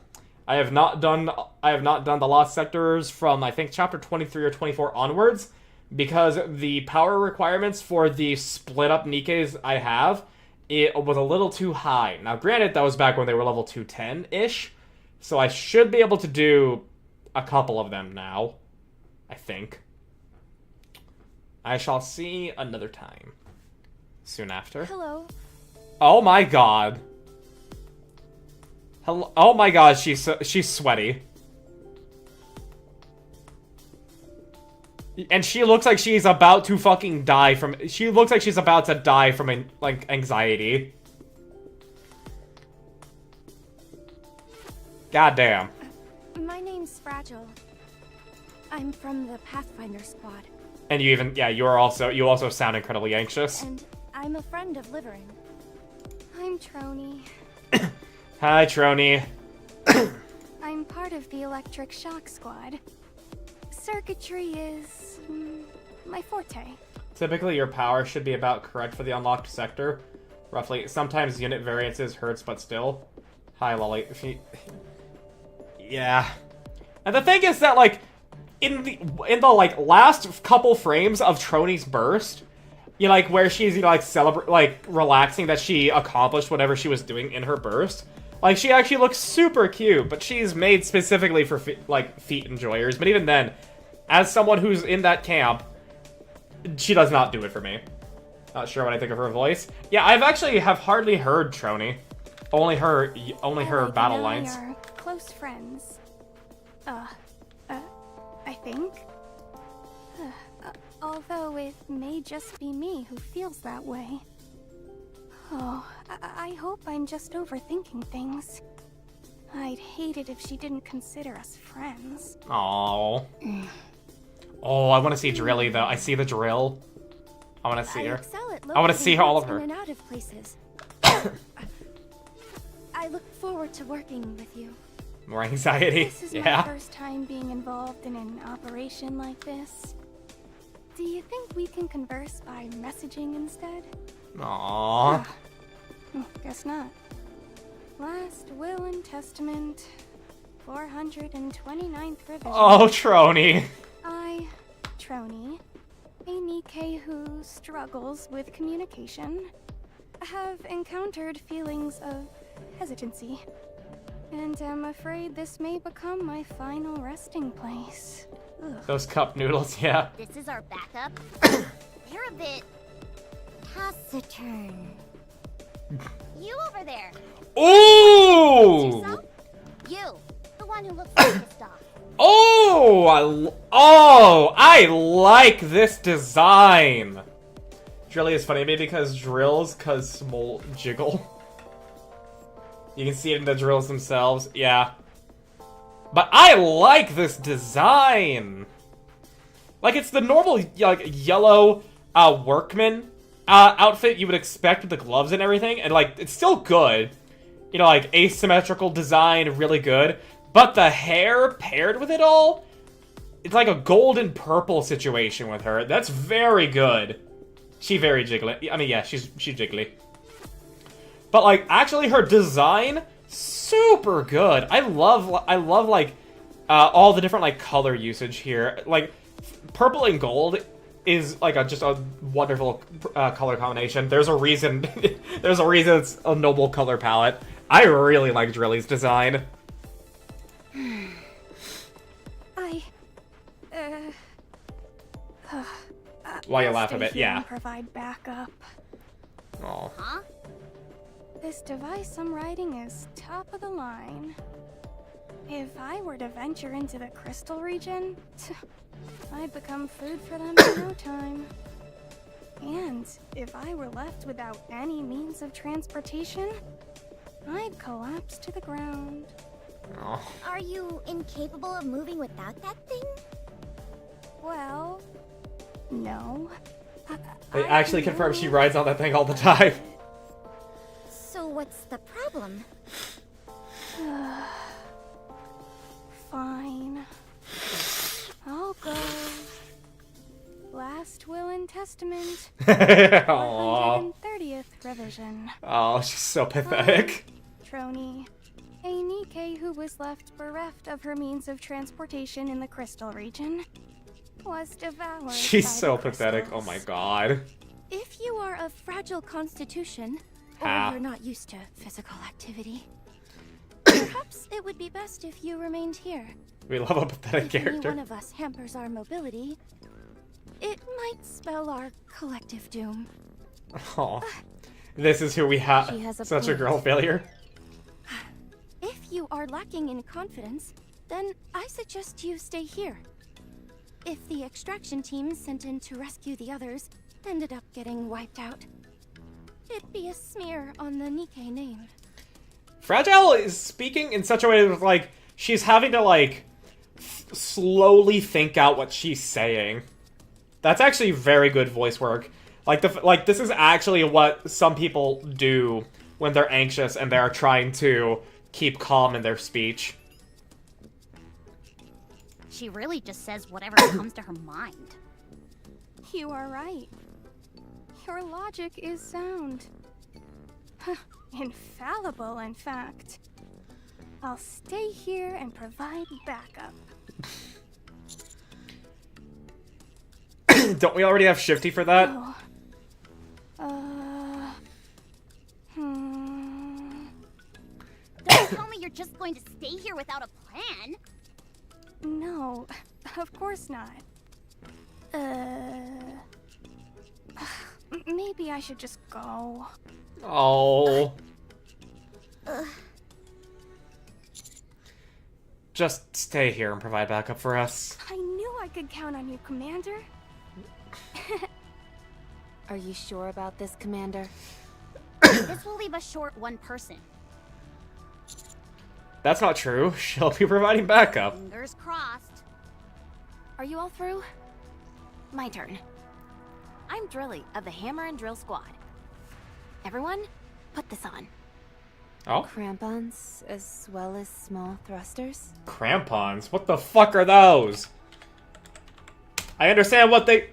I have not done the lost sectors from, I think, Chapter 23 or 24 onwards, because the power requirements for the split-up Nikkes I have, it was a little too high. Now, granted, that was back when they were level 210-ish, so I should be able to do a couple of them now, I think. I shall see another time. Soon after. Hello. Oh my god. Hello. Oh my god, she's sweaty. And she looks like she's about to fucking die from... She looks like she's about to die from, like, anxiety. God damn. My name's Fragile. I'm from the Pathfinder squad. And you even... Yeah, you also sound incredibly anxious. And I'm a friend of Liveryn. I'm Trony. Hi, Trony. I'm part of the Electric Shock Squad. Circuitry is my forte. Typically, your power should be about correct for the unlocked sector. Roughly. Sometimes unit variances hurts, but still. Hi, Lolly. Yeah. And the thing is that, like, in the like last couple frames of Trony's burst, you know, like where she's, you know, like relaxing that she accomplished whatever she was doing in her burst. Like, she actually looks super cute, but she's made specifically for feet enjoyers. But even then, as someone who's in that camp, she does not do it for me. Not sure what I think of her voice. Yeah, I've actually have hardly heard Trony. Only her battle lines. We are close friends. I think. Although it may just be me who feels that way. Oh, I hope I'm just overthinking things. I'd hate it if she didn't consider us friends. Aww. Oh, I want to see Drilly, though. I see the drill. I want to see her. I want to see all of her. In and out of places. I look forward to working with you. More anxiety. This is yeah. my first time being involved in an operation like this. Do you think we can converse by messaging instead? Aww. Guess not. Last will and testament, 429th revision. Oh, Trony. I, Trony, a Nikke who struggles with communication, have encountered feelings of hesitancy, and am afraid this may become my final resting place. Ugh. Those cup noodles, yeah. This is our backup. They're a bit taciturn. You over there. Ooh! Yourself? You, the one who looks pissed off. Oh, I like this design. Drilly is funny to me because drills small jiggle. You can see it in the drills themselves, yeah. But I like this design. Like, it's the normal, like, yellow workman outfit you would expect with the gloves and everything. And, like, it's still good. You know, like, asymmetrical design, really good. But the hair paired with it all, it's like a golden purple situation with her. That's very good. She very jiggly. I mean, yeah, she's jiggly. But, like, actually her design, super good. I love like, all the different, like, color usage here. Like, purple and gold is, like, just a wonderful color combination. There's a reason, it's a noble color palette. I really like Drilly's design. Why you laugh a bit, yeah. Provide backup. Oh. Huh? This device I'm riding is top of the line. If I were to venture into the crystal region, I'd become food for them in no time. And if I were left without any means of transportation, I'd collapse to the ground. Oh. Are you incapable of moving without that thing? Well, no. They actually confirm she rides on that thing all the time. So what's the problem? Fine. Will and Testament. Aww. 130th revision. Oh, she's so pathetic. Trony, a Nikke who was left bereft of her means of transportation in the crystal region, was devoured. She's by so the pathetic. Oh crystals. my god. If you are of fragile constitution, Ha. or you're not used to physical activity, perhaps it would be best if you remained here. We love a pathetic If any character. one of us hampers our mobility, it might spell our collective doom. Aw. This is who we have. She has a Such a point. girl failure. If you are lacking in confidence, then I suggest you stay here. If the extraction team sent in to rescue the others ended up getting wiped out, it'd be a smear on the Nikke name. Fragile is speaking in such a way that, like, she's having to, like, slowly think out what she's saying. That's actually very good voice work. Like, this is actually what some people do when they're anxious and they're trying to keep calm in their speech. She really just says whatever comes to her mind. You are right. Your logic is sound. Infallible, in fact. I'll stay here and provide backup. Don't we already have Shifty for that? Oh. Don't tell me you're just going to stay here without a plan. No, of course not. Maybe I should just go. Oh. Just stay here and provide backup for us. I knew I could count on you, Commander. Are you sure about this, Commander? This will leave us short one person. That's not true. She'll be providing backup. Fingers crossed. Are you all through? My turn. I'm Drilly of the Hammer and Drill Squad. Everyone, put this on. Oh? Crampons as well as small thrusters? Crampons? What the fuck are those? I understand what they...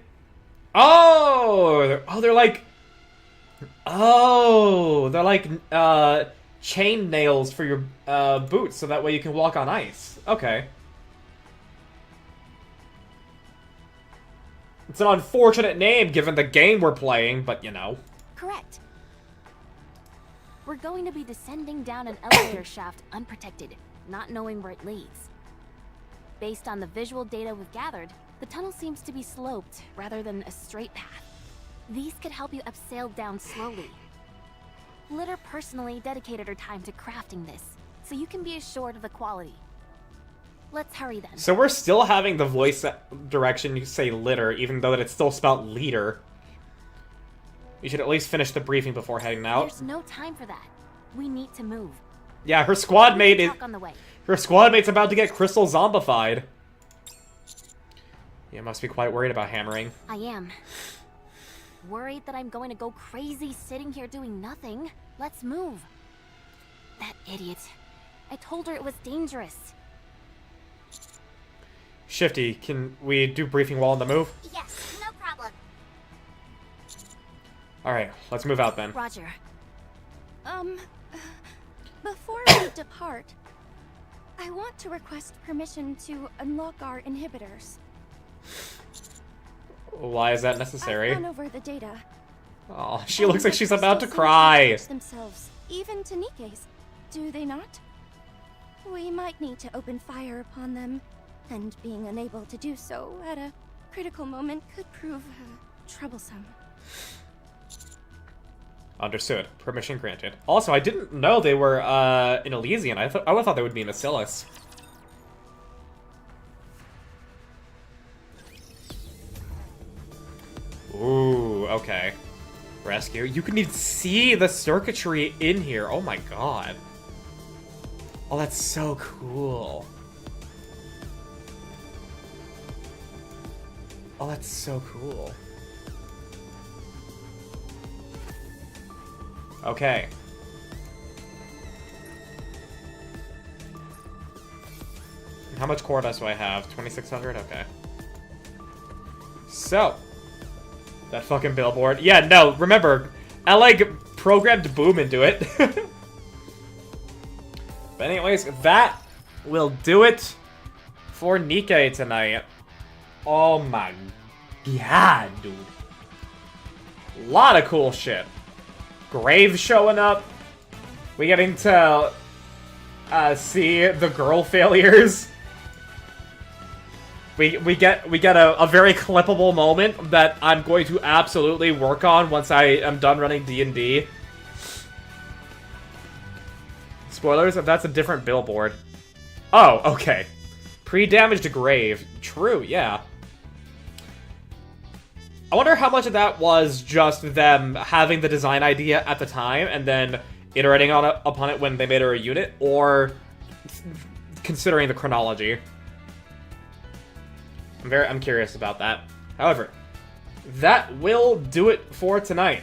Oh! They're like... Oh! They're like, chain nails for your, boots, so that way you can walk on ice. Okay. It's an unfortunate name given the game we're playing, but you know. Correct. We're going to be descending down an elevator shaft unprotected, not knowing where it leads. Based on the visual data we've gathered, the tunnel seems to be sloped rather than a straight path. These could help you upsail down slowly. Litter personally dedicated her time to crafting this, so you can be assured of the quality. Let's hurry then. So we're still having the voice direction you say litter, even though it's still spelled leader. We should at least finish the briefing before heading out. There's no time for that. We need to move. Yeah, her squad mate is... Talk on the way. Her squad mate's about to get crystal zombified. You must be quite worried about hammering. I am. Worried that I'm going to go crazy sitting here doing nothing. Let's move. That idiot. I told her it was dangerous. Shifty, can we do briefing while on the move? Yes, no problem. Alright, let's move out then. Roger. Before we depart, I want to request permission to unlock our inhibitors. Why is that necessary? I've gone over the data. Oh, she looks like she's about to cry. Themselves, even to Nikke's, do they not? We might need to open fire upon them, and being unable to do so at a critical moment could prove troublesome. Understood. Permission granted. Also, I didn't know they were in Elysian. I would thought they would be in Acilis. Ooh, okay. Rescue. You can even see the circuitry in here. Oh my god. Oh, that's so cool. Oh, that's so cool. Okay. How much core dust do I have? 2600? Okay. So, That fucking billboard. Yeah, no, remember, I like programmed Boom into it. But anyways, that will do it for Nikke tonight. Oh my god, dude. A lot of cool shit. Grave showing up. We getting to see the girl failures. We get a very clippable moment that I'm going to absolutely work on once I am done running D&D. Spoilers, if that's a different billboard. Oh, okay. Pre-damaged grave. True, yeah. I wonder how much of that was just them having the design idea at the time and then iterating upon it when they made her a unit, or considering the chronology. I'm curious about that. However, that will do it for tonight.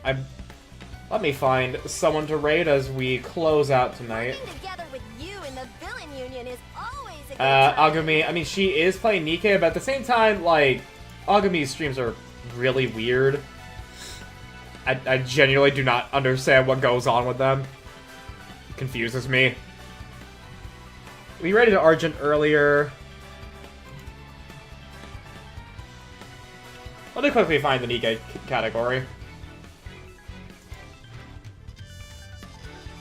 Let me find someone to raid as we close out tonight. Working together with you in the villain union is always a good time. Agami, I mean, she is playing Nikke, but at the same time, like, Agami's streams are really weird. I genuinely do not understand what goes on with them. It confuses me. We raided Argent earlier. Let me quickly find the Nikke category.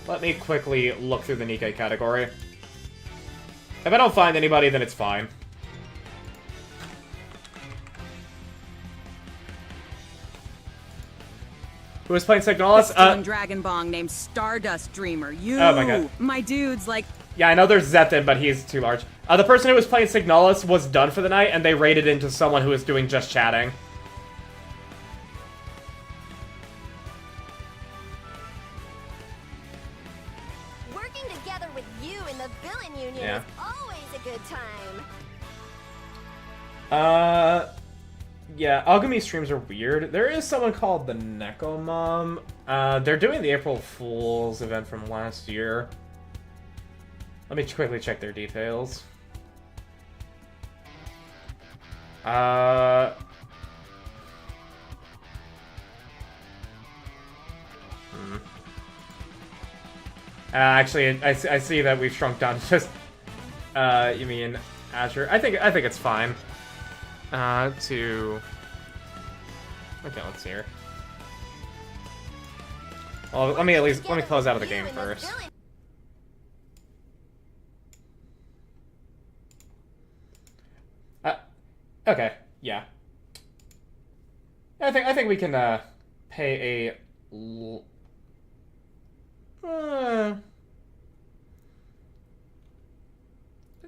Let me quickly look through the Nikke category. If I don't find anybody, then it's fine. Who was playing Signalis? Dragon Bong named Stardust Dreamer. You, oh my god, my dude's like. Yeah, I know there's Zethan, but he's too large. The person who was playing Signalis was done for the night, and they raided into someone who was doing just chatting. Working together with you in the villain union is always a good time. Yeah, Agami streams are weird. There is someone called the Nikke Mom. They're doing the April Fool's event from last year. Let me quickly check their details. Actually, I see that we've shrunk down to just, you mean Azure? I think it's fine. Okay, let's see here. Well, let me close out of the game first. Okay, yeah. I think we can pay a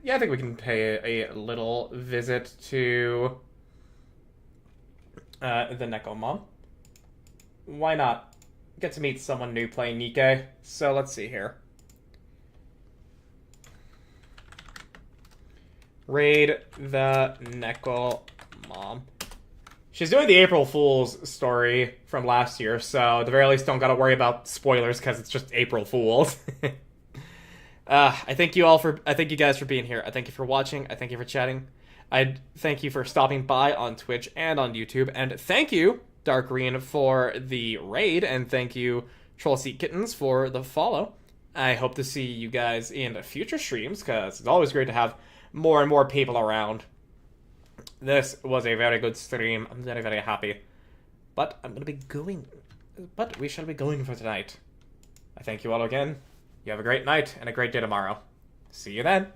yeah, I think we can pay a little visit to the Nikke Mom. Why not? Get to meet someone new playing Nikke. So let's see here. Raid the Nikke Mom. She's doing the April Fool's story from last year, so at the very least don't gotta worry about spoilers because it's just April Fool's. I thank you guys for being here. I thank you for watching. I thank you for chatting. I thank you for stopping by on Twitch and on YouTube. And thank you, Dark Green, for the raid. And thank you, Troll Seat Kittens, for the follow. I hope to see you guys in future streams, because it's always great to have more and more people around. This was a very good stream. I'm very, very happy. But we shall be going for tonight. I thank you all again. You have a great night and a great day tomorrow. See you then.